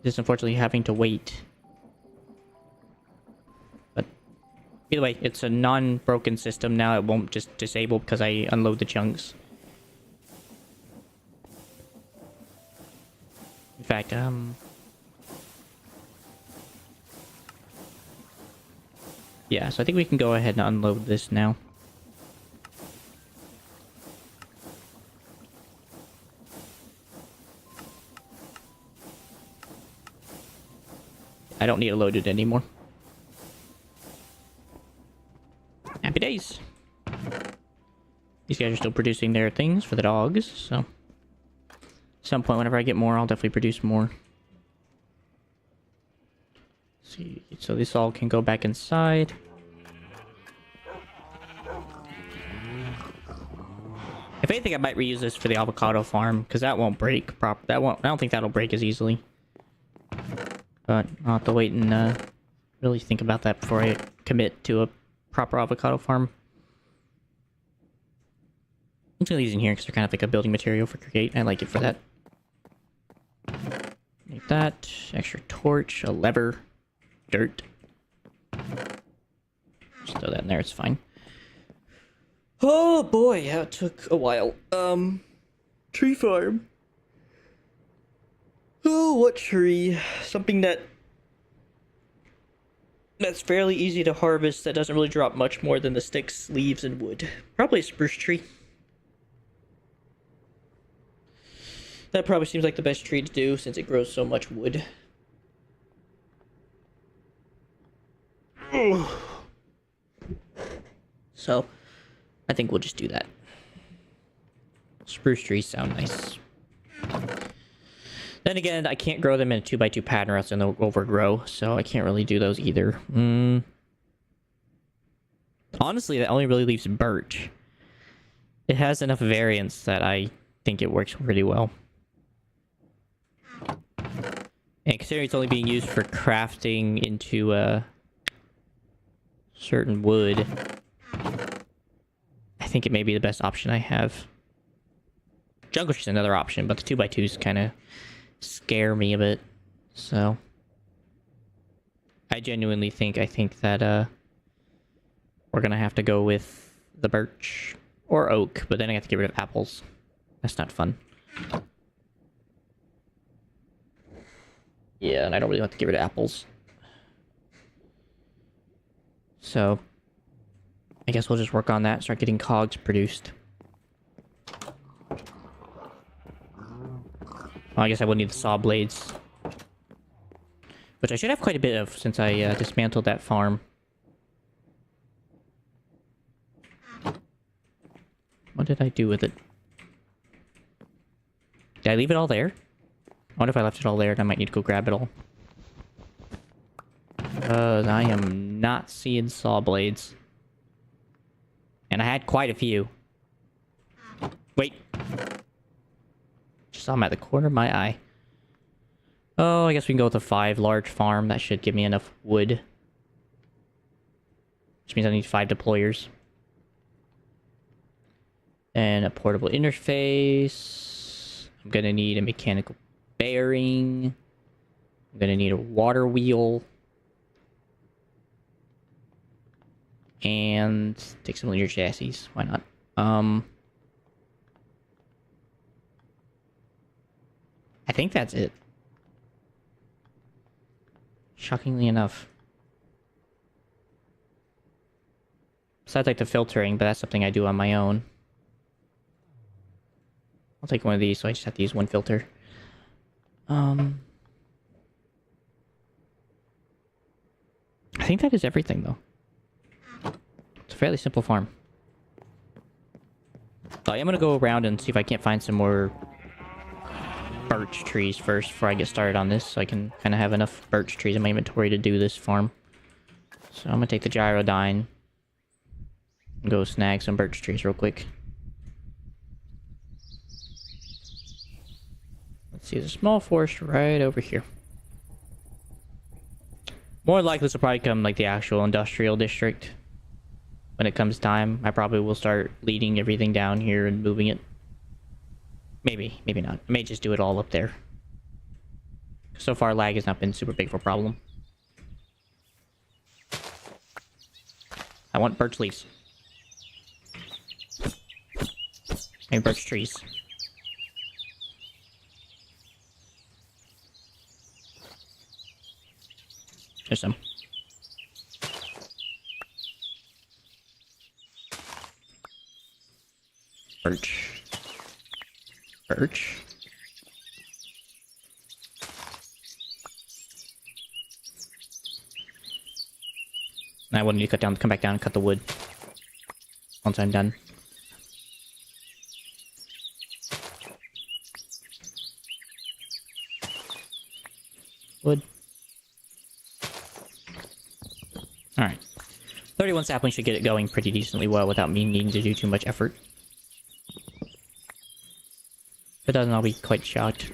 Just unfortunately having to wait. But either way, it's a non-broken system now. It won't just disable because I unload the chunks. In fact, yeah, so I think we can go ahead and unload this now. I don't need to load it anymore. Happy days. These guys are still producing their things for the dogs, so... At some point, whenever I get more, I'll definitely produce more. Let's see, so this all can go back inside. If anything, I might reuse this for the avocado farm, because that won't break I don't think that'll break as easily. But I'll have to wait and really think about that before I commit to a proper avocado farm. I'm just gonna leave these in here because they're kind of like a building material for create. I like it for that. Like that. Extra torch, a lever, dirt. Just throw that in there, it's fine. Oh boy, that took a while. Tree farm. Oh, what tree? Something that's fairly easy to harvest that doesn't really drop much more than the sticks, leaves, and wood. Probably a spruce tree. That probably seems like the best tree to do since it grows so much wood. So, I think we'll just do that. Spruce trees sound nice. Then again, I can't grow them in a 2x2 pattern or else they'll overgrow, so I can't really do those either. Honestly, that only really leaves birch. It has enough variance that I think it works pretty well. And considering it's only being used for crafting into certain wood, I think it may be the best option I have. Jungle is another option, but the 2x2s kind of scare me a bit. So I genuinely think that we're gonna have to go with the birch or oak, but then I have to get rid of apples. That's not fun. Yeah, and I don't really want to get rid of apples. So I guess we'll just work on that, start getting cogs produced. Well, I guess I will need the saw blades. Which I should have quite a bit of since I dismantled that farm. What did I do with it? Did I leave it all there? I wonder if I left it all there and I might need to go grab it all. I am not seeing saw blades. And I had quite a few. Wait. Just saw them at the corner of my eye. Oh, I guess we can go with a 5 large farm. That should give me enough wood. Which means I need 5 deployers. And a portable interface. I'm gonna need a mechanical bearing. I'm gonna need a water wheel. And take some linear chassis. Why not? I think that's it. Shockingly enough. Besides like the filtering, but that's something I do on my own. I'll take one of these, so I just have to use one filter. I think that is everything, though. It's a fairly simple farm. So I am gonna go around and see if I can't find some more birch trees first before I get started on this, so I can kind of have enough birch trees in my inventory to do this farm. So I'm gonna take the gyrodyne and go snag some birch trees real quick. Let's see, there's a small forest right over here. More likely this will probably come like the actual industrial district. When it comes time, I probably will start leading everything down here and moving it. Maybe, maybe not. I may just do it all up there. So far, lag has not been super big of a problem. I want birch leaves. And birch trees. There's some. Birch. Birch. I will need to come back down and cut the wood. Once I'm done. Wood. Alright. 31 saplings should get it going pretty decently well without me needing to do too much effort. If it doesn't, I'll be quite shocked.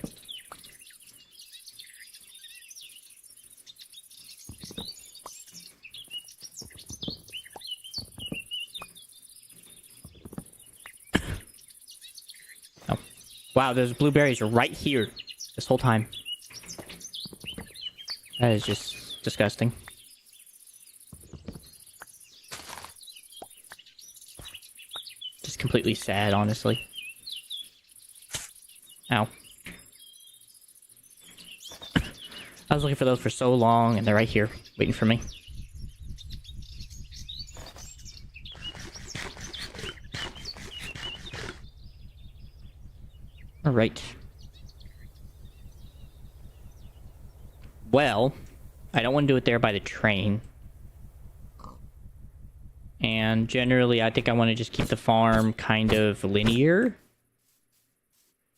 Oh. Wow, those blueberries are right here this whole time. That is just disgusting. completely sad, honestly. Ow. I was looking for those for so long, and they're right here, waiting for me. Alright. Well, I don't want to do it there by the train. And generally, I think I want to just keep the farm kind of linear.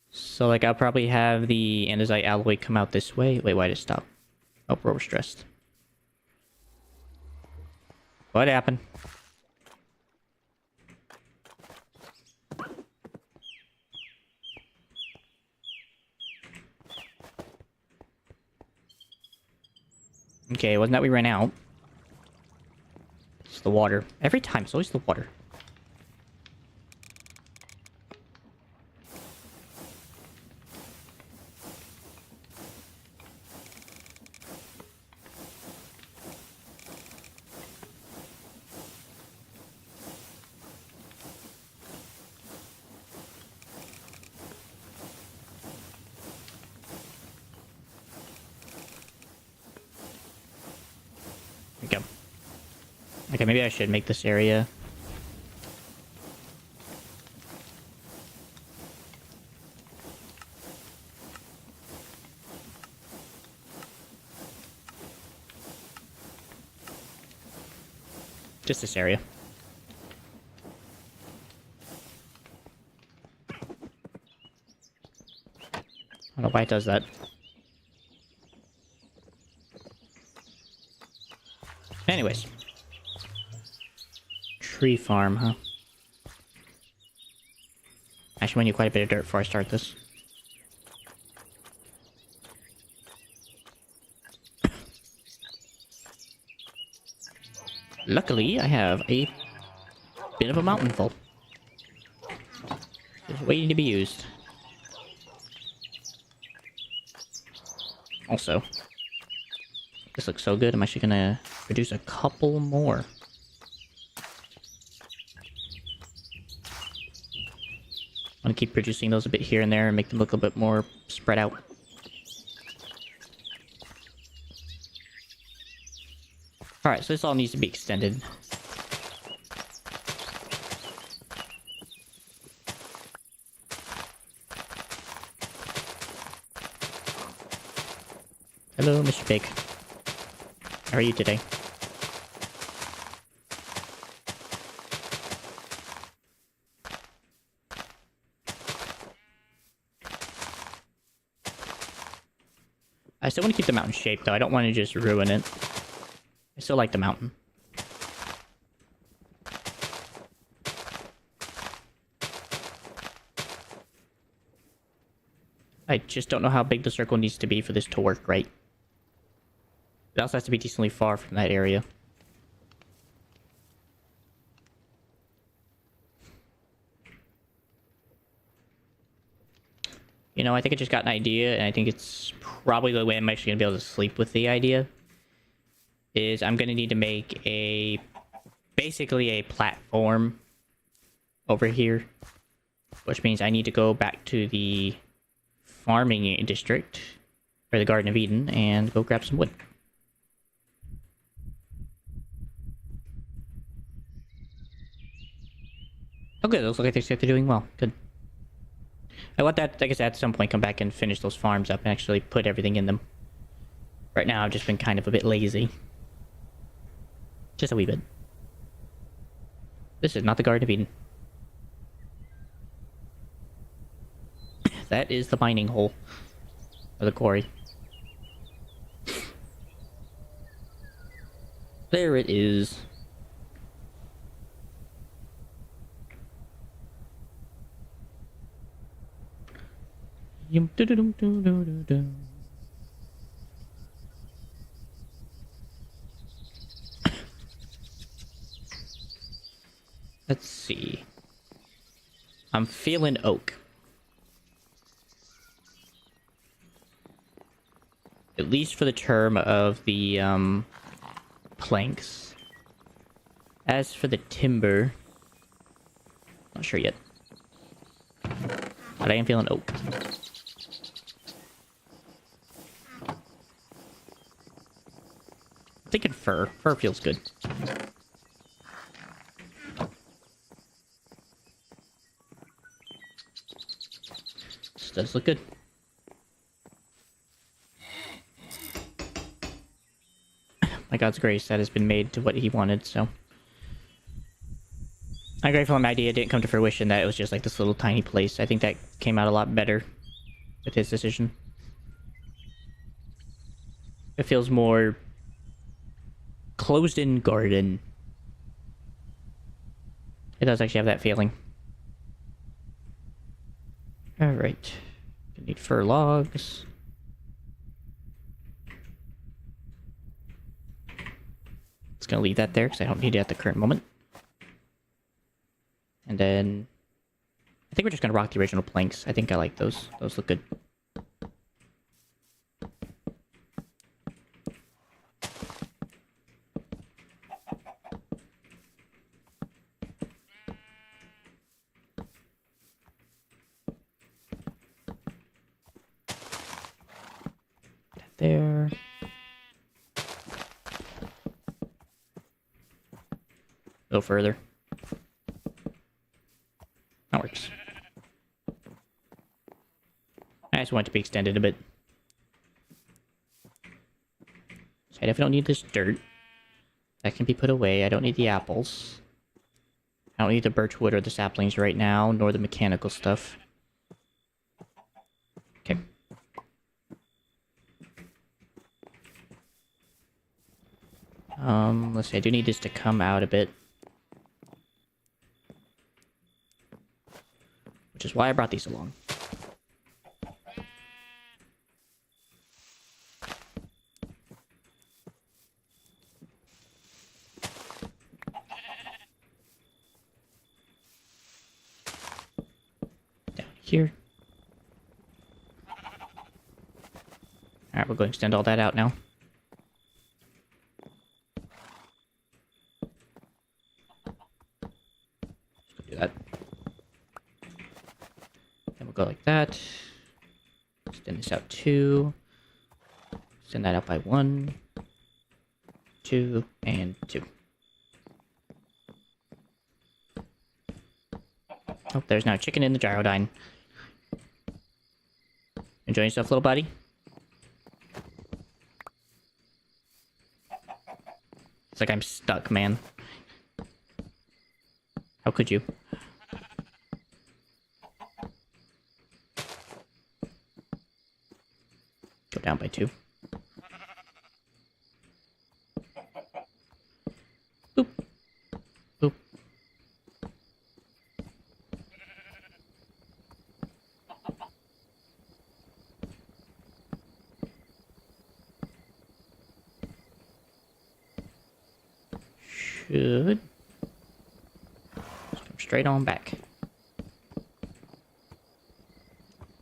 So, like, I'll probably have the andesite alloy come out this way. Wait, why did it stop? Oh, we're overstressed. What happened? Okay, wasn't that we ran out? It's the water. Every time, it's always the water. There we go. Okay, maybe I should make this area. Just this area. I don't know why it does that. Anyways. Tree farm, huh? Actually, I need quite a bit of dirt before I start this. Luckily, I have a bit of a mountain full. Just waiting to be used. Also, this looks so good, I'm actually gonna produce a couple more. I'm gonna keep producing those a bit here and there and make them look a bit more spread out. Alright, so this all needs to be extended. Hello, Mr. Pig. How are you today? I still want to keep the mountain shape, though. I don't want to just ruin it. I still like the mountain. I just don't know how big the circle needs to be for this to work right. It also has to be decently far from that area. You know, I think I just got an idea, and I think it's probably the way I'm actually going to be able to sleep with the idea. Is I'm going to need to make basically a platform over here. Which means I need to go back to the farming district, or the Garden of Eden, and go grab some wood. Okay, those look like they're doing well. Good. I want that, like I said, at some point come back and finish those farms up and actually put everything in them. Right now, I've just been kind of a bit lazy. Just a wee bit. This is not the Garden of Eden. That is the mining hole. Or the quarry. There it is. Let's see. I'm feeling oak. At least for the term of the planks. As for the timber, Not sure yet. But I am feeling oak. I'm thinking fur. Fur feels good. This does look good. By God's grace, that has been made to what he wanted, so... I'm grateful my idea didn't come to fruition, that it was just like this little tiny place. I think that came out a lot better with his decision. It feels more closed-in garden. It does actually have that feeling. Alright. I need fur logs. Just gonna leave that there because I don't need it at the current moment. And then I think we're just gonna rock the original planks. I think I like those. Those look good. That there. A little further. That works. I just want it to be extended a bit. So I definitely don't need this dirt. That can be put away. I don't need the apples. I don't need the birch wood or the saplings right now, nor the mechanical stuff. Okay. Let's see, I do need this to come out a bit. Which is why I brought these along. Down here. Alright, we're going to extend all that out now. Do that. Then we'll go like that. Extend this out 2. Extend that out by 1, 2, and 2. Oh, there's now a chicken in the gyrodyne. Enjoying yourself, little buddy? It's like I'm stuck, man. How could you? Go down by 2. Boop. Boop. Should just come straight on back.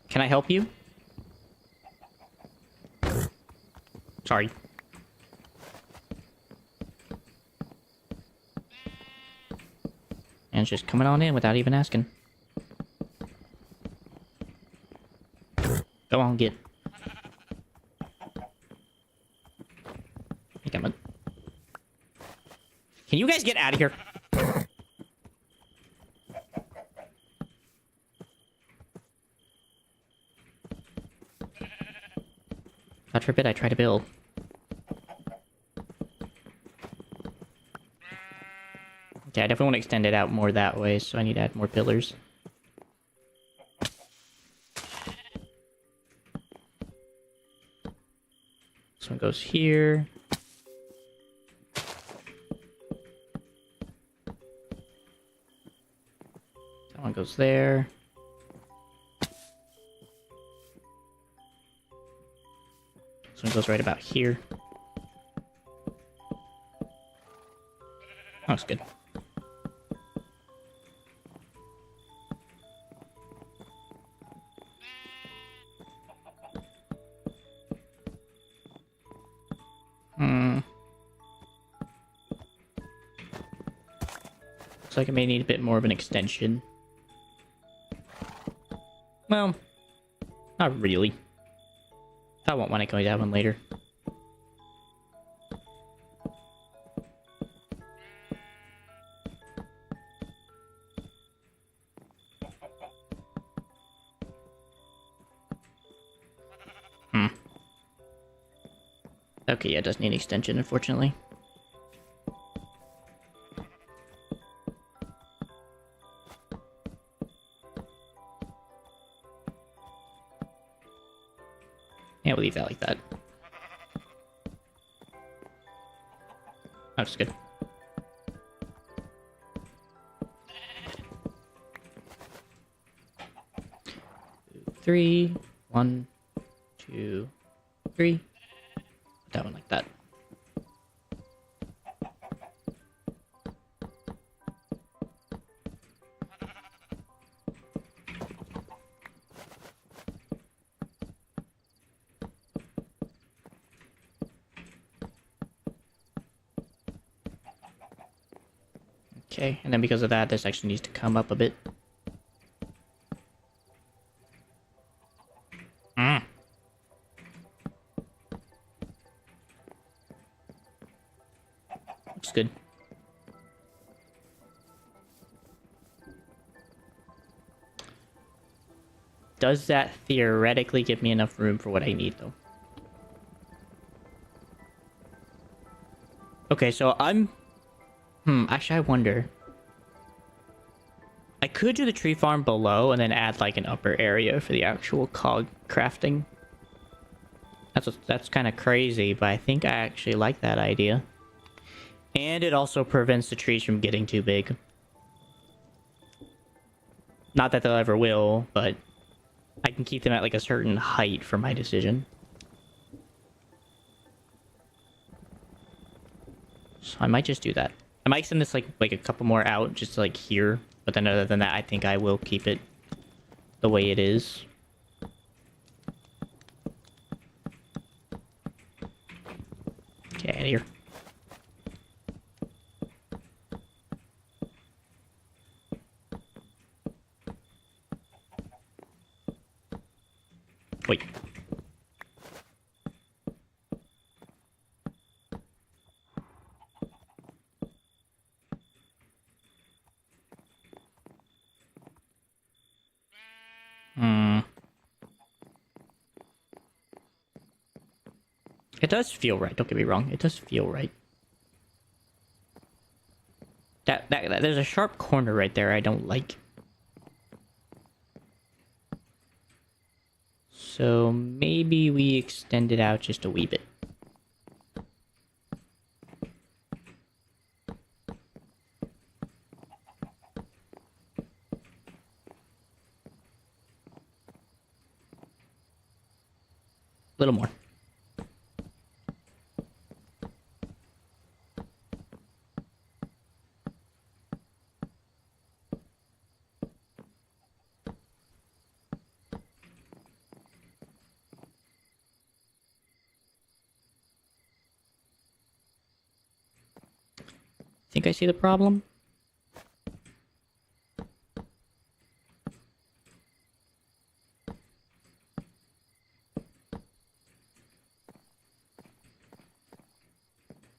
Can I help you? Sorry. And it's just coming on in without even asking. Go on, get. Come on. Can you guys get out of here? God forbid I try to build. Okay, I definitely want to extend it out more that way, so I need to add more pillars. This one goes here. That one goes there. This one goes right about here. That looks good. Looks like it may need a bit more of an extension. Well, not really. I won't want to go that one later. Okay, yeah, it does need an extension, unfortunately. Yeah, we'll leave that like that. That's good. 3, 1, 2, 3. Put that one like that. Okay, and then because of that, this actually needs to come up a bit. Looks good. Does that theoretically give me enough room for what I need, though? Okay, so I'm... actually, I wonder. I could do the tree farm below and then add, like, an upper area for the actual cog crafting. That's kind of crazy, but I think I actually like that idea. And it also prevents the trees from getting too big. Not that they'll ever will, but I can keep them at, like, a certain height for my decision. So I might just do that. I might send this, like a couple more out, just to, like, here. But then other than that, I think I will keep it the way it is. Get out of here. Wait. It does feel right, don't get me wrong. It does feel right. That there's a sharp corner right there I don't like. So maybe we extend it out just a wee bit. A little more. Think I see the problem?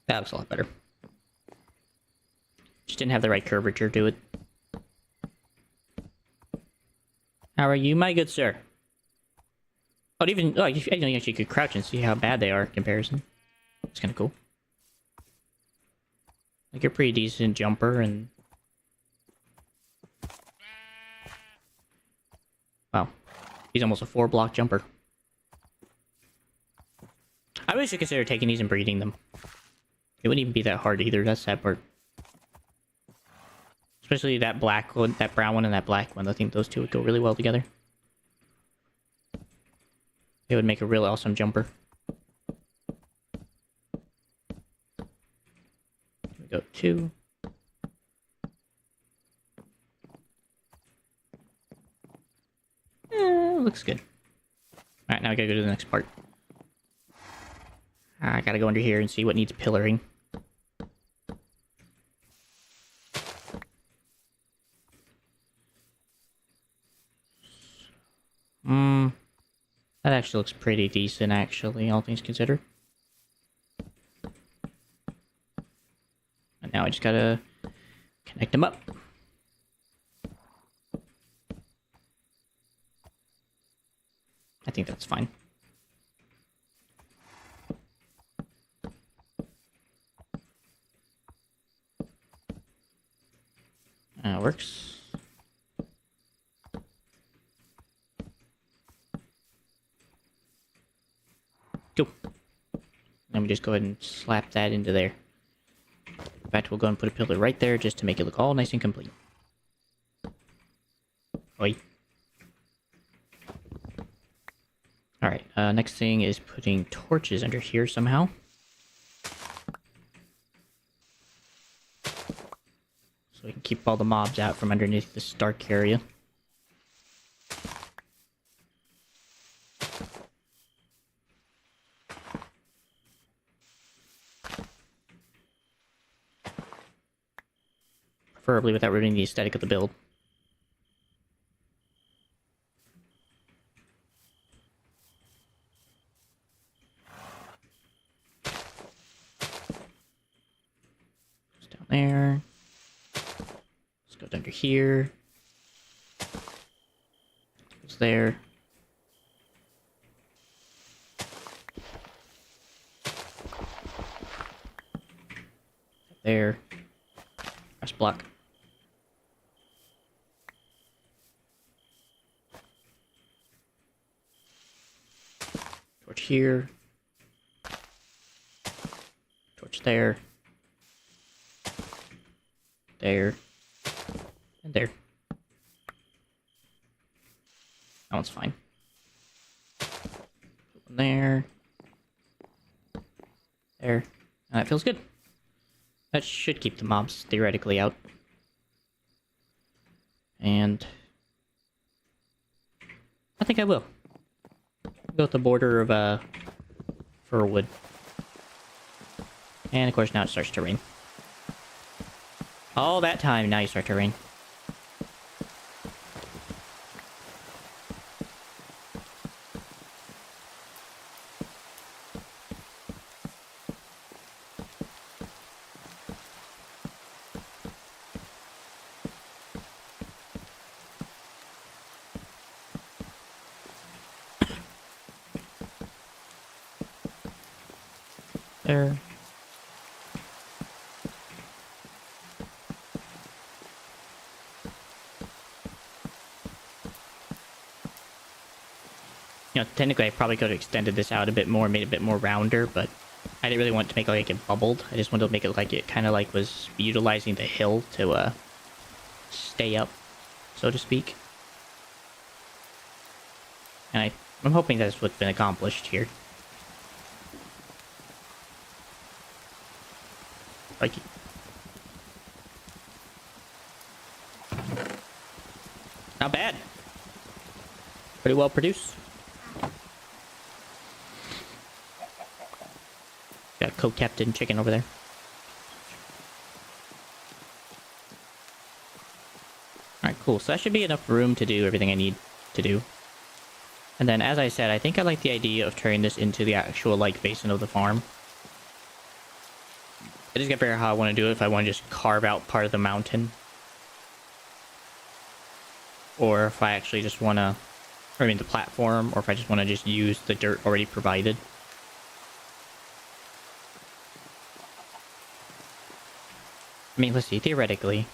That looks a lot better. Just didn't have the right curvature to it. How are you, my good sir? Oh, even... Oh, I didn't know you actually could crouch and see how bad they are in comparison. It's kind of cool. Like, you're a pretty decent jumper, and... Wow. He's almost a 4-block jumper. I really should consider taking these and breeding them. It wouldn't even be that hard either, that's that part. Especially that black one, that brown one, and that black one. I think those two would go really well together. It would make a real awesome jumper. Here we go, 2. Looks good. Alright, now I gotta go to the next part. I gotta go under here and see what needs pillaring. actually looks pretty decent, actually, all things considered. And now I just gotta connect them up. I think that's fine. Works. Go. Then we just go ahead and slap that into there. In fact, we'll go and put a pillar right there just to make it look all nice and complete. Oi. Alright, next thing is putting torches under here somehow. So we can keep all the mobs out from underneath this dark area. Preferably without ruining the aesthetic of the build. Goes down there. Let's go under here. Goes there. There. Press block. Torch here. Torch there. There. And there. That one's fine. One there. There. And that feels good. That should keep the mobs theoretically out. And I think I will. Go with the border of fir wood. And of course now it starts to rain. All that time, now you start to rain. There. You know, technically I probably could have extended this out a bit more, made it a bit more rounder, but I didn't really want to make it like it bubbled. I just wanted to make it like it kind of like was utilizing the hill to stay up, so to speak. And I'm hoping that's what's been accomplished here. Like, not bad. Pretty well produced. Got a co-captain chicken over there. Alright, cool. So that should be enough room to do everything I need to do. And then, as I said, I think I like the idea of turning this into the actual, like, basin of the farm. I just gotta figure out how I want to do it, if I want to just carve out part of the mountain. Or if I actually just want to... I mean, the platform, or if I just want to just use the dirt already provided. I mean, let's see, theoretically,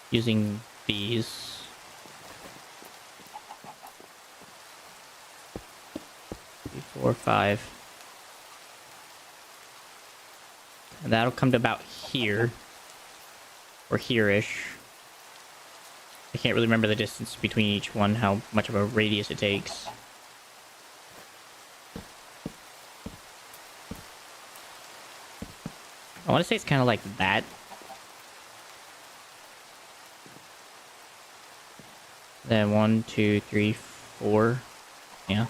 using these... 3, 4, 5... And that'll come to about here. Or here-ish. I can't really remember the distance between each one, how much of a radius it takes. I want to say it's kind of like that. Then 1, 2, 3, 4. Yeah.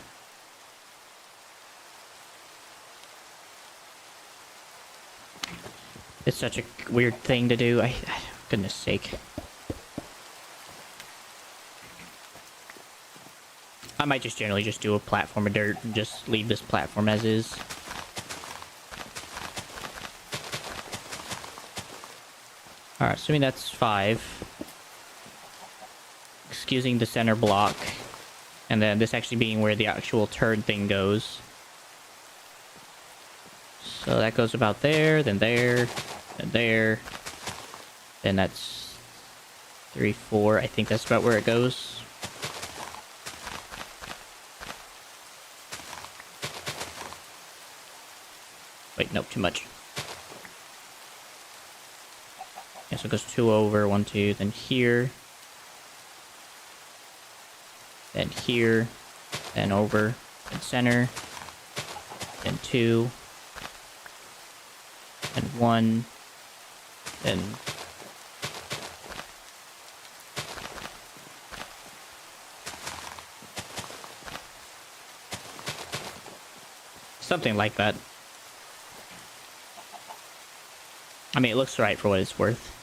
It's such a weird thing to do. Goodness sake. might just generally just do a platform of dirt and just leave this platform as is. Alright, assuming that's 5. Excusing the center block. And then this actually being where the actual turn thing goes. So that goes about there, then there, then there. Then that's 3, 4. I think that's about where it goes. Wait, nope, too much. Yeah, so it goes 2 over, 1, 2, then here. Then here. Then over. Then center. Then 2. Then 1. Then... something like that. I mean, it looks right for what it's worth.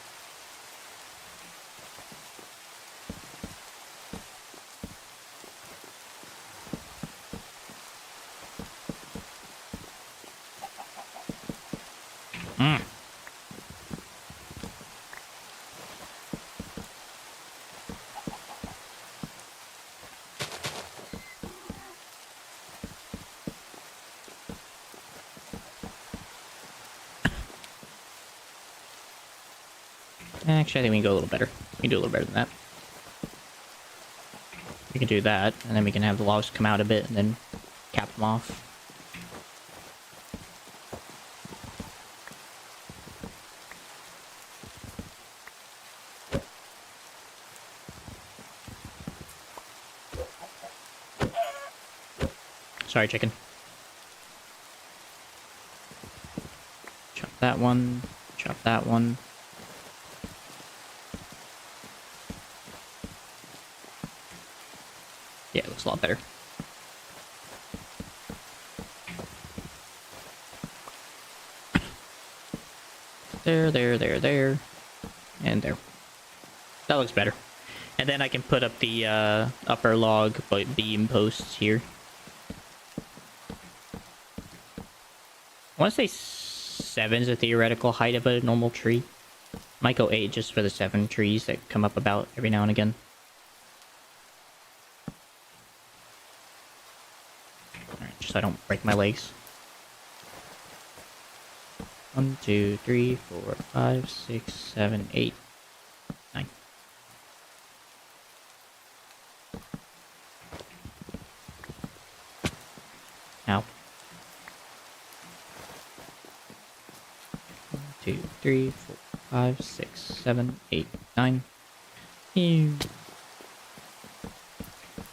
Actually, I think we can go a little better. We can do a little better than that. We can do that, and then we can have the logs come out a bit, and then cap them off. Sorry, chicken. Chop that one. Chop that one. Yeah, it looks a lot better. There, there. And there. That looks better. And then I can put up the upper log beam posts here. I want to say 7 is a theoretical height of a normal tree. Might go 8 just for the 7 trees that come up about every now and again. Alright, just so I don't break my legs. 1, 2, 3, 4, 5, 6, 7, 8, 9. Ow. 1, 2, 3, 4, 5, 6, 7, 8, 9. 3,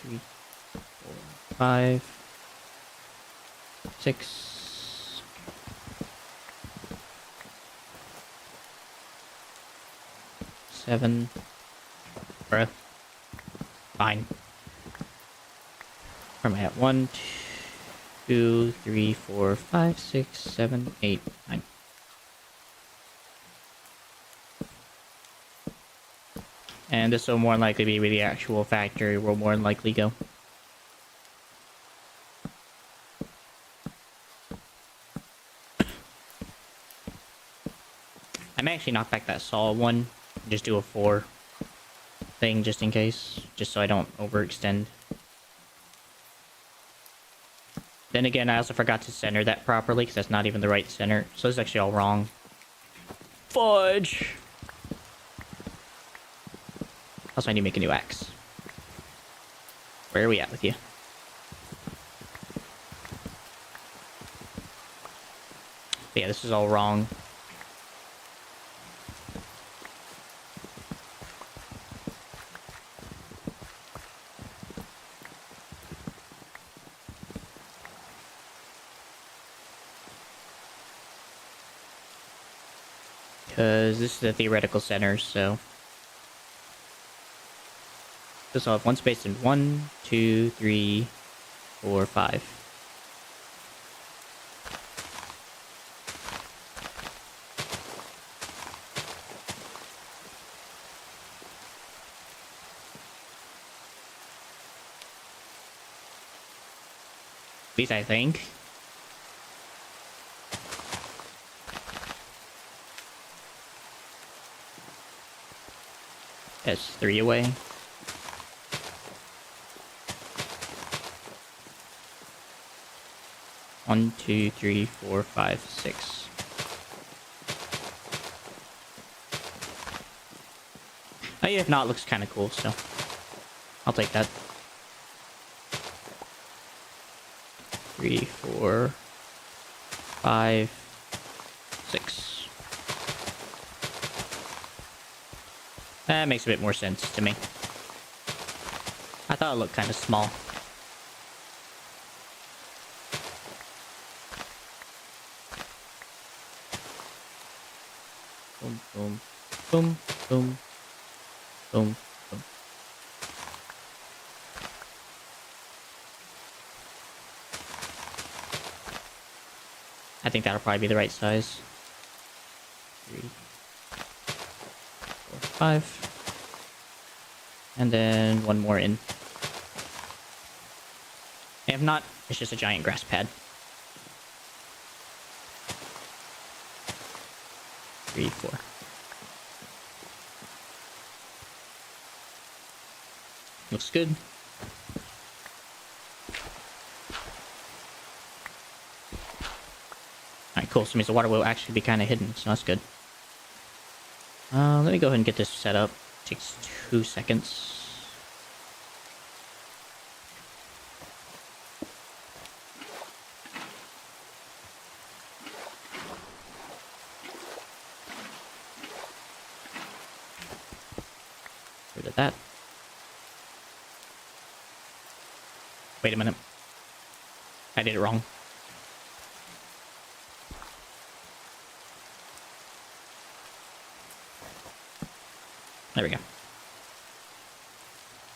4, 5, 6. 7. Bruh. Fine. Where am I at? 1, 2, 3, 4, 5, 6, 7, 8, 9. And this will more than likely be where the actual factory will more than likely go. I may actually knock back that saw one. Just do a 4 thing just in case. Just so I don't overextend. Then again, I also forgot to center that properly because that's not even the right center. So it's actually all wrong. Fudge! Also, I need to make a new axe. Where are we at with you? But yeah, this is all wrong. Because this is the theoretical center, so... This will have one space in 1, 2, 3, 4, 5. At least I think. That's 3 away. One, two, three, four, five, six. Oh yeah, if not, it looks kind of cool, so I'll take that. 3, 4, 5, 6. That makes a bit more sense to me. I thought it looked kind of small. Boom, boom, boom, boom, boom, boom. I think that'll probably be the right size. 3, 4, 5. And then one more in. If not, it's just a giant grass pad. 3, 4. Looks good. Alright, cool. So it means the water will actually be kind of hidden, so that's good. Let me go ahead and get this set up. Takes 2 seconds. Rid of that. Wait a minute. I did it wrong. There we go.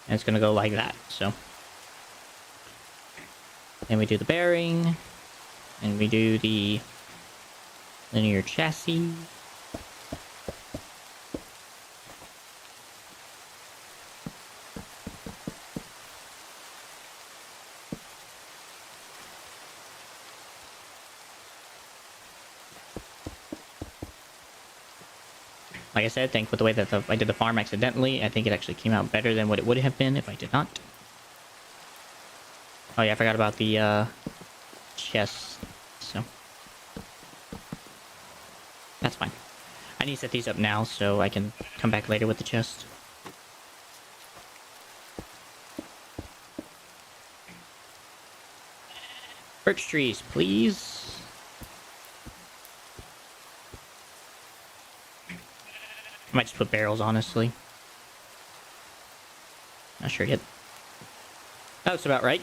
And it's gonna go like that, so. Then we do the bearing. And we do the linear chassis. Like I said, I think with the way that I did the farm accidentally, I think it actually came out better than what it would have been if I did not. Oh yeah, I forgot about the chest, so that's fine. I need to set these up now so I can come back later with the chest. Birch trees, please. I might just put barrels, honestly. Not sure yet. That looks about right.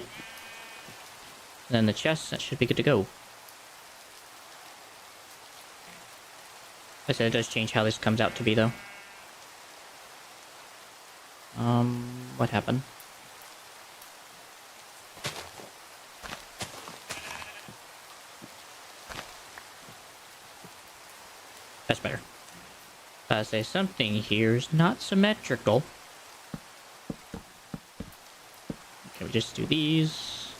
Then the chest, that should be good to go. I said it does change how this comes out to be, though. What happened? That's better. I say something here is not symmetrical. Okay, we just do these.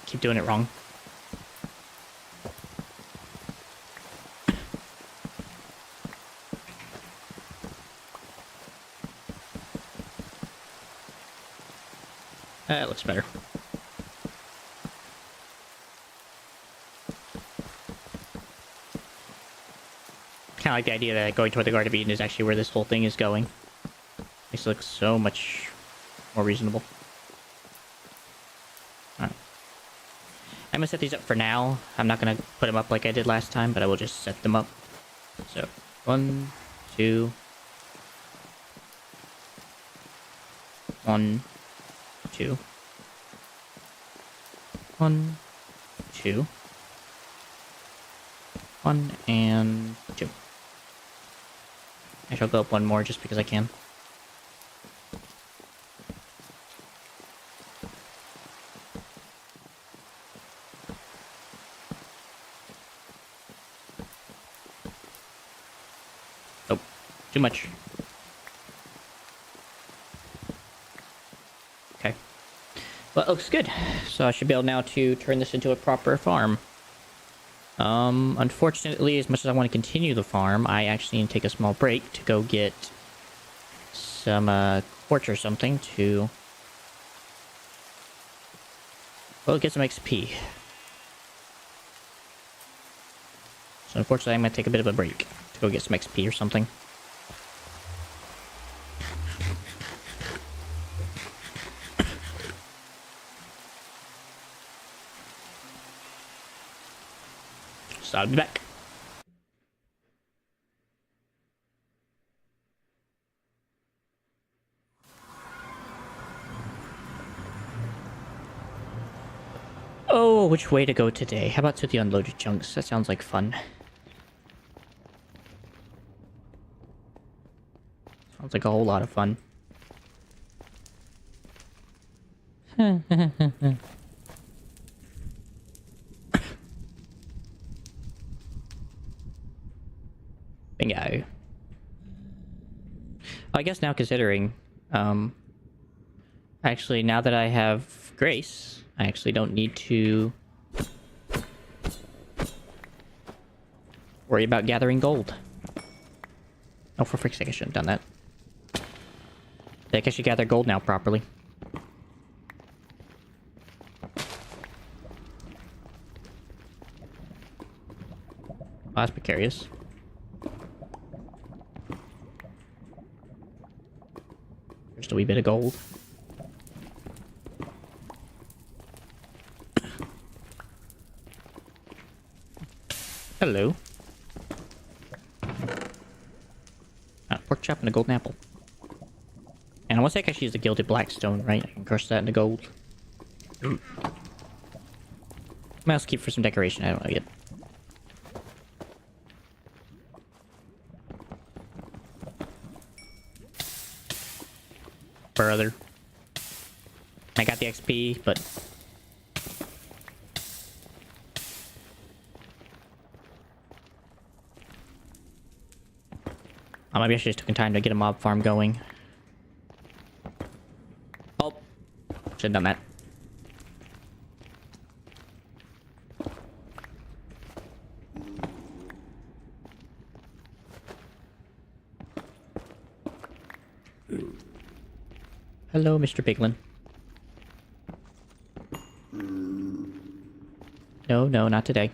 Keep doing it wrong. That looks better. Kind of like the idea that going toward the Garden of Eden is actually where this whole thing is going. Makes it look so much more reasonable. Alright. I'm gonna set these up for now. I'm not gonna put them up like I did last time, but I will just set them up. So, 1, 2... 1, 2. 1, 2. 1 and 2. I shall go up one more just because I can. Too much. Okay. Well, it looks good. So I should be able now to turn this into a proper farm. Unfortunately, as much as I want to continue the farm, I actually need to take a small break to go get some, quartz or something to... well, get some XP. So unfortunately, I'm gonna take a bit of a break to go get some XP or something. So I'll be back. Oh, which way to go today? How about to the unloaded chunks? That sounds like fun. Sounds like a whole lot of fun. Bingo. I guess now considering, actually now that I have Grace, I actually don't need to worry about gathering gold. Oh, for frick's sake, I shouldn't have done that. I guess you gather gold now properly. Oh, that's precarious. Just a wee bit of gold. Hello. Pork chop and a golden apple. And I want to say I should use the gilded blackstone, right? I can crush that into gold. Ooh. I might also keep for some decoration, I don't know yet. Brother. I got the XP, but... maybe I should have taken time to get a mob farm going. Oh. Should have done that. Hello, Mr. Piglin. No, no, not today.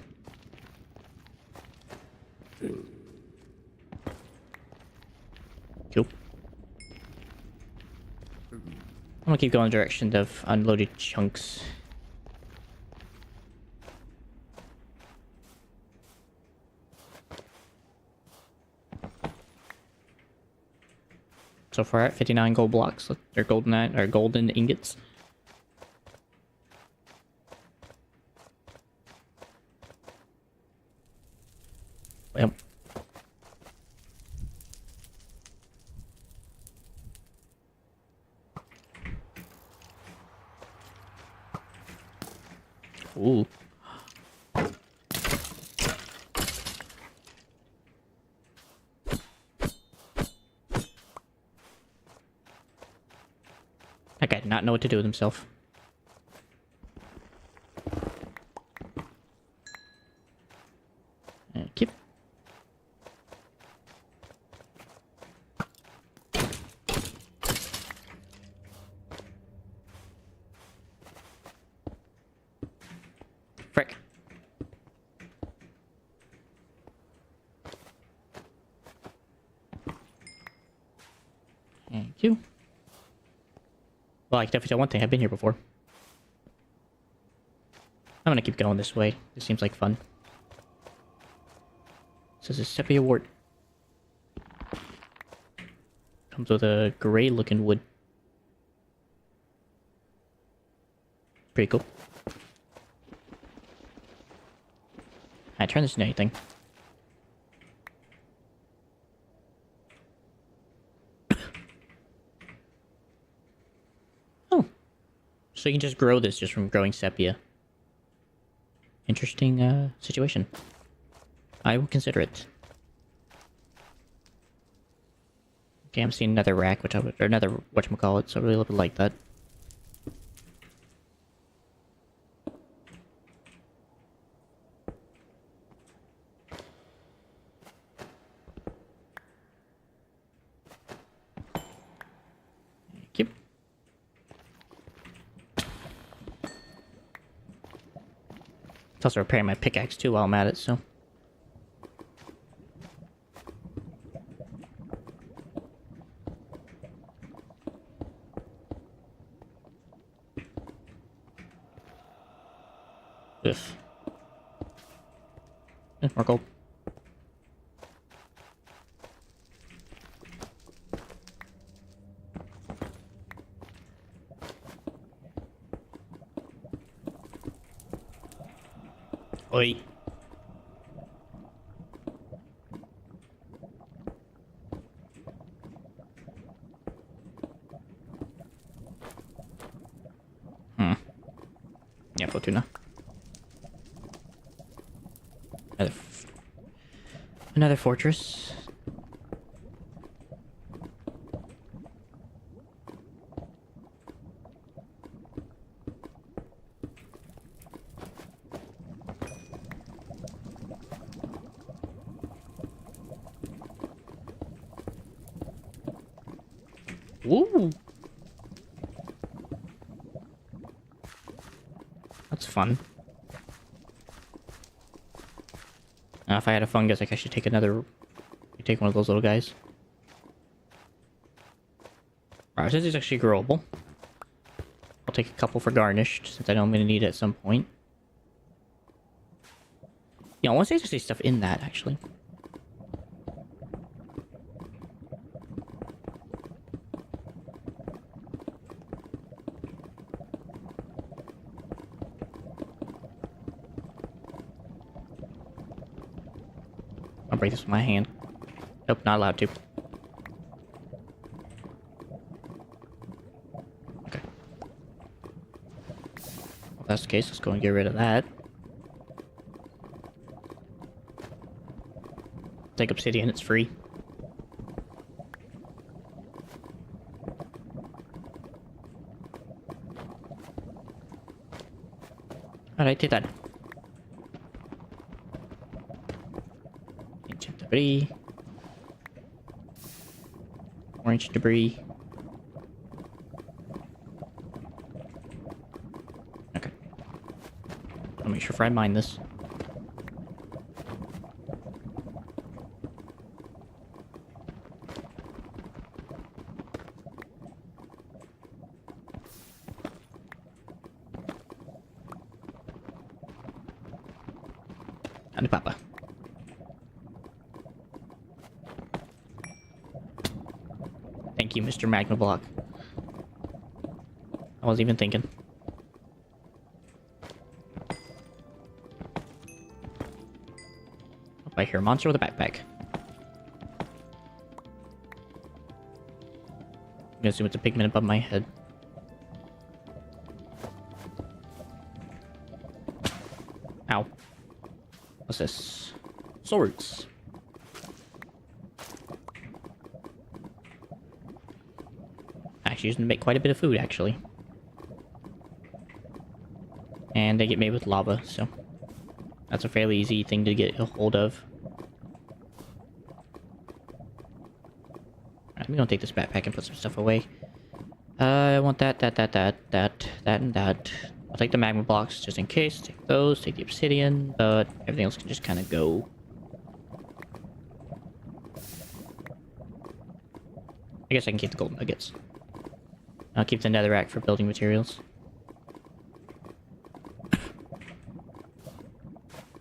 Cool. I'm gonna keep going in the direction of unloaded chunks. So far at 59 gold blocks. They're golden ingots. Well. Ooh. That guy did not know what to do with himself. Keep. Frick. Thank you. Well, I can definitely tell one thing. I've been here before. I'm gonna keep going this way. This seems like fun. This is a sepia wart. Comes with a gray-looking wood. Pretty cool. I turn this into anything. Oh. So you can just grow this just from growing sepia. Interesting, situation. I will consider it. Okay, I'm seeing another rack, which I would, or another whatchamacallit, so I really would like that. Thank you. It's also repairing my pickaxe too while I'm at it, so. Ugh. More gold. Oi. Yeah, Fortuna. Another fortress. Woo! That's fun. If I had a fungus, like I should take another. Take one of those little guys. Alright, since it's actually growable, I'll take a couple for garnished, since I know I'm going to need it at some point. Yeah, I want to say stuff in that, actually. I'll break this with my hand. Nope, not allowed to. Okay. If that's the case, let's go and get rid of that. Take obsidian, it's free. Alright, take that. Ancient debris. Orange debris. Okay. I'll make sure I mine this. And Papa. Thank you, Mr. Magna Block. I wasn't even thinking. Hope I hear a monster with a backpack. I'm gonna assume it's a pigment above my head. Ow. What's this? Swords. Actually, using to make quite a bit of food, actually. And they get made with lava, so that's a fairly easy thing to get a hold of. Alright, I'm gonna take this backpack and put some stuff away. I want that, and that. I'll take the magma blocks just in case. Take those, take the obsidian, but everything else can just kind of go. I guess I can keep the golden nuggets. I'll keep the netherrack for building materials.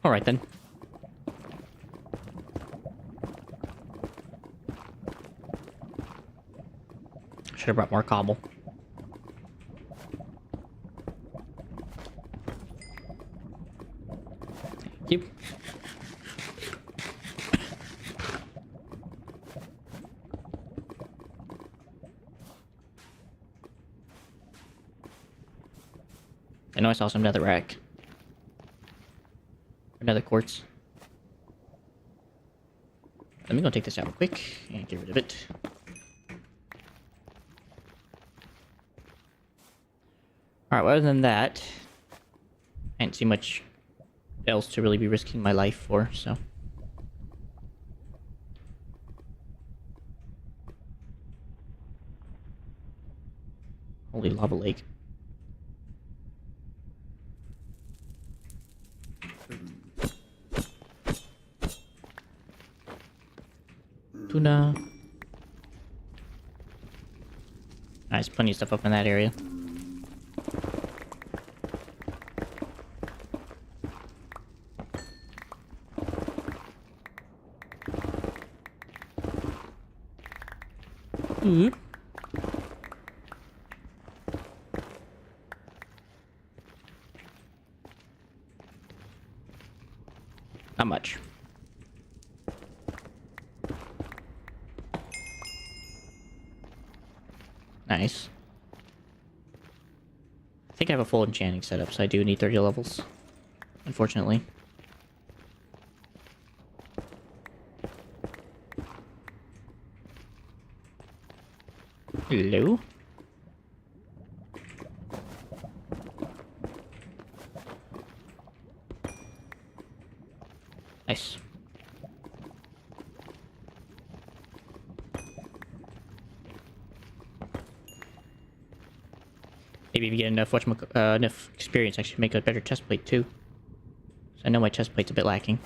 Alright then. Should have brought more cobble. Thank you. I know I saw some netherrack. Another quartz. Let me go take this out real quick and get rid of it. Alright, well, other than that, I didn't see much else to really be risking my life for, so. Holy lava lake. Tuna. Nice, plenty of stuff up in that area. Ooh. Not much. Nice. I think I have a full enchanting setup, so I do need 30 levels. Unfortunately. Hello? Nice. Maybe if you get enough enough experience, I should make a better chest plate too. So I know my chest plate's a bit lacking.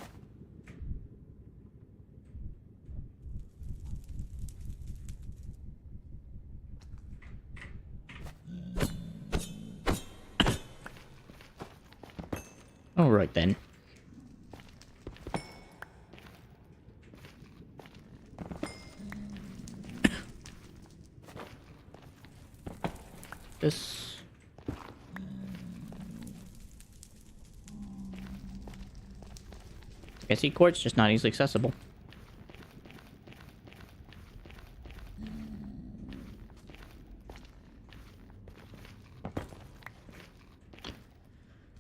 Alright then. This... I see quartz, just not easily accessible.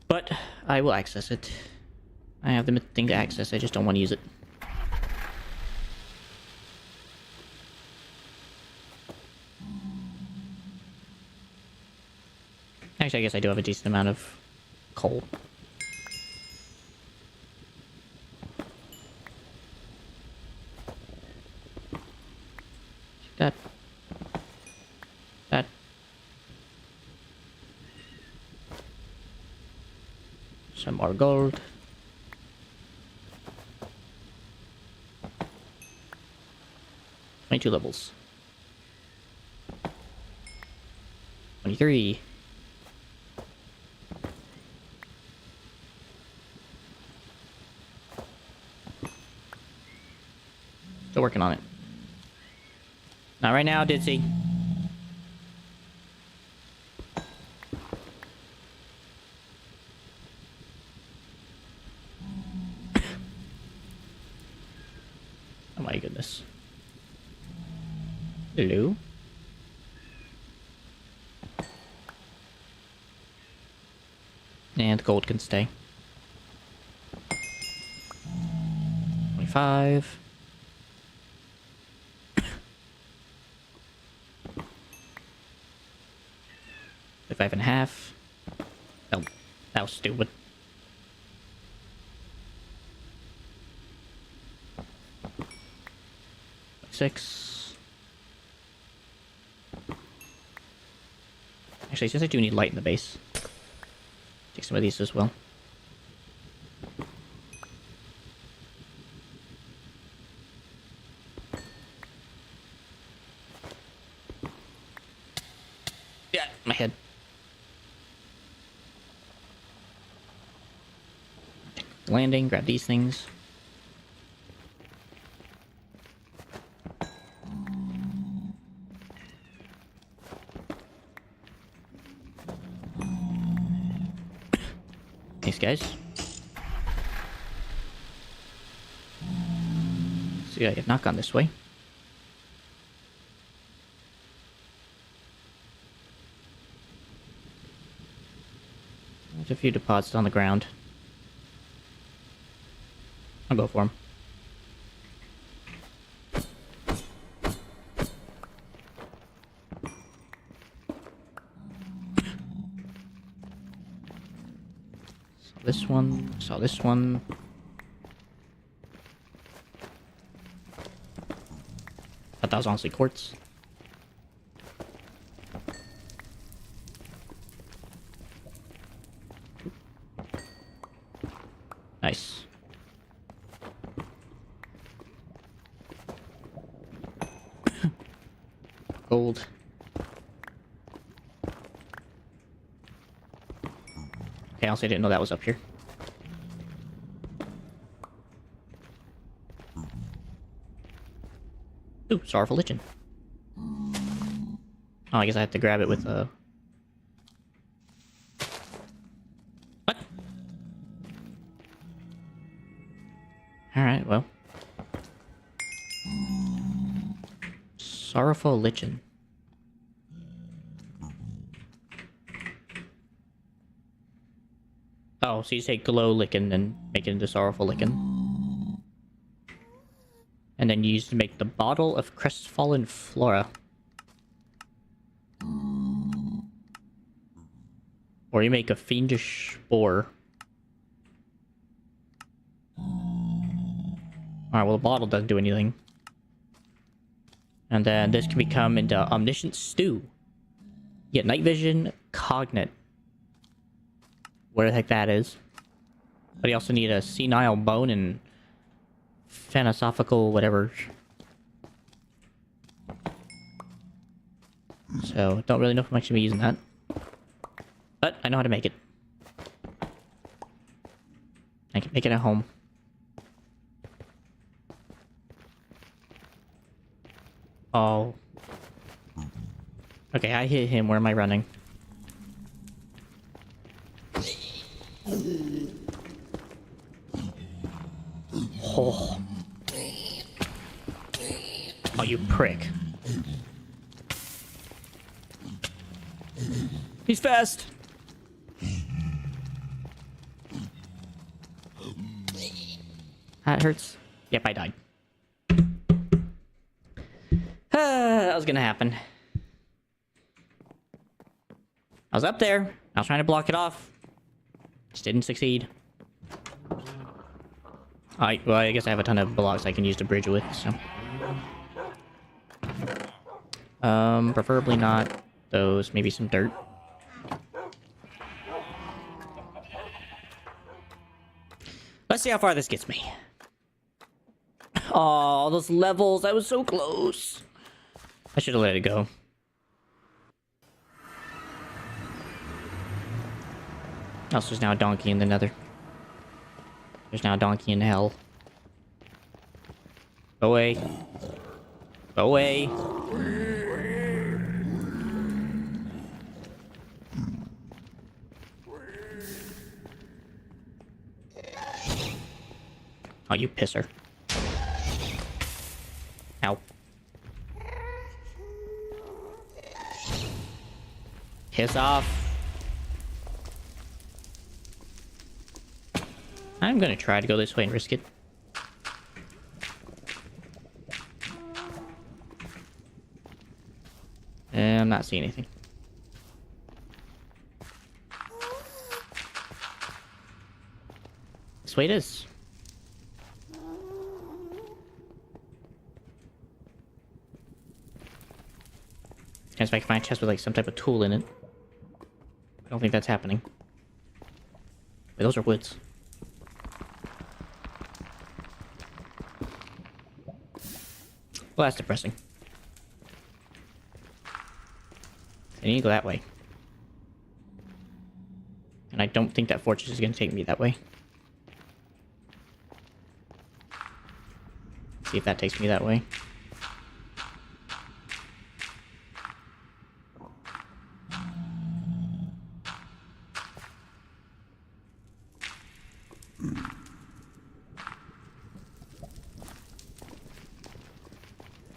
But I will access it. I have the thing to access, I just don't want to use it. Actually, I guess I do have a decent amount of coal. That. That. Some more gold. $22 levels. 23. Still working on it. Not right now, Ditzy. Oh my goodness. Hello? And gold can stay. 25. Five and a half. Oh, that was stupid. Six. Actually, since I do need light in the base, take some of these as well. Yeah, my head. Landing, grab these things. Thanks, guys. So yeah, knock on this way. There's a few deposits on the ground. I'll go for them. So this one... thought that was honestly quartz. Nice. Gold. Okay, I honestly didn't know that was up here. Ooh, sorrowful lichen. Oh, I guess I have to grab it with a... What? Alright, well. Sorrowful lichen. Oh, so you take glow lichen and make it into sorrowful lichen. And then you use to make the bottle of crestfallen flora. Or you make a fiendish spore. Alright, well the bottle doesn't do anything. And then this can become into omniscient stew. You get night vision, cognate. Where the heck that is. But you also need a senile bone and philosophical whatever. So, don't really know if I'm actually using that. But I know how to make it. I can make it at home. Oh. Okay, I hit him. Where am I running? Oh. Oh, you prick. He's fast. That hurts. Yep, I died. That was gonna happen. I was up there. I was trying to block it off. Just didn't succeed. Well, I guess I have a ton of blocks I can use to bridge with, so... preferably not those. Maybe some dirt. Let's see how far this gets me. Oh, those levels. I was so close. I should have let it go. Also, there's now a donkey in the nether. There's now a donkey in hell. Go away. Go away. Oh, you pisser. Ow. Piss off. I'm gonna try to go this way and risk it. And I'm not seeing anything. This way it is. If I can find a chest with like some type of tool in it. I don't think that's happening. Wait, those are woods. Well, that's depressing. I need to go that way. And I don't think that fortress is going to take me that way. Let's see if that takes me that way.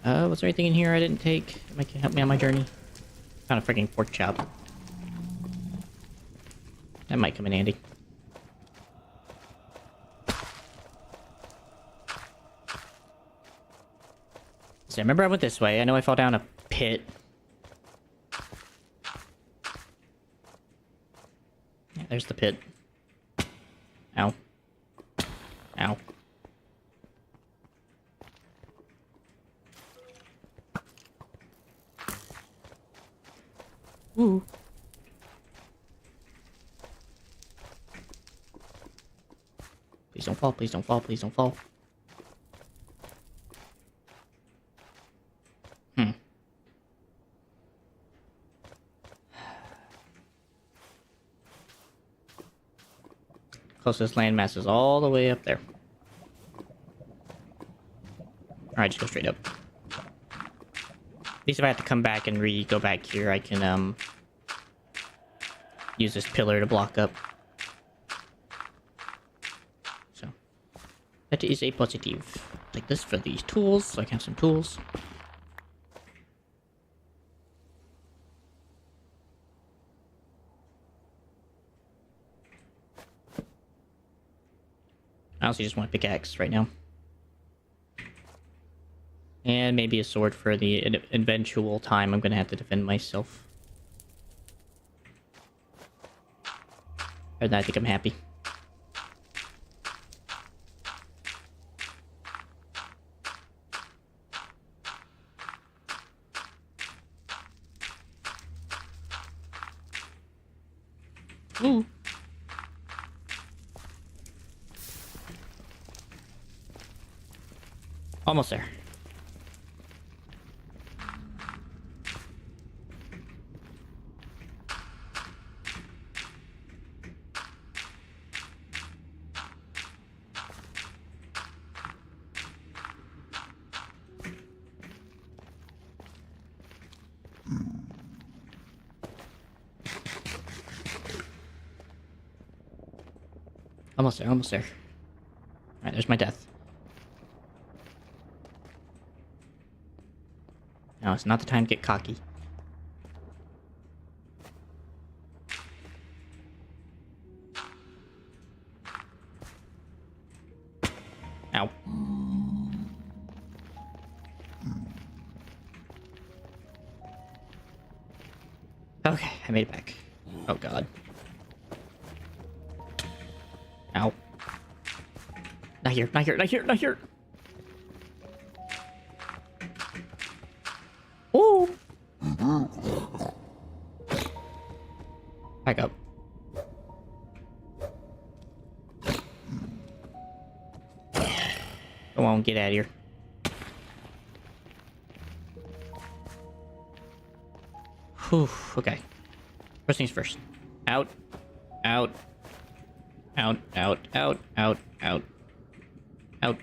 Was there anything in here I didn't take that might help me on my journey? Found a freaking pork chop. That might come in handy. So I remember I went this way. I know I fell down a pit. Yeah, there's the pit. Ow. Ooh. Please don't fall, please don't fall, please don't fall. Closest landmass is all the way up there. Alright, just go straight up. At least if I have to come back and go back here, I can, use this pillar to block up. So, that is a positive. Like this for these tools, so I can have some tools. I honestly just want a pickaxe right now. And maybe a sword for the eventual time I'm gonna have to defend myself. Other than that, I think I'm happy. Ooh. Almost there. Almost there, almost there. Alright, there's my death. No, it's not the time to get cocky. Ow. Okay, I made it back. Oh god. Ow. Not here, not here, not here, not here! Ooh! Back up. Come on, get out of here. Whew, okay. First things first. Out. Out. Out, out, out, out, out. Out.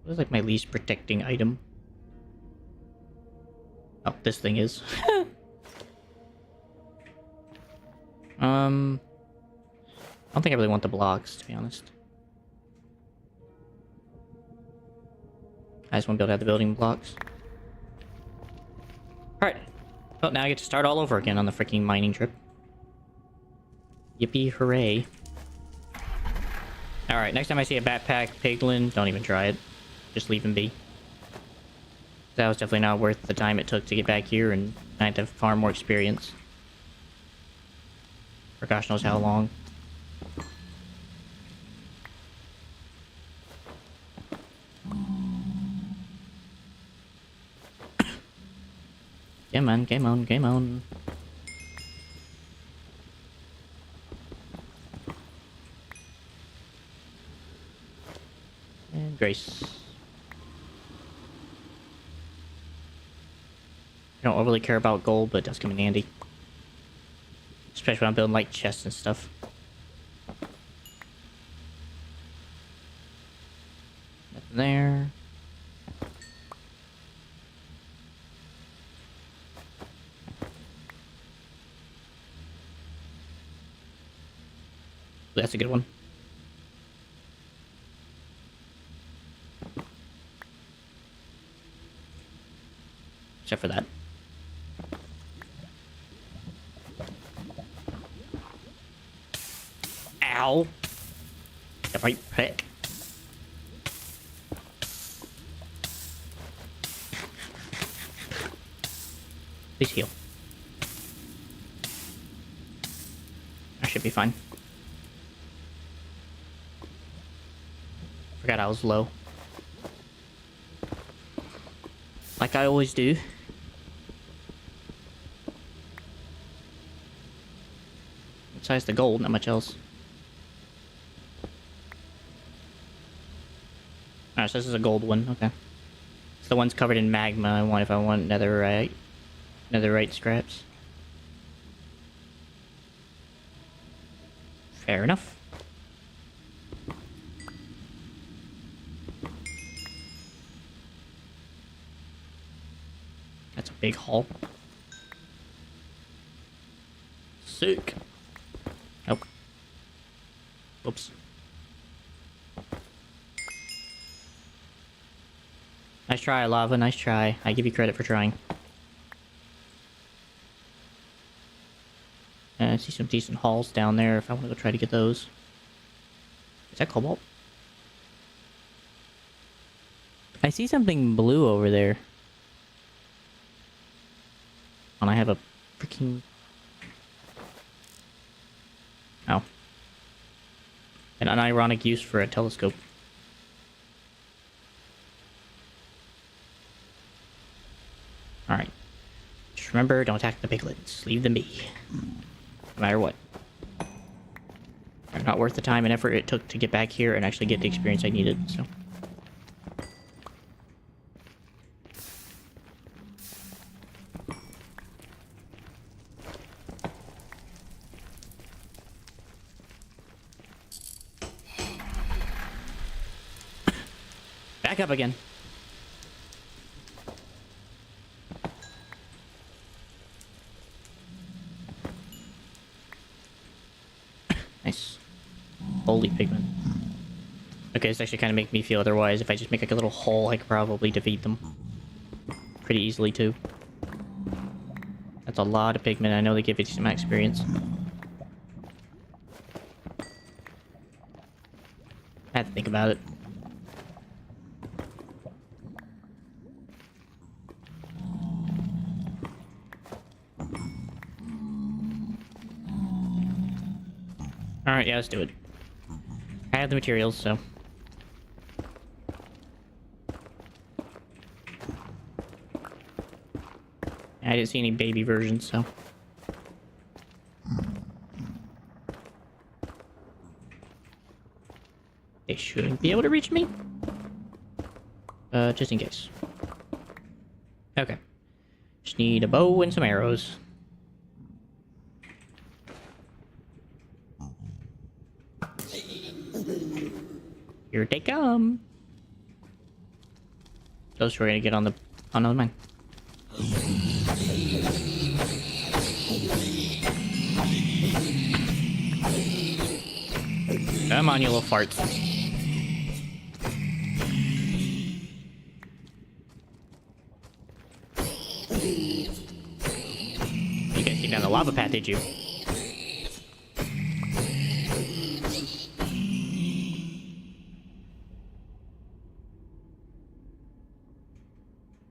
What is like my least protecting item? Oh, this thing is. I don't think I really want the blocks, to be honest. I just want to be able to have the building blocks. Alright. Well, now I get to start all over again on the freaking mining trip. Yippee hooray. Alright, next time I see a backpack piglin, don't even try it. Just leave him be. That was definitely not worth the time it took to get back here, and I had to farm more experience. For gosh knows how long. Come on, come on, come on. And Grace. I don't overly care about gold, but it does come in handy. Especially when I'm building like chests and stuff. Nothing there. That's a good one. Except for that. Ow! The right prick. Please heal. I should be fine. Forgot I was low. Like I always do. Besides the gold, not much else. Alright, so this is a gold one, okay. It's the one's covered in magma I want if I want netherite. Netherite scraps. Fair enough. That's a big haul. Sick. Nope. Oops. Nice try, lava. Nice try. I give you credit for trying. I see some decent hauls down there if I want to go try to get those. Is that cobalt? I see something blue over there. And I have a freaking... Oh. An unironic use for a telescope. Alright. Just remember, don't attack the piglets. Leave them be. No matter what. They're not worth the time and effort it took to get back here and actually get the experience I needed, so... Back up again. Nice. Holy pigment. Okay, this actually kind of makes me feel otherwise. If I just make like a little hole, I could probably defeat them. Pretty easily, too. That's a lot of pigment. I know they give you some experience. I had to think about it. Alright, yeah, let's do it. I have the materials, so... I didn't see any baby versions, so... They shouldn't be able to reach me? Just in case. Okay. Just need a bow and some arrows. Here they come. Those who are gonna get on the... Oh, no, mine. Come on, you little farts. You guys came down the lava path, did you?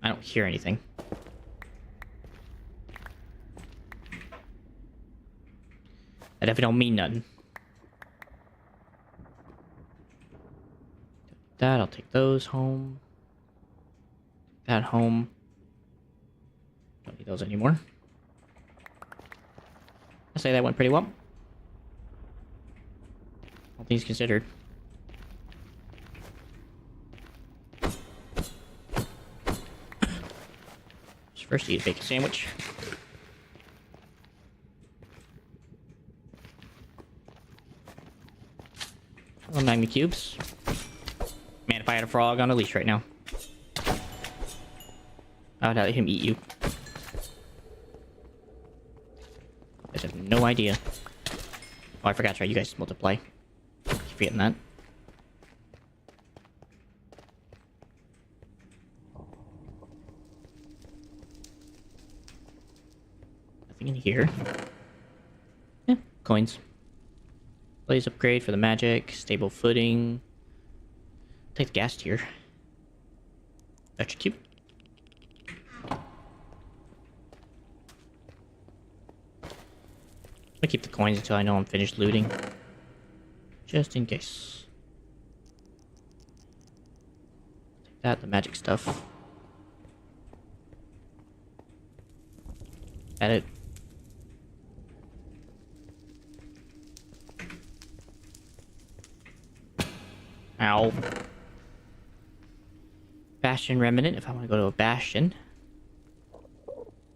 I don't hear anything. That definitely don't mean nothing. That, I'll take those home. That home. Don't need those anymore. I'll say that went pretty well. All things considered. First, eat a bacon sandwich. Hello, magma cubes. Man, if I had a frog on a leash right now, I would let him eat you. I have no idea. Oh, I forgot, right? You guys multiply. Keep forgetting that. In here. Yeah, coins. Blaze upgrade for the magic. Stable footing. Take the gas tier. Extra cube. I'll keep the coins until I know I'm finished looting. Just in case. Take that, the magic stuff. That it? Ow. Bastion Remnant, if I want to go to a Bastion.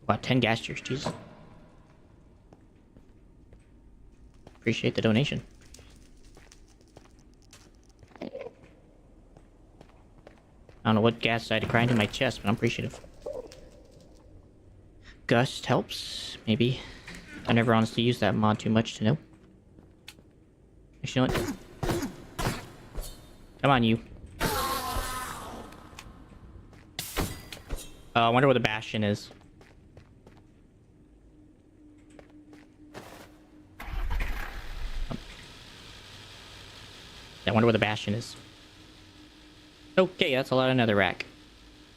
About 10 gas tiers, jeez. Appreciate the donation. I don't know what gas I had to grind in my chest, but I'm appreciative. Gust helps, maybe. I never honestly used that mod too much to know. Actually, you know what? Come on, you. I wonder what the Bastion is. I wonder what the Bastion is. Okay, that's a lot of netherrack.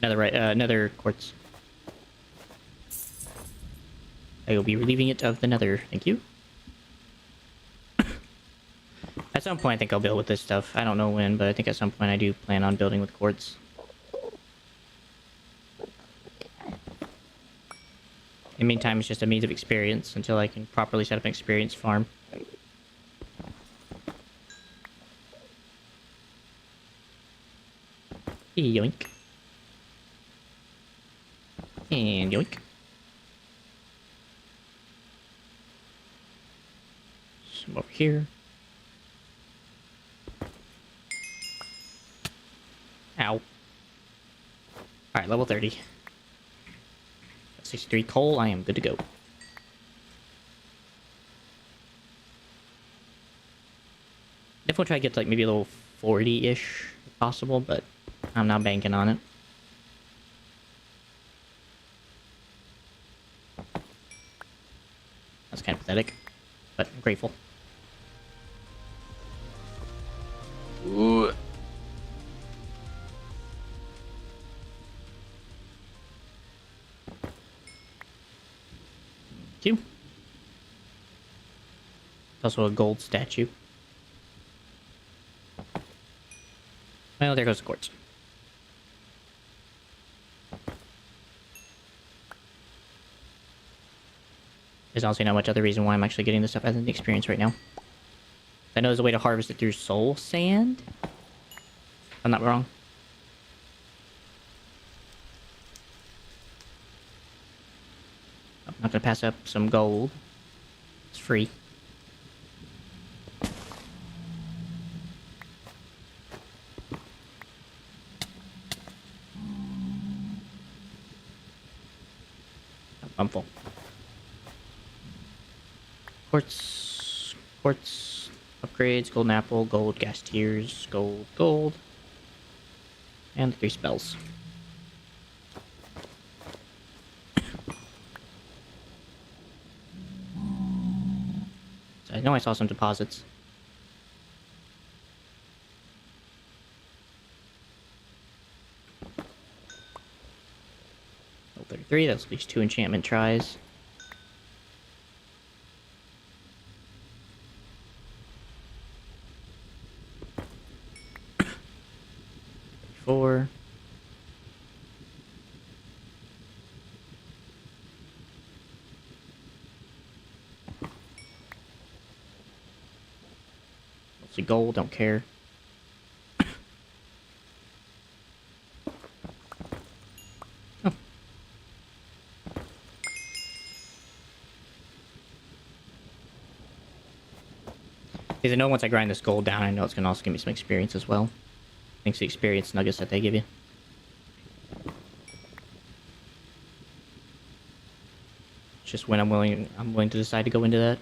Nether quartz. I will be relieving it of the nether. Thank you. At some point, I think I'll build with this stuff. I don't know when, but I think at some point I do plan on building with quartz. In the meantime, it's just a means of experience until I can properly set up an experience farm. Yoink. And yoink. Some over here. Ow. Alright, level 30. 63 coal, I am good to go. Definitely try to get to like maybe a little 40-ish if possible, but I'm not banking on it. That's kind of pathetic, but I'm grateful. Ooh. Thank you. Also a gold statue. Well, there goes the quartz. There's honestly not much other reason why I'm actually getting this stuff as an experience right now. I know there's a way to harvest it through soul sand. If I'm not wrong. I'm not gonna pass up some gold. It's free. I'm full. Quartz, upgrades, golden apple, gold, gas tiers, gold, and the 3 spells. So I know I saw some deposits. Level 33, that's at least 2 enchantment tries. Four. Mostly gold, don't care. Oh. Because I know once I grind this gold down, I know it's going to also give me some experience as well. Thanks to the experience nuggets that they give you. It's just when I'm willing to decide to go into that.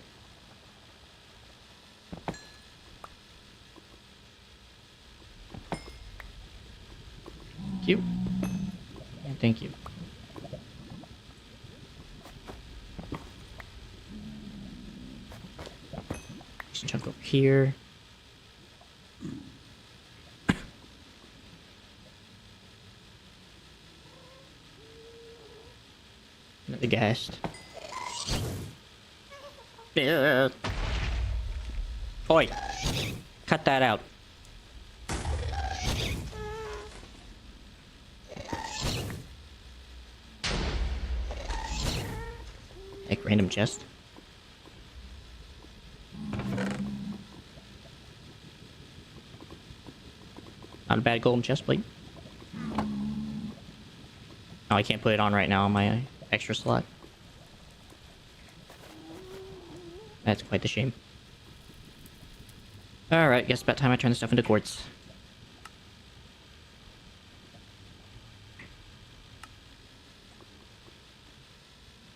Thank you. And thank you. Just chunk over here. Another ghast. Oi! Cut that out. Heck, random chest. Not a bad golden chest plate. Oh, I can't put it on right now on my extra slot. That's quite the shame. Alright, guess about time I turn this stuff into quartz.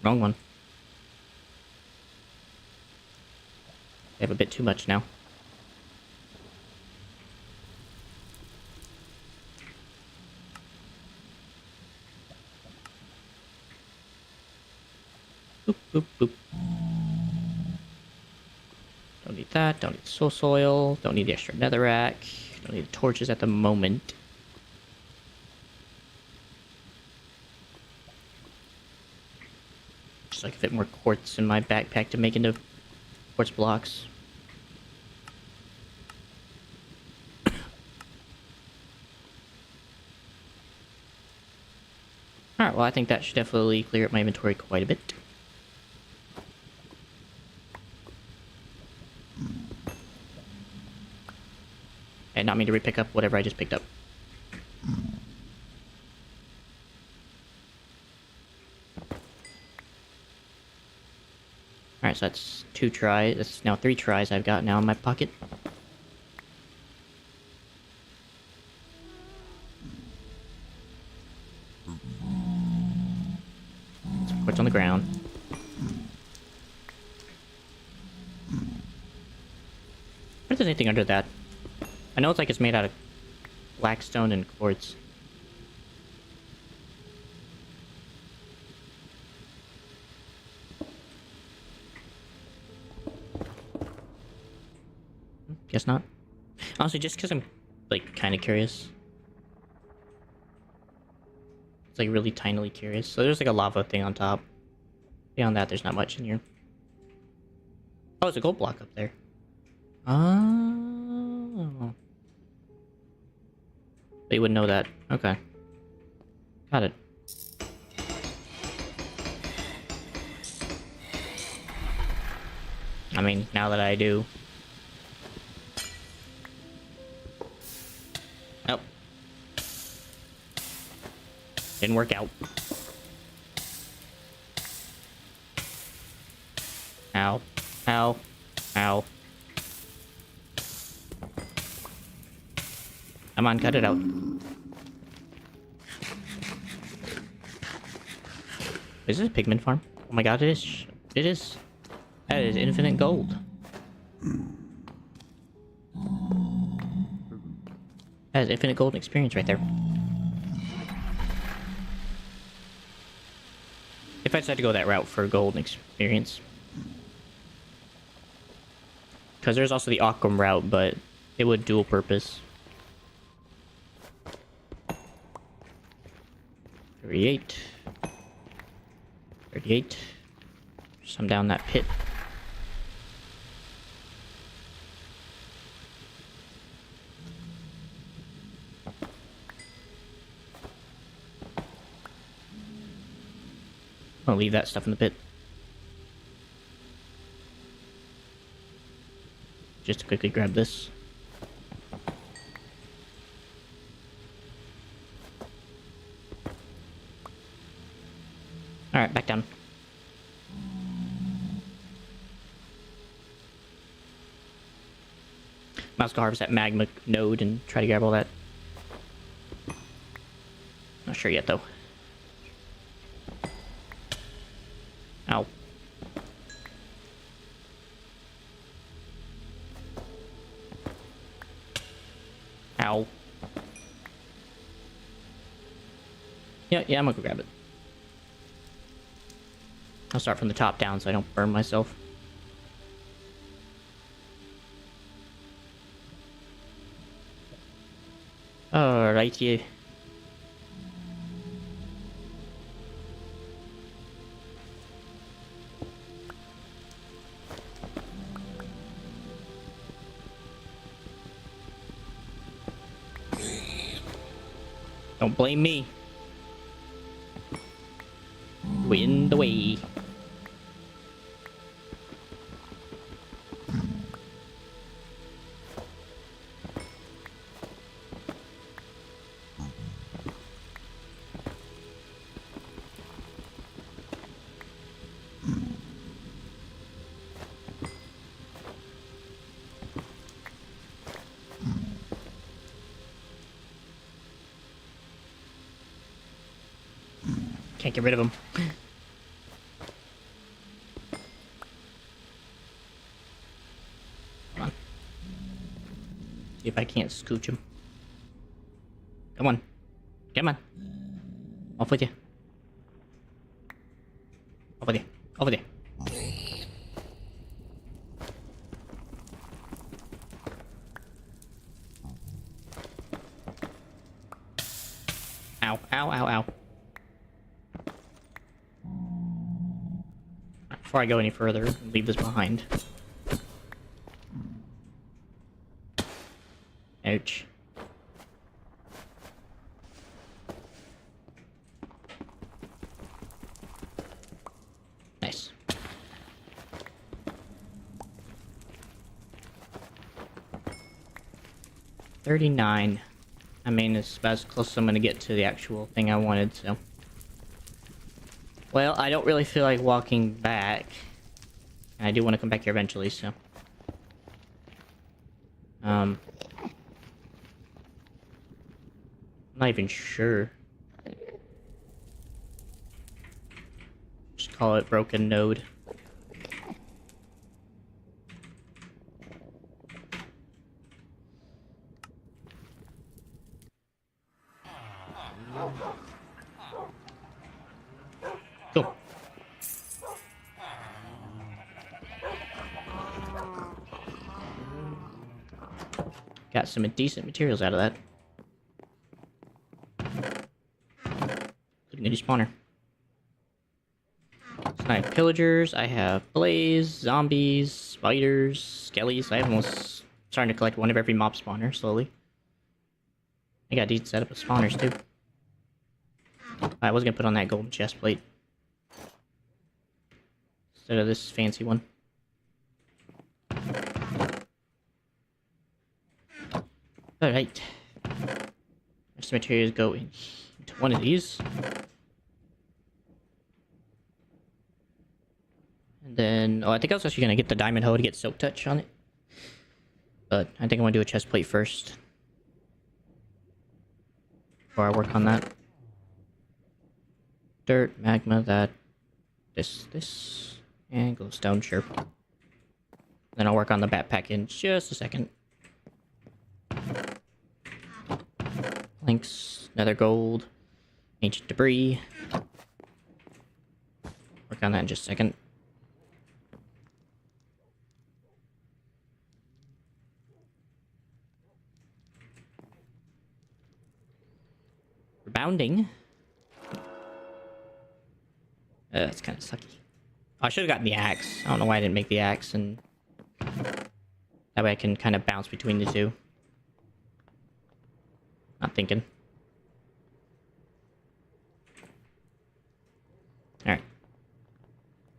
Wrong one. I have a bit too much now. Boop, boop, boop. Don't need that. Don't need soul soil. Don't need the extra netherrack. Don't need the torches at the moment. Just like a bit more quartz in my backpack to make into quartz blocks. Alright, well I think that should definitely clear up my inventory quite a bit. And not mean to re-pick up whatever I just picked up. Alright, so that's 2 tries. That's now 3 tries I've got now in my pocket. Some quartz on the ground. I wonder if there's anything under that. I know it's like it's made out of black stone and quartz. Guess not. Honestly, just because I'm, like, kind of curious. It's, like, really tinily curious. So there's, like, a lava thing on top. Beyond that, there's not much in here. Oh, there's a gold block up there. Oh. They would know that. Okay. Got it. I mean, now that I do. Oh. Didn't work out. Ow. Ow. Ow. Come on, cut it out. Is this a pigment farm? Oh my god, it is. It is. That is infinite gold. That is infinite golden experience right there. If I decide to go that route for golden experience. Because there's also the Aquam route, but it would dual purpose. 38. 38. Some down that pit. I'll leave that stuff in the pit. Just to quickly grab this. Alright, back down. Mouse go harvest that magma node and try to grab all that. Not sure yet, though. Ow. Ow. Yeah, I'm gonna go grab it. I'll start from the top down so I don't burn myself. Alrighty. Don't blame me. Win the way. Can't get rid of him. Come on. See if I can't scooch him. Come on. Come on. Off with you. Off with you. Off with you. Ow, ow, ow, ow. Before I go any further, leave this behind. Ouch. Nice. $39. I mean, it's about as close as I'm gonna get to the actual thing I wanted, so. Well, I don't really feel like walking back. And I do want to come back here eventually, so. I'm not even sure. Just call it broken node. Cool. Got some decent materials out of that. Including a new spawner. So I have pillagers, I have blaze, zombies, spiders, skellies. I have almost starting to collect one of every mob spawner slowly. I got a decent setup of spawners too. I was gonna put on that golden chest plate instead of this fancy one. Alright. Rest of materials go into one of these. And then, oh, I think I was actually gonna get the diamond hoe to get soak touch on it. But I think I want to do a chest plate first. Before I work on that. Dirt, magma, that, this, and glowstone, sure. Then I'll work on the backpack in just a second. Links, nether gold, ancient debris. Work on that in just a second. Rebounding. That's kind of sucky. Oh, I should have gotten the axe. I don't know why I didn't make the axe, and that way I can kind of bounce between the two. Not thinking. Alright.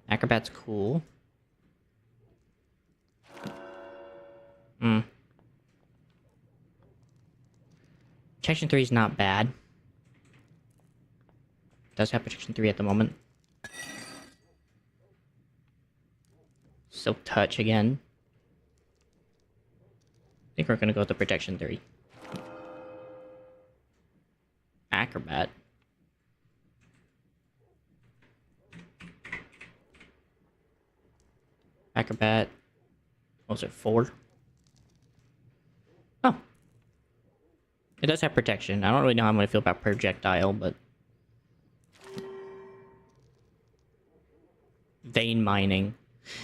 Acrobat's cool. Protection 3 is not bad. Does have protection 3 at the moment. Silk touch again. I think we're gonna go with the protection 3. Acrobat. Acrobat. What was it, 4? Oh. It does have protection. I don't really know how I'm gonna feel about projectile, but vein mining.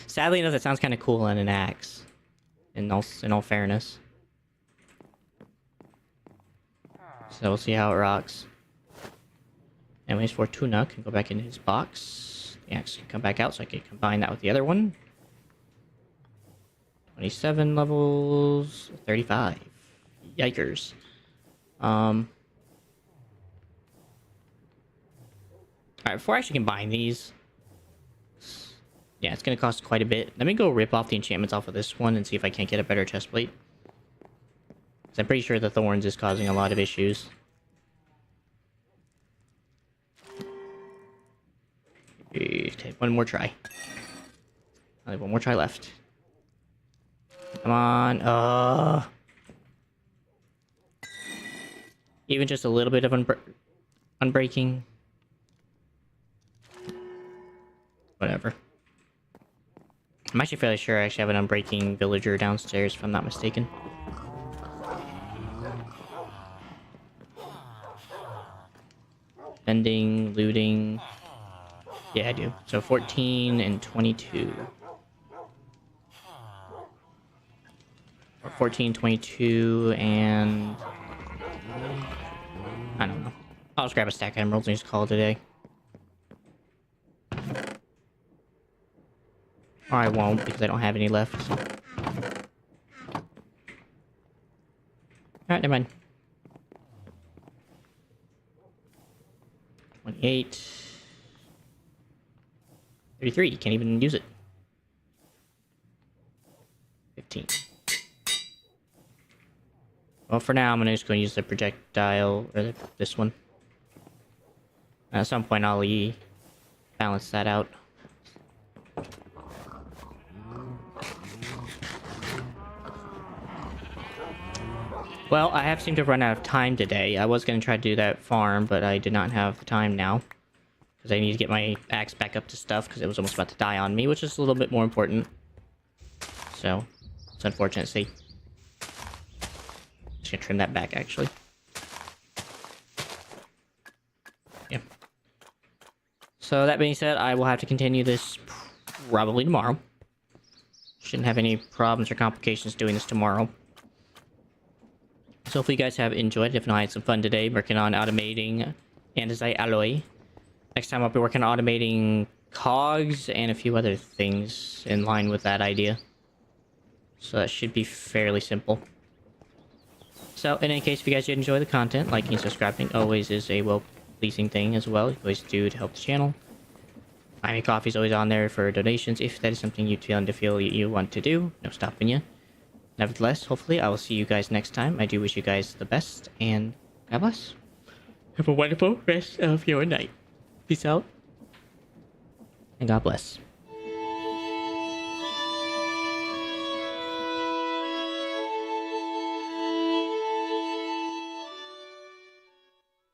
Sadly enough, that sounds kind of cool on an axe. In all fairness. So we'll see how it rocks. Anyways, Fortuna can go back in his box. The axe can come back out, so I can combine that with the other one. 27 levels, 35. Yikers. Alright, before I actually combine these, yeah, it's gonna cost quite a bit. Let me go rip off the enchantments off of this one and see if I can't get a better chest plate. I'm pretty sure the thorns is causing a lot of issues. Okay, one more try. I have one more try left. Come on. Even just a little bit of unbreaking. Whatever. I'm actually fairly sure I actually have an unbreaking villager downstairs, if I'm not mistaken. Vending, looting. Yeah, I do. So 14 and 22. Or 14, 22, and... I don't know. I'll just grab a stack of emeralds and just call it a day. Or I won't, because I don't have any left. Alright, never mind. 28. 33, can't even use it. 15. Well, for now, I'm just going to use the projectile, or this one. At some point, I'll balance that out. Well, I have seemed to run out of time today. I was going to try to do that farm, but I did not have the time now. Because I need to get my axe back up to stuff, because it was almost about to die on me, which is a little bit more important. So, it's unfortunate. See, just gonna trim that back, actually. Yeah. So, that being said, I will have to continue this probably tomorrow. Shouldn't have any problems or complications doing this tomorrow. So, hopefully you guys have enjoyed. If not, I had some fun today working on automating andesite alloy. Next time I'll be working on automating cogs and a few other things in line with that idea. So that should be fairly simple. So in any case, if you guys did enjoy the content, liking and subscribing always is a well-pleasing thing as well. You always do to help the channel. Buy Me Coffee is always on there for donations if that is something you feel you want to do. No stopping you. Nevertheless, hopefully I will see you guys next time. I do wish you guys the best, and God bless. Have a wonderful rest of your night. Peace out, and God bless.